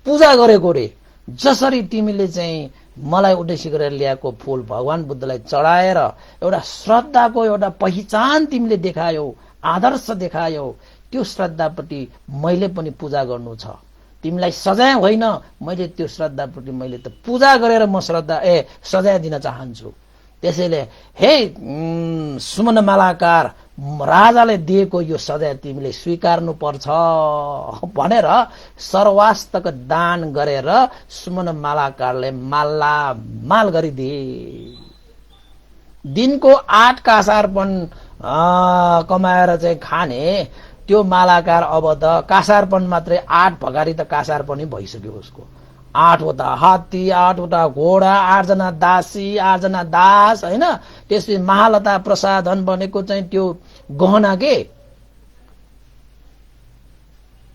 पूजा गरेको रे। जसरी तिमीले चाहिँ मलाई उद्देश्य गरेर ल्याएको फूल भगवान बुद्धलाई चढाएर एउटा श्रद्धाको एउटा पहिचान तिमीले देखायौ, आदर्श देखायौ, त्यो श्रद्धाप्रति मैले पनि पूजा गर्नु छ। तिमीलाई सजाय होइन, मैले त्यो श्रद्धाप्रति मैले त पूजा गरेर म सजाय दिन चाहन्छु। त्यसैले हे सुमन मालाकार, राजाले दिएको यो सजाय तिमीले स्वीकार्नु पर्छ भनेर सर्वास्तक दान गरेर सुमन मालाकारले माल गरिदिए। दिनको 8 कासार्पण कमाएर चाहिँ खाने त्यो मालाकार अब त कासार्पण मात्रै 8 भगारी त कासार्पण भइसक्यो उसको। 8 वटा हात्ती, 8 वटा घोडा, 8 जना दासी, 8 जना दास हैन, त्यसपछि महालता प्रसाधन बनेको चाहिँ त्यो गहना के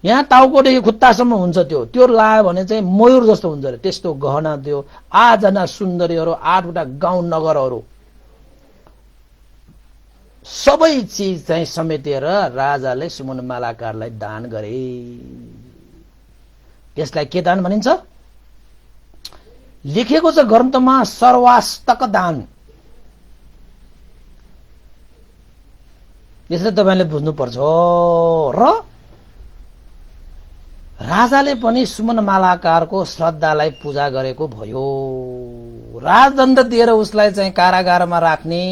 यहाँ टाउकोदेखि खुट्टासम्म हुन्छ, त्यो लायो भने चाहिँ मयूर जस्तो हुन्छ रे, त्यस्तो गहना दियो। 8 जना सुन्दरीहरू, 8 वटा गाउँ नगरहरू, सबै चिज चाहिँ समेटेर राजाले सुमन मालाकारलाई दान गरे। त्यसलाई के दान भनिन्छ? लेखेको छ ग्रन्थमा सर्वास्तक दान। यसले तपाईले बुझ्नुपर्छ। र राजाले पनि सुमन मालाकारको श्रद्धालाई पूजा गरेको भयो। राजदण्ड दिएर उसलाई चाहिँ कारागारमा राख्ने,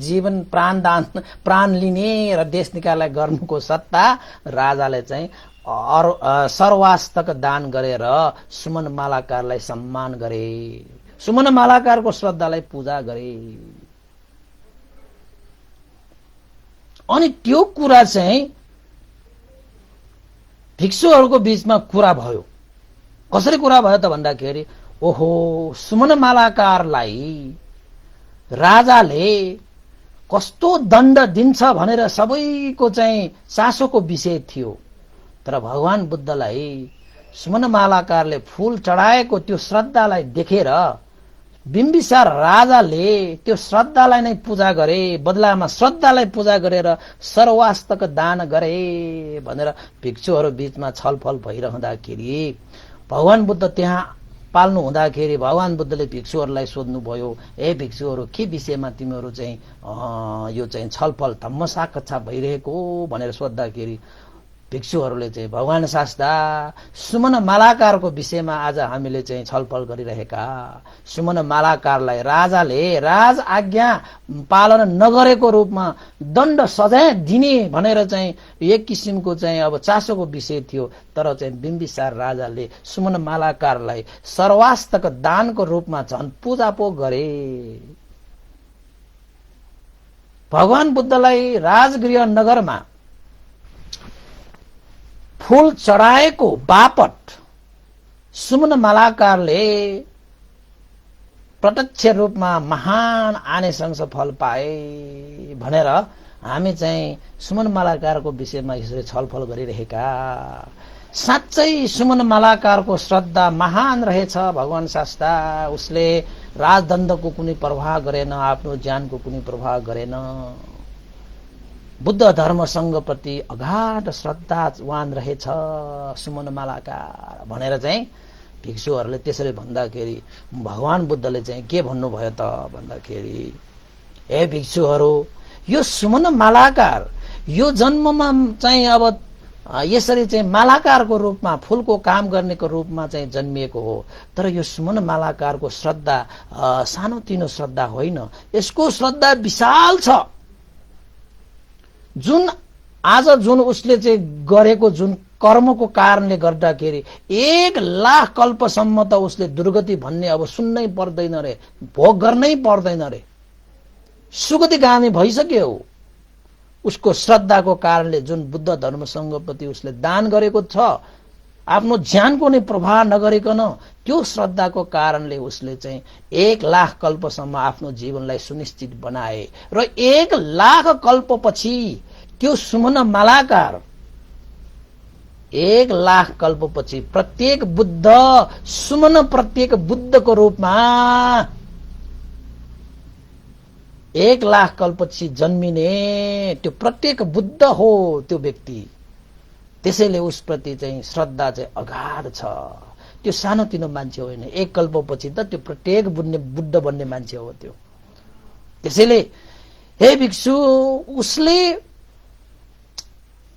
जीवन प्राण लिने र देश निकाललाई गर्नुको सट्टा राजाले चाहिँ सर्वास्तक दान गरेर सुमन मालाकारलाई सम्मान गरे, सुमन मालाकारको श्रद्धालाई पूजा गरे। अनि त्यो कुरा चाहिँ भिक्षुहरूको बीचमा कुरा भयो। कसरी कुरा भयो त भन्दाखेरि, ओहो सुमन मालाकारलाई राजाले कस्तो दण्ड दिन्छ भनेर सबैको चाहिँ चासोको विषय थियो। तर भगवान बुद्धलाई सुमन मालाकारले फूल चढाएको त्यो श्रद्धालाई देखेर बिम्बिसार राजाले त्यो श्रद्धालाई नै पूजा गरे, बदलामा श्रद्धालाई पूजा गरेर सर्वास्तक दान गरे भनेर भिक्षुहरू बीचमा छलफल भइरहँदाखेरि भगवान बुद्ध त्यहाँ पाल्नु हुँदाखेरि भगवान बुद्धले भिक्षुहरूलाई सोध्नुभयो, ए भिक्षुहरू के विषयमा तिमीहरू चाहिँ यो चाहिँ छलफल धम्मसा कक्षा भइरहेको भनेर सोद्धाखेरि भिक्षुहरूले चाहिँ भगवान शास्ता सुमन मालाकारको विषयमा आज हामीले चाहिँ छलफल गरिरहेका, सुमन मालाकारलाई राजाले राज आज्ञा पालन नगरेको रूपमा दण्ड सजाय दिने भनेर चाहिँ एक किसिमको चाहिँ अब चासोको विषय थियो। तर चाहिँ बिम्बिसार राजाले सुमन मालाकारलाई सर्वास्तक दानको रूपमा झन् पूजा पो गरे। भगवान बुद्धलाई राजगृह नगरमा फूल चढाएको बापट सुमन मालाकारले प्रत्यक्ष रूपमा महान आनिसंस फल पाए भनेर हामी चाहिँ सुमन मालाकारको विषयमा यसरी छलफल गरिरहेका। साँच्चै सुमन मालाकारको श्रद्धा महान रहेछ भगवान शास्ता। उसले राजदण्डको कुनै प्रवाह गरेन, आफ्नो ज्यानको कुनै प्रवाह गरेन। बुद्ध धर्म संघ प्रति अगाध श्रद्धावान रहेछ सुमन मालाकार भनेर चाहिँ भिक्षुहरूले त्यसरी भन्दाखेरि भगवान बुद्धले चाहिँ के भन्नुभयो त भन्दाखेरि, हे भिक्षुहरू, यो सुमन मालाकार यो जन्ममा चाहिँ अब यसरी चाहिँ मालाकारको रूपमा फूलको काम गर्नेको रूपमा चाहिँ जन्मिएको हो। तर यो सुमन मालाकारको श्रद्धा सानोतिनो श्रद्धा होइन, यसको श्रद्धा विशाल छ। जुन उसले चाहिँ गरेको जुन कर्मको कारणले गर्दाखेरि 1,00,000 कल्पसम्म त उसले दुर्गति भन्ने अब सुन्नै पर्दैन रे, भोग गर्नै पर्दैन रे, सुगतिगामी भइसक्यो। उसको श्रद्धाको कारणले जुन बुद्ध धर्मसँगप्रति उसले दान गरेको छ, आफ्नो ज्यानको नै प्रभाव नगरिकन त्यो श्रद्धाको कारणले उसले चाहिँ 1,00,000 कल्पसम्म आफ्नो जीवनलाई सुनिश्चित बनाए। र 1,00,000 कल्पपछि त्यो सुमन मालाकार 1,00,000 कल्पपछि प्रत्येक बुद्ध सुमन प्रत्येक बुद्धको रूपमा 1,00,000 कल्पपछि जन्मिने त्यो प्रत्येक बुद्ध हो त्यो व्यक्ति। त्यसैले उसप्रति चाहिँ श्रद्धा चाहिँ अगाध छ। त्यो सानोतिनो मान्छे होइन, 1 कल्पपछि त त्यो प्रत्येक बुद्ध बन्ने मान्छे हो त्यो। त्यसैले हे भिक्षु, उसले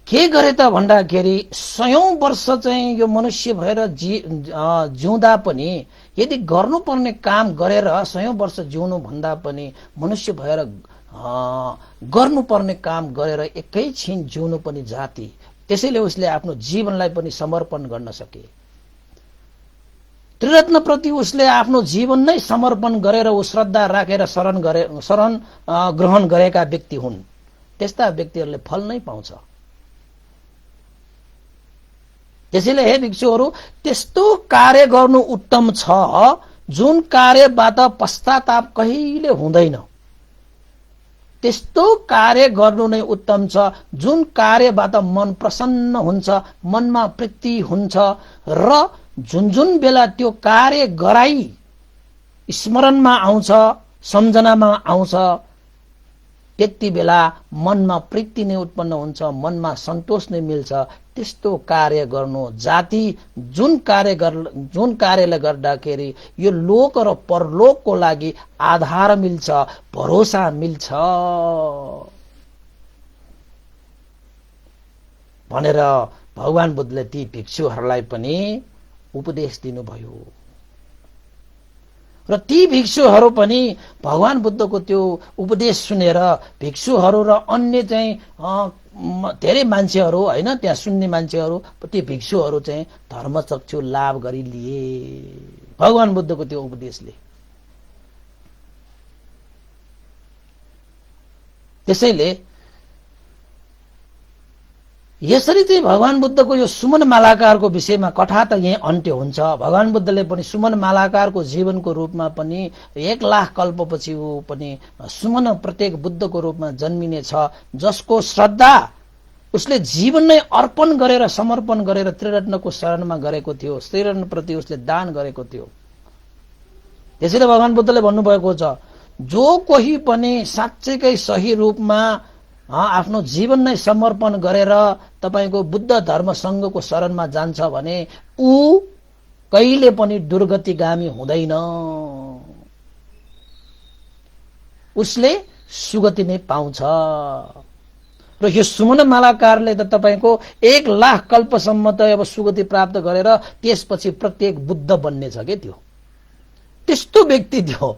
के गरे त भन्दाखेरि 100 वर्ष चाहिँ यो मनुष्य भएर जिउँदा पनि यदि गर्नुपर्ने काम गरेर 100 वर्ष जिउनु भन्दा पनि मनुष्य भएर गर्नुपर्ने काम गरेर एकैछिन जिउनु पनि जाति। त्यसैले उसले आफ्नो जीवनलाई पनि समर्पण गर्न सके। त्रिरत्नप्रति उसले आफ्नो जीवन नै समर्पण गरेर ऊ श्रद्धा राखेर शरण ग्रहण गरेका व्यक्ति हुन्। त्यस्ता व्यक्तिहरूले फल नै पाउँछ। त्यसैले हे भिक्षुहरू, त्यस्तो कार्य गर्नु उत्तम छ जुन कार्यबाट पश्चाताप कहिले हुँदैन। त्यस्तो कार्य गर्नु नै उत्तम छ जुन कार्यबाट मन प्रसन्न हुन्छ, मनमा प्रीति हुन्छ र जुन बेला त्यो कार्य गराई स्मरणमा आउँछ, सम्झनामा आउँछ, त्यति बेला मनमा प्रीति नै उत्पन्न हुन्छ, मनमा सन्तोष नै मिल्छ। त्यस्तो कार्य गर्नु जाति जुन कार्यले गर्दाखेरि यो लोक र परलोकको लागि आधार मिल्छ, भरोसा मिल्छ भनेर भगवान बुद्धले ती भिक्षुहरूलाई पनि उपदेश दिनुभयो। र ती भिक्षुहरू पनि भगवान बुद्धको त्यो उपदेश सुनेर भिक्षुहरू र अन्य चाहिँ धेरै मान्छेहरू होइन, त्यहाँ सुन्ने मान्छेहरू, ती भिक्षुहरू चाहिँ धर्मचक्षु लाभ गरी लिए भगवान बुद्धको त्यो उपदेशले। त्यसैले यसरी चाहिँ भगवान बुद्धको यो सुमन मालाकारको विषयमा कथा त यही अन्त्य हुन्छ। भगवान बुद्धले पनि सुमन मालाकारको जीवनको रूपमा पनि 1,00,000 कल्पपछि ऊ पनि सुमन प्रत्येक बुद्धको रूपमा जन्मिने छ, जसको श्रद्धा उसले जीवन नै अर्पण गरेर समर्पण गरेर त्रिरत्नको शरणमा गरेको थियो, त्रिरत्नप्रति उसले दान गरेको थियो। त्यसैले भगवान बुद्धले भन्नुभएको छ, जो कोही पनि साँच्चैकै सही रूपमा आफ्नो जीवन नै समर्पण गरेर तपाईको बुद्ध धर्म संघको शरणमा जान्छ भने ऊ कहिले पनि दुर्गतिगामी हुँदैन, उसले सुगति नै पाउँछ। र यो सुमन मालाकारले त तपाईको 1,00,000 कल्पसम्म त अब सुगति प्राप्त गरेर त्यसपछि प्रत्येक बुद्ध बन्ने छ के त्यो। त्यस्तो व्यक्ति थियो,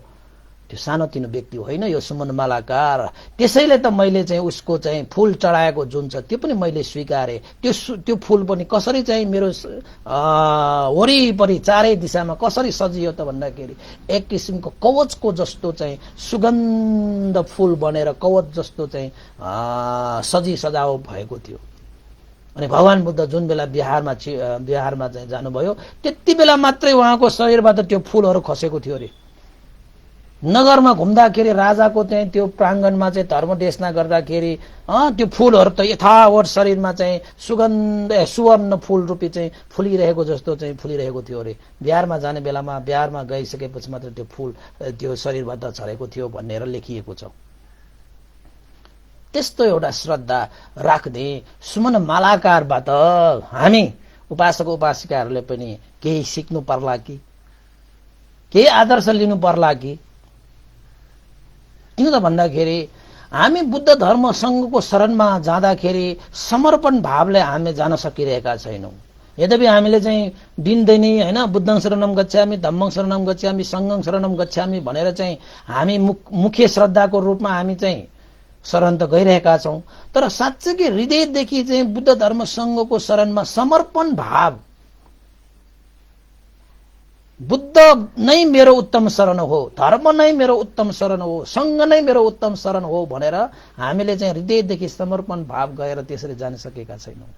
त्यो सानोतिनो व्यक्ति होइन यो सुमन मालाकार। त्यसैले त मैले चाहिँ उसको चाहिँ फूल चढाएको जुन छ त्यो पनि मैले स्वीकारे। त्यो फूल पनि कसरी चाहिँ मेरो वरिपरि चारै दिशामा कसरी सजियो त भन्दाखेरि एक किसिमको कवचको जस्तो चाहिँ सुगन्ध फूल बनेर कवच जस्तो चाहिँ सजावट भएको थियो। अनि भगवान बुद्ध जुन बेला बिहारमा चाहिँ जानुभयो त्यति बेला मात्रै उहाँको शरीरबाट त्यो फूलहरू खसेको थियो अरे। नगरमा घुम्दाखेरि राजाको चाहिँ त्यो प्राङ्गणमा चाहिँ धर्मदेशना गर्दाखेरि त्यो फूलहरू त यथावत शरीरमा चाहिँ सुवर्ण फूल रूपी चाहिँ फुलिरहेको जस्तो चाहिँ फुलिरहेको थियो अरे। बिहारमा जाने बेलामा बिहारमा गइसकेपछि मात्र त्यो फूल त्यो शरीरबाट झरेको थियो भनेर लेखिएको छ। त्यस्तो एउटा श्रद्धा राख्ने सुमन मालाकारबाट हामी उपासक उपासिकाहरूले पनि केही सिक्नु पर्ला कि, केही आदर्श लिनु पर्ला कि। किन त भन्दाखेरि हामी बुद्ध धर्म सङ्घको शरणमा जाँदाखेरि समर्पण भावले हामी जान सकिरहेका छैनौँ। यद्यपि हामीले चाहिँ दिनदैनी होइन बुद्धं शरणम गच्छामि, धम्मं शरणम गच्छामि, सङ्घं शरणम गच्छामि भनेर चाहिँ हामी मुख्य श्रद्धाको रूपमा हामी चाहिँ शरण त गइरहेका छौँ, तर साँच्चै हृदयदेखि चाहिँ बुद्ध धर्म सङ्घको शरणमा समर्पण भाव, बुद्ध नै मेरो उत्तम शरण हो, धर्म नै मेरो उत्तम शरण हो, सङ्घ नै मेरो उत्तम शरण हो भनेर हामीले चाहिँ हृदयदेखि समर्पण भाव गएर त्यसरी जान सकेका छैनौँ।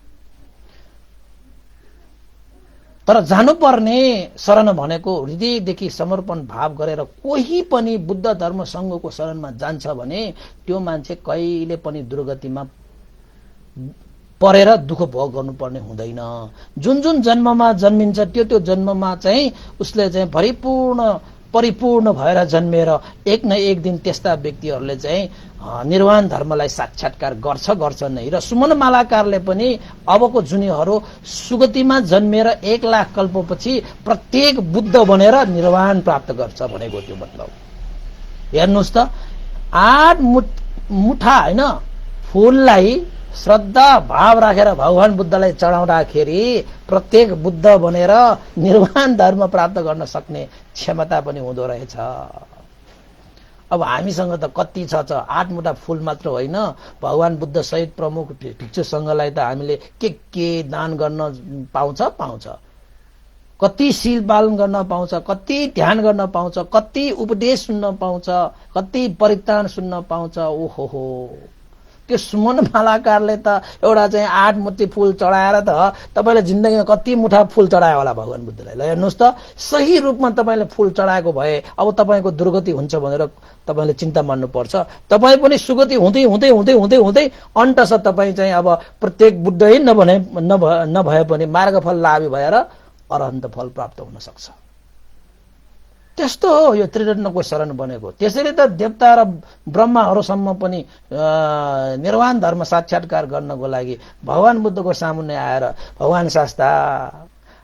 तर जानुपर्ने शरण भनेको हृदयदेखि समर्पण भाव गरेर कोही पनि बुद्ध धर्म सङ्घको शरणमा जान्छ भने त्यो मान्छे कहिले पनि दुर्गतिमा परेर दुःख भोग गर्नुपर्ने हुँदैन। जुन जुन जन्ममा जन्मिन्छ त्यो जन्ममा चाहिँ उसले चाहिँ परिपूर्ण भएर जन्मेर एक न एक दिन त्यस्ता व्यक्तिहरूले चाहिँ निर्वाण धर्मलाई साक्षात्कार गर्छ नै। र सुमन मालाकारले पनि अबको जुनीहरू सुगतिमा जन्मेर 1 लाख कल्पपछि प्रत्येक बुद्ध बनेर निर्वाण प्राप्त गर्छ भनेको त्यो मतलब। हेर्नुहोस् त 8 मुठा होइन फूललाई श्रद्धा भाव राखेर भगवान बुद्धलाई चढाउँदाखेरि प्रत्येक बुद्ध बनेर निर्वाण धर्म प्राप्त गर्न सक्ने क्षमता पनि हुँदो रहेछ। अब हामीसँग त कति छ 8 मुठा फूल मात्र होइन, भगवान बुद्ध सहित प्रमुख भिक्षु सङ्घलाई त हामीले के दान गर्न पाउँछ, कति शील पालन गर्न पाउँछ, कति ध्यान गर्न पाउँछ, कति उपदेश सुन्न पाउँछ, कति परित्राण सुन्न पाउँछ। ओहो, त्यो सुमन मालाकारले त एउटा चाहिँ 8 मुठी फूल चढाएर त तपाईले जिन्दगीमा कति मुठा फूल चढायो होला भगवान बुद्धलाई। ल हेर्नुहोस् त, सही रूपमा तपाईले फूल चढाएको भए अब तपाईको दुर्गति हुन्छ भनेर तपाईले चिन्ता मान्नुपर्छ। तपाई पनि सुगति हुँदै हुँदै हुँदै हुँदै हुँदै अन्तस तपाई चाहिँ अब प्रत्येक बुद्धै नभए पनि मार्गफल लाभी भएर अरहन्त फल प्राप्त हुन सक्छ। त्यस्तो हो यो त्रिरत्नको शरण बनेको। त्यसैले त देवता र ब्रह्माहरूसम्म पनि निर्वाण धर्म साक्षात्कार गर्नको लागि भगवान बुद्धको सामुन्ने आएर भगवान शास्ता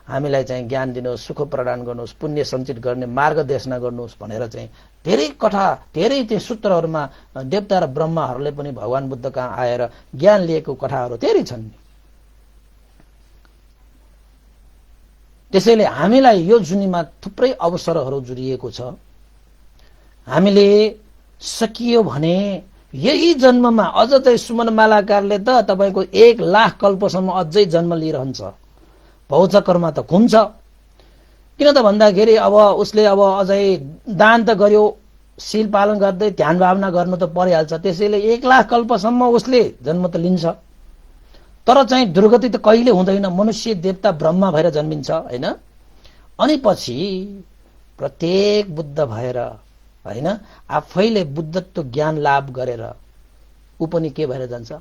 हामीलाई चाहिँ ज्ञान दिनुहोस्, सुख प्रदान गर्नुहोस्, पुण्य सञ्चित गर्ने मार्ग देशना गर्नुहोस् भनेर चाहिँ धेरै त्यो सूत्रहरूमा देवता र ब्रह्माहरूले पनि भगवान बुद्ध कहाँ आएर ज्ञान लिएको कथाहरू धेरै छन्। त्यसैले हामीलाई यो जुनीमा थुप्रै अवसरहरू जुडिएको छ। हामीले सकियो भने यही जन्ममा अझ चाहिँ सुमन मालाकारले त तपाईको 1 लाख कल्पसम्म अझै जन्म लिइरहन्छ, भौचक्रमा त घुम्छ। किन त भन्दाखेरि अब उसले अब अझै दान त गर्यो, शील पालन गर्दै ध्यान भावना गर्नु त परिहाल्छ। त्यसैले 1 लाख कल्पसम्म उसले जन्म त लिन्छ, तर चाहिँ दुर्गति त कहिले हुँदैन। मनुष्य देवता ब्रह्मा भएर जन्मिन्छ होइन। अनि पछि प्रत्येक बुद्ध भएर होइन आफैले बुद्धत्व ज्ञान लाभ गरेर ऊ पनि के भएर जान्छ,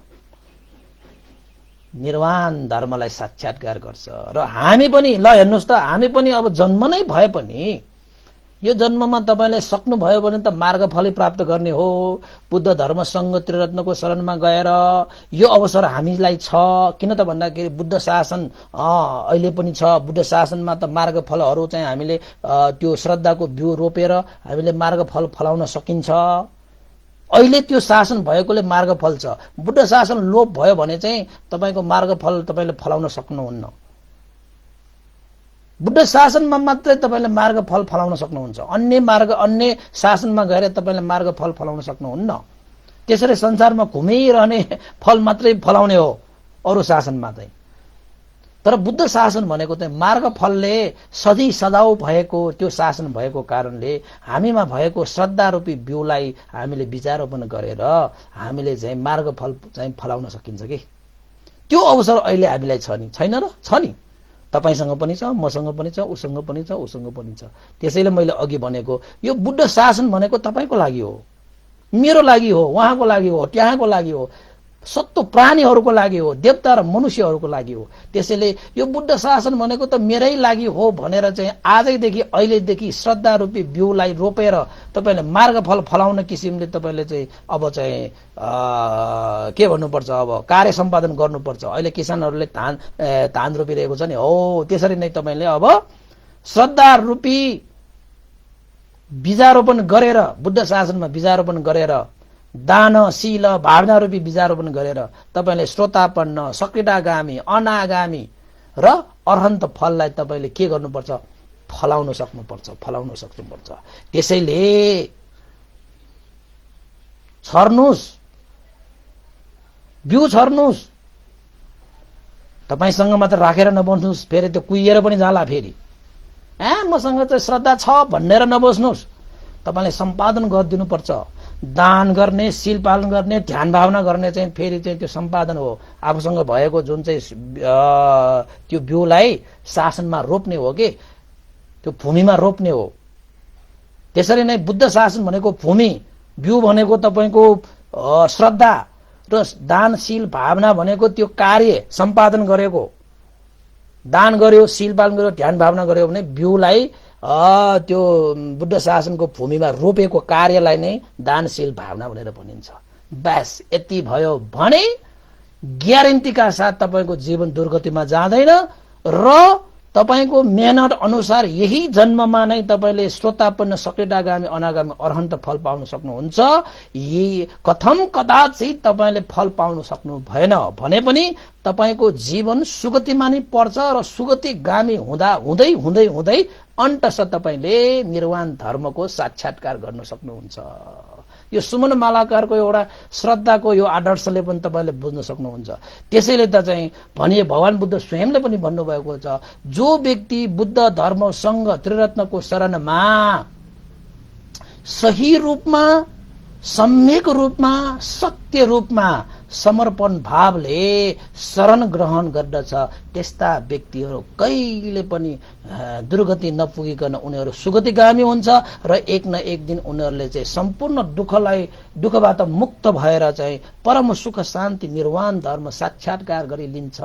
निर्वाण धर्मलाई साक्षात्कार गर्छ। र हामी पनि ल हेर्नुहोस् त, हामी पनि अब जन्म नै भए पनि यो जन्ममा तपाईले सक्नुभयो भने त मार्गफलै प्राप्त गर्ने हो। बुद्ध धर्म सङ्घ त्रिरत्नको शरणमा गएर यो अवसर हामीलाई छ। किन त भन्दाखेरि बुद्ध शासन अहिले पनि छ। बुद्ध शासनमा त मार्गफलहरू चाहिँ हामीले त्यो श्रद्धाको बिउ रोपेर हामीले मार्गफल फलाउन सकिन्छ। अहिले त्यो शासन भएकोले मार्गफल छ। बुद्ध शासन लोप भयो भने चाहिँ तपाईको मार्गफल तपाईले फलाउन सक्नुहुन्न। बुद्ध शासनमा मात्रै तपाईले मार्गफल फलाउन सक्नुहुन्छ। अन्य शासनमा गएर तपाईले मार्गफल फलाउन सक्नुहुन्न। त्यसरी संसारमा घुमिरहने फल मात्रै फलाउने हो अरु शासनमा चाहिँ। तर बुद्ध शासन भनेको चाहिँ मार्गफलले सधैँ सदाउ भएको त्यो शासन भएको कारणले हामीमा भएको श्रद्धा रूपी बिउलाई हामीले बिचारोपन गरेर हामीले चाहिँ मार्गफल चाहिँ फलाउन सकिन्छ कि। त्यो अवसर अहिले हामीलाई छ नि, छैन र? छ नि। तपाईसँग पनि छ, मसँग पनि छ, उसँग पनि छ, उसँग पनि छ। त्यसैले मैले अघि भनेको यो बुद्ध शासन भनेको तपाईको लागि हो, मेरो लागि हो, उहाँको लागि हो, त्यहाँको लागि हो, सत्तो प्राणीहरूको लागि हो, देवता र मनुष्यहरूको लागि हो। त्यसैले यो बुद्ध शासन भनेको त मेरै लागि हो भनेर चाहिँ आजैदेखि अहिलेदेखि श्रद्धा रूपी बिउलाई रोपेर तपाईले मार्गफल फलाउने किसिमले तपाईले चाहिँ अब चाहिँ के भन्नुपर्छ, अब कार्य सम्पादन गर्नुपर्छ। अहिले किसानहरूले धान रोपिरहेको छ नि, हो त्यसरी नै तपाईले अब श्रद्धा रूपी बीजारोपण गरेर बुद्ध शासनमा बीजारोपण गरेर दानशील भावना रूपी बीजारोपण गरेर तपाईले श्रोतापन्न, सकृदागामी, अनागामी र अरहन्त फललाई तपाईले के गर्नुपर्छ? फलाउन सक्नुपर्छ, फलाउन सक्नुपर्छ। त्यसैले छर्नुस्, बिउ छर्नुस्, तपाईसँग मात्र राखेर नबस्नुस्, फेरि त्यो कुहिएर पनि जाला। फेरि मसँग चाहिँ श्रद्धा छ भनेर नबस्नुस्, तपाईले सम्पादन गरिदिनुपर्छ। दान गर्ने, शील पालन गर्ने, ध्यान भावना गर्ने चाहिँ फेरि चाहिँ त्यो सम्पादन हो। आफूसँग भएको जुन चाहिँ त्यो बिउलाई शासनमा रोप्ने हो कि त्यो भूमिमा रोप्ने हो। त्यसरी नै बुद्ध शासन भनेको भूमि, बिउ भनेको तपाईको श्रद्धा र दानशील भावना भनेको त्यो कार्य सम्पादन गरेको। दान गर्यो, शील पालन गर्यो, ध्यान भावना गर्यो भने बिउलाई त्यो बुद्ध शासनको भूमिमा रोपेको कार्यलाई नै दानशील भावना भनेर भनिन्छ। बस यति भयो भने ग्यारेन्टीका साथ तपाईको जीवन दुर्गतिमा जाँदैन र तपाईको मेहनत अनुसार यही जन्ममा नै तपाईले श्रोतापन्न, सकृदागामी, अनागामी, अरहन्त फल पाउन सक्नुहुन्छ। यी कथम कदाचित तपाईले फल पाउन सक्नु भएन भने पनि तपाईको जीवन सुगतिमा नै पर्छ र सुगतिगामी हुँदा हुँदै हुँदै हुँदै अन्ततः तपाईले निर्वाण धर्मको साक्षात्कार गर्न सक्नुहुन्छ। यो सुमन मालाकारको एउटा श्रद्धाको यो आदर्शले पनि तपाईले बुझ्न सक्नुहुन्छ। त्यसैले त चाहिँ भनिए भगवान बुद्ध स्वयंले पनि भन्नुभएको छ, जो व्यक्ति बुद्ध धर्मसँग त्रिरत्नको शरणमा सही रूपमा, सम्यक रूपमा, सत्य रूपमा समर्पण भावले शरण ग्रहण गर्दछ, त्यस्ता व्यक्तिहरू कहिले पनि दुर्गति नपुगिकन उनीहरू सुगतिगामी हुन्छ र एक न एक दिन उनीहरूले चाहिँ सम्पूर्ण दुःखबाट मुक्त भएर चाहिँ परम सुख शान्ति निर्वाण धर्म साक्षात्कार गरी लिन्छ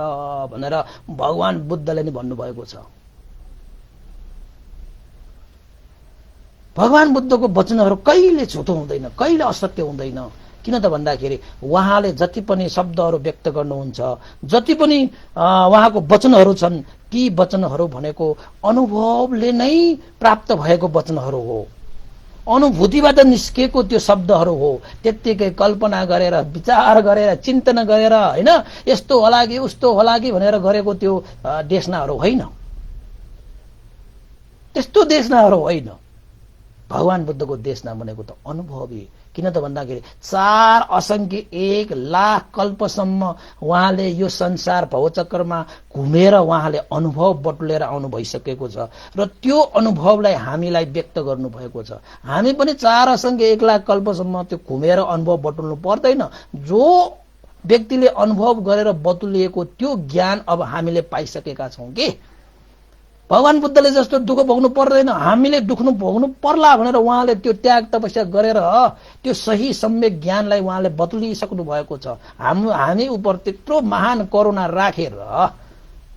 भनेर भगवान बुद्धले नि भन्नुभएको छ। भगवान बुद्धको वचनहरू कहिले झुटो हुँदैन, कहिले असत्य हुँदैन। किन त भन्दाखेरि उहाँले जति पनि शब्दहरू व्यक्त गर्नुहुन्छ, जति पनि उहाँको वचनहरू छन्, ती वचनहरू भनेको अनुभवले नै प्राप्त भएको वचनहरू हो, अनुभूतिबाट निस्केको त्यो शब्दहरू हो। त्यत्तिकै कल्पना गरेर, विचार गरेर, चिन्तन गरेर हैन यस्तो होला कि उस्तो होला कि भनेर गरेको त्यो देशनाहरू होइन, त्यस्तो देशनाहरू होइन। भगवान बुद्धको देशना भनेको त अनुभवी। किन त भन्दाखेरि 4 असंख्य 1 लाख कल्पसम्म उहाँले यो संसार भवचक्रमा घुमेर उहाँले अनुभव बटुलेर आउनु भइसकेको छ र त्यो अनुभवलाई हामीलाई व्यक्त गर्नु भएको छ। हामी पनि 4 असंख्य 1 लाख कल्पसम्म त्यो घुमेर अनुभव बटुल्नु पर्दैन। जो व्यक्तिले अनुभव गरेर बटुलिएको त्यो ज्ञान अब हामीले पाइसकेका छौं कि भगवान बुद्धले जस्तो दुःख भोग्नु पर्दैन, हामीले दुःख भोग्नु पर्ला भनेर उहाँले त्यो त्याग तपस्या गरेर त्यो सही सम्यक ज्ञानलाई उहाँले बतुलिसक्नु भएको छ। हामी उप त्यत्रो महान करुणा राखेर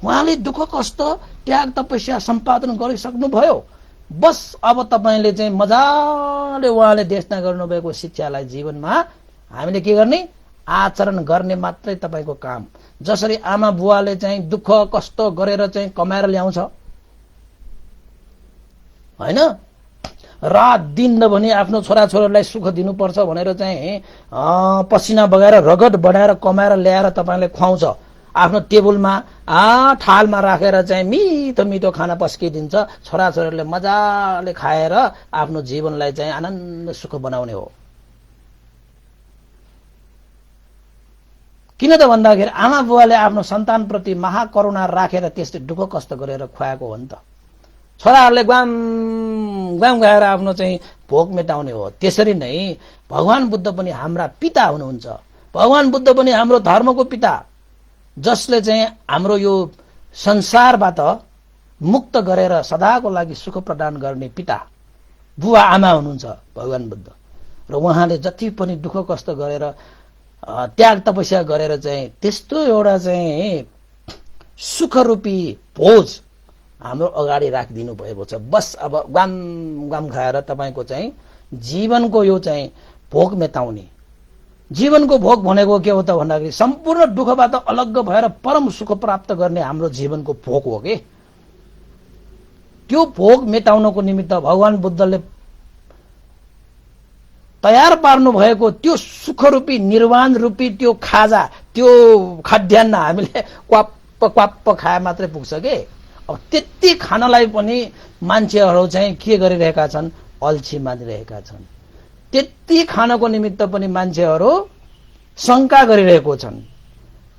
उहाँले दुःख कष्ट त्याग तपस्या सम्पादन गरिसक्नु भयो। बस अब तपाईले चाहिँ मजाले उहाँले देशना गर्नुभएको शिक्षालाई जीवनमा हामीले के गर्ने? आचरण गर्ने मात्रै तपाईको काम। जसरी आमा बुवाले चाहिँ दुःख कष्ट गरेर चाहिँ कमाएर ल्याउँछ हैन, रात दिन नभनी आफ्नो छोराछोरीलाई सुख दिनुपर्छ भनेर चाहिँ पसिना बगाएर रगत बढाएर कमाएर ल्याएर तपाईले खुवाउँछ, आफ्नो टेबलमा थालमा राखेर चाहिँ मिठो मिठो खाना पस्किदिन्छ, छोराछोरीले मजाले खाएर आफ्नो जीवनलाई चाहिँ आनन्द सुख बनाउने हो। किन त भन्दाखेरि आमा बुवाले आफ्नो सन्तानप्रति महाकरुणा राखेर त्यसले दुःख कष्ट गरेर खुवाएको हो नि त। छोराहरूले ग्वाम ग्वाम गाएर आफ्नो चाहिँ भोक मेटाउने हो। त्यसरी नै भगवान बुद्ध पनि हाम्रा पिता हुनुहुन्छ। भगवान बुद्ध पनि हाम्रो धर्मको पिता, जसले चाहिँ हाम्रो यो संसारबाट मुक्त गरेर सदाको लागि सुख प्रदान गर्ने पिता बुवा आमा हुनुहुन्छ भगवान बुद्ध। र उहाँले जति पनि दुःख कष्ट गरेर त्याग तपस्या गरेर चाहिँ त्यस्तो एउटा चाहिँ सुखरूपी भोज हाम्रो अगाडि राखिदिनु भएको छ। बस अब गाम गाम खाएर तपाईको चाहिँ जीवनको यो चाहिँ भोग मेटाउने। जीवनको भोग भनेको के हो त भन्दाखेरि सम्पूर्ण दुःखबाट अलग्ग भएर परम सुख प्राप्त गर्ने हाम्रो जीवनको भोग हो के। त्यो भोग मेटाउनको निमित्त भगवान बुद्धले तयार पार्नु भएको त्यो सुखरूपी निर्वाण रूपी त्यो खाजा, त्यो खाद्यान्न हामीले क्वाप्प क्वाप्प खाए मात्रै पुग्छ के। अब त्यति खानलाई पनि मान्छेहरू चाहिँ के गरिरहेका छन्, अल्छी मानिरहेका छन्। त्यति खानको निमित्त पनि मान्छेहरू शंका गरिरहेको छन्।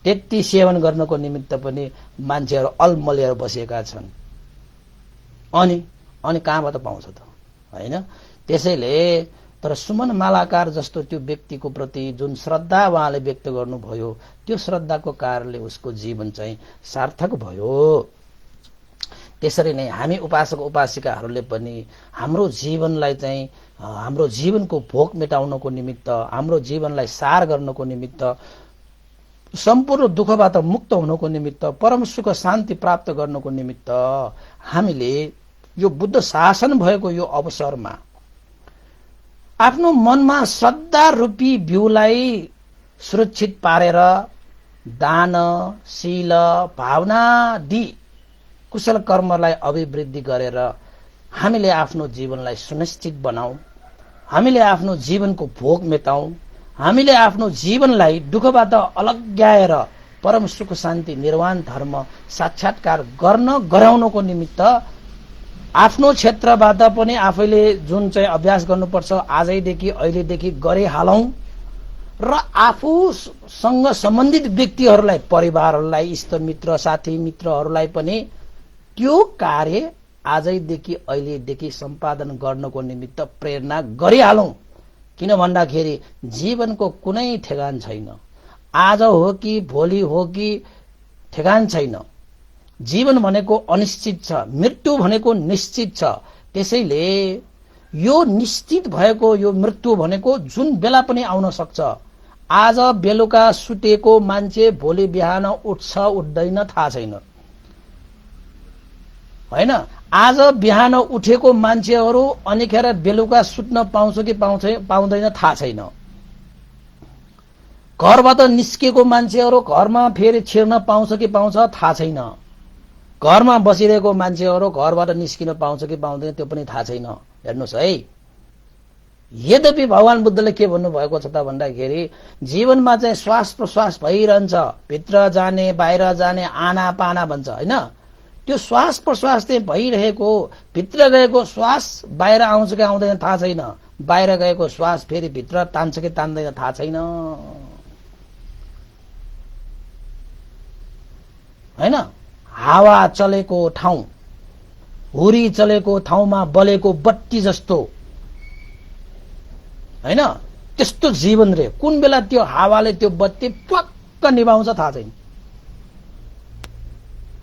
त्यति सेवन गर्नको निमित्त पनि मान्छेहरू अलमलिएर बसेका छन्। अनि कहाँबाट पाउँछ त, हैन? त्यसैले तर सुमन मालाकार जस्तो त्यो व्यक्तिको प्रति जुन श्रद्धा उहाँले व्यक्त गर्नुभयो, त्यो श्रद्धाको कारणले उसको जीवन चाहिँ सार्थक भयो। त्यसरी नै हामी उपासक उपासिकाहरूले पनि हाम्रो जीवनलाई चाहिँ हाम्रो जीवनको भोक मेटाउनको निमित्त, हाम्रो जीवनलाई सार गर्नको निमित्त, सम्पूर्ण दुःखबाट मुक्त हुनको निमित्त, परम सुख शान्ति प्राप्त गर्नको निमित्त हामीले यो बुद्ध शासन भएको यो अवसरमा आफ्नो मनमा श्रद्धा रूपी बिउलाई सुरक्षित पारेर दान, शील, भावना दि कुशल कर्मलाई अभिवृद्धि गरेर हामीले आफ्नो जीवनलाई सुनिश्चित बनाऊ, हामीले आफ्नो जीवनको भोग मेटाऊ, हामीले आफ्नो जीवनलाई दुःखबाट अलग्याएर परम सुख शान्ति निर्वाण धर्म साक्षात्कार गर्न गराउनको निमित्त आफ्नो क्षेत्रबाट पनि आफैले जुन चाहिँ अभ्यास गर्नुपर्छ आजैदेखि अहिलेदेखि गरिहालौं र आफूसँग सम्बन्धित व्यक्तिहरूलाई, परिवारहरूलाई, इष्टमित्र साथी मित्रहरूलाई पनि त्यो कार्य आजैदेखि अहिलेदेखि सम्पादन गर्नको निमित्त प्रेरणा गरिहालौं। किन भन्दाखेरि जीवनको कुनै ठेगान छैन। आज हो कि भोलि हो कि ठेगान छैन। जीवन भनेको अनिश्चित छ, मृत्यु भनेको निश्चित छ। त्यसैले यो निश्चित भएको यो मृत्यु भनेको जुन बेला पनि आउन सक्छ। आज बेलुका सुतेको मान्छे भोलि बिहान उठ्छ उठ्दैन थाहा छैन, हैन? आज बिहान उठेको मान्छेहरू अनिखेर बेलुका सुत्न पाउँछ कि पाउँदैन थाहा छैन। घरबाट निस्केको मान्छेहरू घरमा फेरि छिर्न पाउँछ कि पाउँछ थाहा छैन। घरमा बसिरहेको मान्छेहरू घरबाट निस्किन पाउँछ कि पाउँदैन त्यो पनि थाहा छैन। हेर्नुहोस् है, यद्यपि भगवान बुद्धले के भन्नुभएको छ त भन्दाखेरि जीवनमा चाहिँ श्वास प्रश्वास भइरहन्छ, भित्र जाने बाहिर जाने आना पाना भन्छ, हैन? त्यो श्वास प्रश्वास चाहिँ भइरहेको, भित्र गएको श्वास बाहिर आउँछ कि आउँदैन थाहा छैन, बाहिर गएको श्वास फेरि भित्र तान्छ कि तान्दैन थाहा छैन, हैन? हावा चलेको ठाउँ, हुरी चलेको ठाउँमा बलेको बत्ती जस्तो, हैन? त्यस्तो जीवन रे। कुन बेला त्यो हावाले त्यो बत्ती प्वाक्क निभाउँछ थाहा छैन।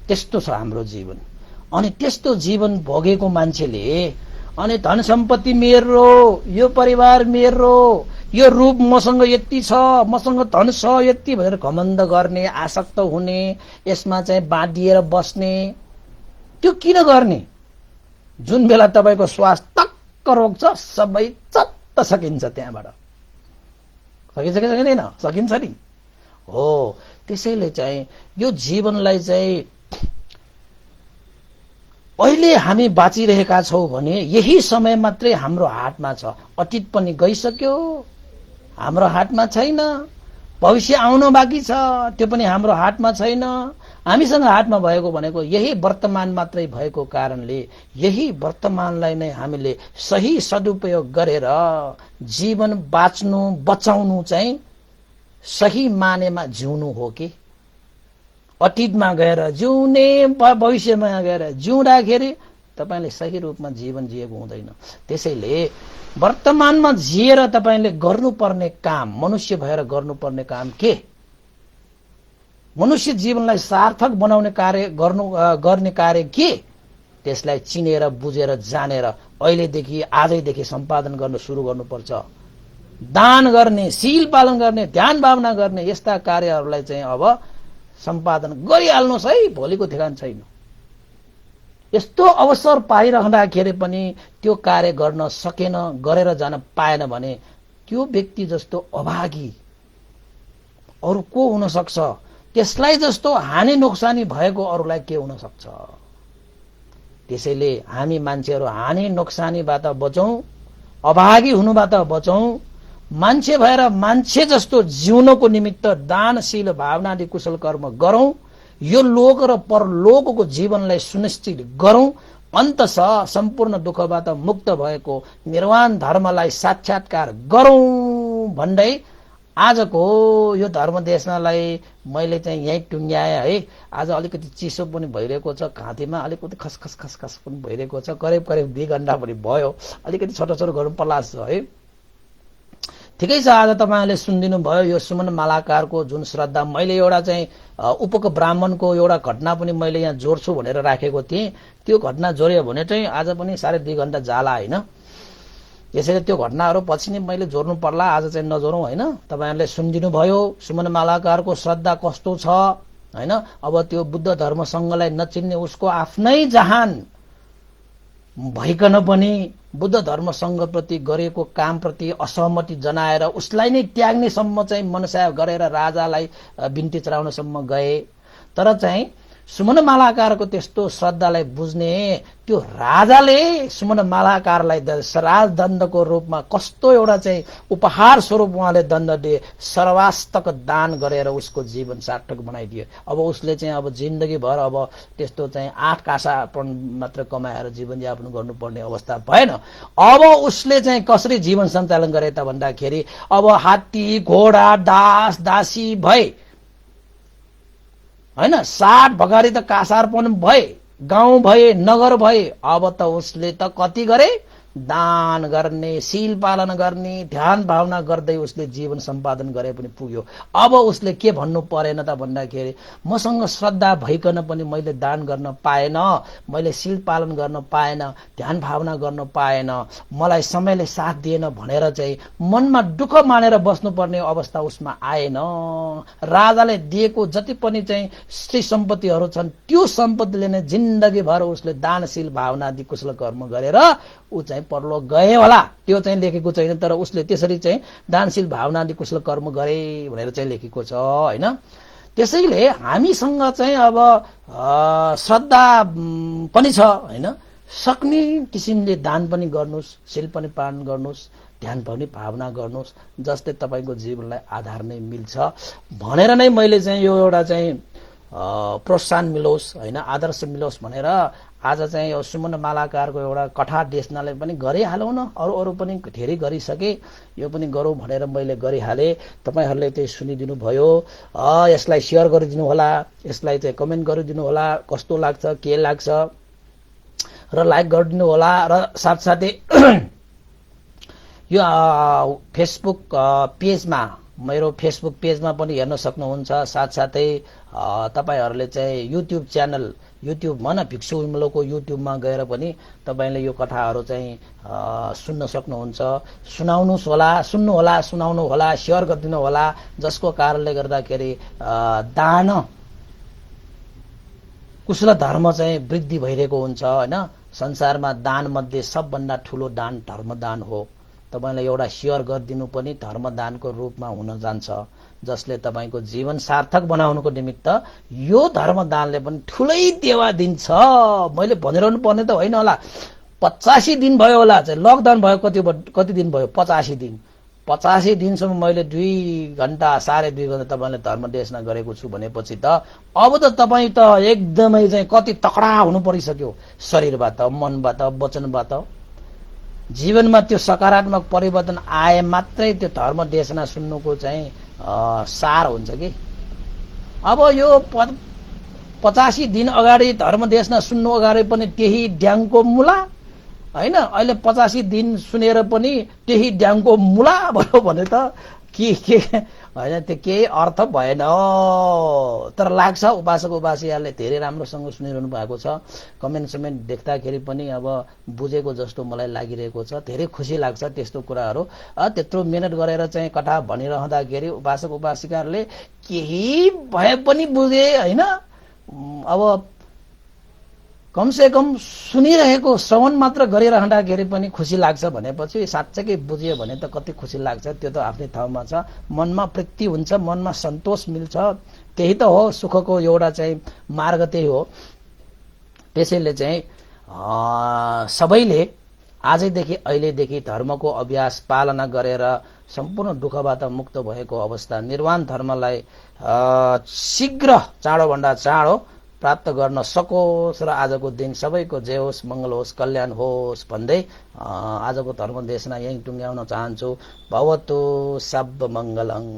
त्यस्तो छ हाम्रो जीवन। अनि त्यस्तो जीवन भोगेको मान्छेले अनि धन सम्पत्ति मेरो, यो परिवार मेरो, यो रूप मसँग यति छ, मसँग धन छ यति भनेर घमण्ड गर्ने, आसक्त हुने, यसमा चाहिँ बाँधिएर बस्ने, त्यो किन गर्ने? जुन बेला तपाईको श्वास टक्क रोक्छ सबै चट्ट सकिन्छ। त्यहाँबाट सकिन्छ कि सकिँदैन? सकिन्छ नि। हो, त्यसैले चाहिँ यो जीवनलाई चाहिँ अहिले हामी बाँचिरहेका छौं भने यही समय मात्रै हाम्रो हातमा छ। अतीत पनि गइसक्यो, हाम्रो हातमा छैन। भविष्य आउन बाँकी छ, त्यो पनि हाम्रो हातमा छैन। हामीसँग हातमा भएको भनेको यही वर्तमान मात्रै भएको कारणले यही वर्तमानलाई नै हामीले सही सदुपयोग गरेर जीवन बाँच्नु बचाउनु चाहिँ सही मानेमा जिउनु हो कि अतीतमा गएर जिउने, भविष्यमा गएर जिउँदाखेरि तपाईले सही रूपमा जीवन जिएको हुँदैन। त्यसैले वर्तमानमा जिएर तपाईले गर्नुपर्ने काम, मनुष्य भएर गर्नुपर्ने काम के? मनुष्य जीवनलाई सार्थक बनाउने कार्य गर्ने कार्य के? त्यसलाई चिनेर बुझेर जानेर अहिलेदेखि आजैदेखि सम्पादन गर्न सुरु गर्नुपर्छ। दान गर्ने, शील पालन गर्ने, ध्यान भावना गर्ने यस्ता कार्यहरूलाई चाहिँ अब सम्पादन गरिहाल्नुहोस् है, भोलिको ठेगान छैन। यस्तो अवसर पाइरहँदाखेरि पनि त्यो कार्य गर्न सकेन, गरेर जान पाएन भने त्यो व्यक्ति जस्तो अभागी अरु को हुन सक्छ? त्यसलाई जस्तो हानि नोक्सानी भएको अरूलाई के हुन सक्छ? त्यसैले हामी मान्छेहरू हानि नोक्सानीबाट बचौं, अभागी हुनुबाट बचौं, मान्छे भएर मान्छे जस्तो जिउनको निमित्त दानशील भावनादि कुशल कर्म गरौं, यो लोक र परलोकको जीवनलाई सुनिश्चित गरौं, अन्ततः सम्पूर्ण दुःखबाट मुक्त भएको निर्वाण धर्मलाई साक्षात्कार गरौं भन्दै आजको यो धर्म देशनालाई मैले चाहिँ यही टुङ्ग्याए है। आज अलिकति चिसो पनि भइरहेको छ, घाँटीमा अलिकति खसखस खसखस पनि भइरहेको छ, करिब करिब 2 घण्टा पनि भयो, अलिकति छोटो छोटो गर्नु पर्ला छ है। ठिकै छ, आज तपाईहरुले सुनिदिनु भयो यो सुमन मालाकारको जुन श्रद्धा। मैले एउटा चाहिँ उपक ब्राह्मणको एउटा घटना पनि मैले यहाँ जोड्छु भनेर राखेको थिएँ। त्यो घटना जोड्यो भने चाहिँ आज पनि 2.5 घण्टा जाला हैन। यसैले त्यो घटनाहरु पछि नै मैले जोड्नु पर्ला, आज चाहिँ नजोडौं हैन। तपाईहरुले सुनिदिनु भयो सुमन मालाकारको श्रद्धा कस्तो छ हैन। अब त्यो बुद्ध धर्मसँगलाई नचिन्ने उसको आफ्नै जहान भइकन पनि बुद्ध धर्मसँग प्रति गरेको काम प्रति असहमति जनाएर उसलाई नै त्याग्ने सम्म चाहिँ मनसाय गरेर राजालाई बिन्ती चढाउनसम्म गए। तर चाहिँ सुमन मालाकारको त्यस्तो श्रद्धालाई बुझ्ने त्यो राजाले सुमन मालाकारलाई राजदण्डको रूपमा कस्तो एउटा चाहिँ उपहार स्वरूप उहाँले दण्ड दिए, सर्वास्तक दान गरेर उसको जीवन सार्थक बनाइदिए। अब उसले चाहिँ अब जिन्दगी भर अब त्यस्तो चाहिँ 8 कासा मात्र कमाएर जीवनयापन गर्नुपर्ने अवस्था भएन। अब उसले चाहिँ कसरी जीवन सञ्चालन गरे त भन्दाखेरि अब हात्ती घोडा दास दासी भए हैन, 60 भगारी त कासारपन भए, गाउँ भए, नगर भए। अब त उसले त कति गरे, दान गर्ने, शील पालन गर्ने, ध्यान भावना गर्दै उसले जीवन सम्पादन गरे पनि पुग्यो। अब उसले के भन्नु परेन त भन्दाखेरि मसँग श्रद्धा भइकन पनि मैले दान गर्न पाएन, मैले शील पालन गर्न पाएन, ध्यान भावना गर्न पाएन, मलाई समयले साथ दिएन भनेर चाहिँ मनमा दुःख मानेर बस्नुपर्ने अवस्था उसमा आएन। राजाले दिएको जति पनि चाहिँ श्री सम्पत्तिहरू छन् त्यो सम्पत्तिले नै जिन्दगी भर उसले दानशील भावना आदि कुशल कर्म गरेर ऊ चाहिँ परलोक गए होला। त्यो चाहिँ लेखेको छैन, तर उसले त्यसरी चाहिँ दानशील भावना आदि कुशल कर्म गरे भनेर चाहिँ लेखेको छ हैन। त्यसैले हामीसँग चाहिँ अब श्रद्धा पनि छ हैन, सक्ने किसिमले दान पनि गर्नुस्, शील पनि पालन गर्नुस्, ध्यान पनि भावना गर्नुस्, जसले तपाईको जीवनलाई आधार नै मिल्छ भनेर नै मैले चाहिँ यो एउटा चाहिँ प्रोत्साहन मिलोस् हैन, आदर्श मिलोस् भनेर आज चाहिँ यो सुमन मालाकारको एउटा कथा देशनाले पनि गरिहालौँ न। अरू पनि धेरै गरिसके, यो पनि गरौँ भनेर मैले गरिहाले। तपाईहरुले चाहिँ सुनिदिनु भयो, यसलाई शेयर गरिदिनु होला, यसलाई चाहिँ कमेन्ट गरिदिनु होला, कस्तो लाग्छ के लाग्छ र लाइक गरिदिनु होला। र साथसाथै यो फेसबुक पेजमा, मेरो फेसबुक पेजमा पनि हेर्न सक्नुहुन्छ। साथसाथै तपाईहरुले चाहिँ युट्युब च्यानल, युट्युब मन भिक्षु विमलोको युट्युबमा गएर पनि तपाईले यो कथाहरु चाहिँ सुन्न सक्नुहुन्छ। सुनाउनुस् होला, सुन्नु होला, सुनाउनु होला, शेयर गरिदिनु होला, जसको कारणले गर्दाखेरि दान कुशल धर्म चाहिँ वृद्धि भइरहेको हुन्छ हैन। संसारमा दान मध्ये सबभन्दा ठूलो दान धर्मदान हो। तपाईलाई एउटा शेयर गरिदिनु पनि धर्मदानको रूपमा हुन जान्छ, जसले तपाईको जीवन सार्थक बनाउनको निमित्त यो धर्मदानले पनि ठूलै देवा दिन्छ। मैले भनिरहनु पर्ने त होइन होला, 85 दिन भयो होला चाहिँ लकडाउन भयो, कति दिन भयो, 85 दिन। 85 दिनसम्म मैले 2 घण्टा 2.5 घण्टा तपाईलाई धर्म देशना गरेको छु भनेपछि त अब त तपाई त एकदमै चाहिँ कति तकडा हुनु परिसक्यो, शरीरबाट, मनबाट, वचनबाट। जीवनमा त्यो सकारात्मक परिवर्तन आए मात्रै त्यो धर्म देशना सुन्नुको चाहिँ सार हुन्छ कि। अब यो 85 दिन अगाडि धर्म देशना सुन्नु अगाडि पनि त्यही ड्याङको मुला हैन, अहिले 85 दिन सुनेर पनि त्यही ड्याङको मुला भयो भने त के हैन, त्यो केही अर्थ भएन। तर लाग्छ उपासक उपासिकाले धेरै राम्रोसँग सुनिरहनु भएको छ। कमेन्ट समेन्ट देख्दाखेरि पनि अब बुझेको जस्तो मलाई लागिरहेको छ, धेरै खुसी लाग्छ त्यस्तो कुराहरू। त्यत्रो मेहनत गरेर चाहिँ कथा भनिरहँदाखेरि उपासक उपासिकाहरूले केही भए पनि बुझे हैन। अब कमसे कम सुनिरहेको श्रवण मात्र गरिरहँदाखेरि पनि खुसी लाग्छ भनेपछि साँच्चै बुझियो भने त कति खुसी लाग्छ, त्यो त आफ्नै ठाउँमा छ। मनमा तृप्ति हुन्छ, मनमा सन्तोष मिल्छ, त्यही त हो सुखको एउटा चाहिँ मार्ग त्यही हो। त्यसैले चाहिँ सबैले आजैदेखि अहिलेदेखि धर्मको अभ्यास पालना गरेर सम्पूर्ण दुःखबाट मुक्त भएको अवस्था निर्वाण धर्मलाई शीघ्र चाँडोभन्दा चाँडो प्राप्त गर्न सकोस् र आजको दिन सबैको जय होस्, मङ्गल होस्, कल्याण होस् भन्दै आजको धर्म देशना यही टुङ्ग्याउन चाहन्छु। भवतु सब मङ्गलम्।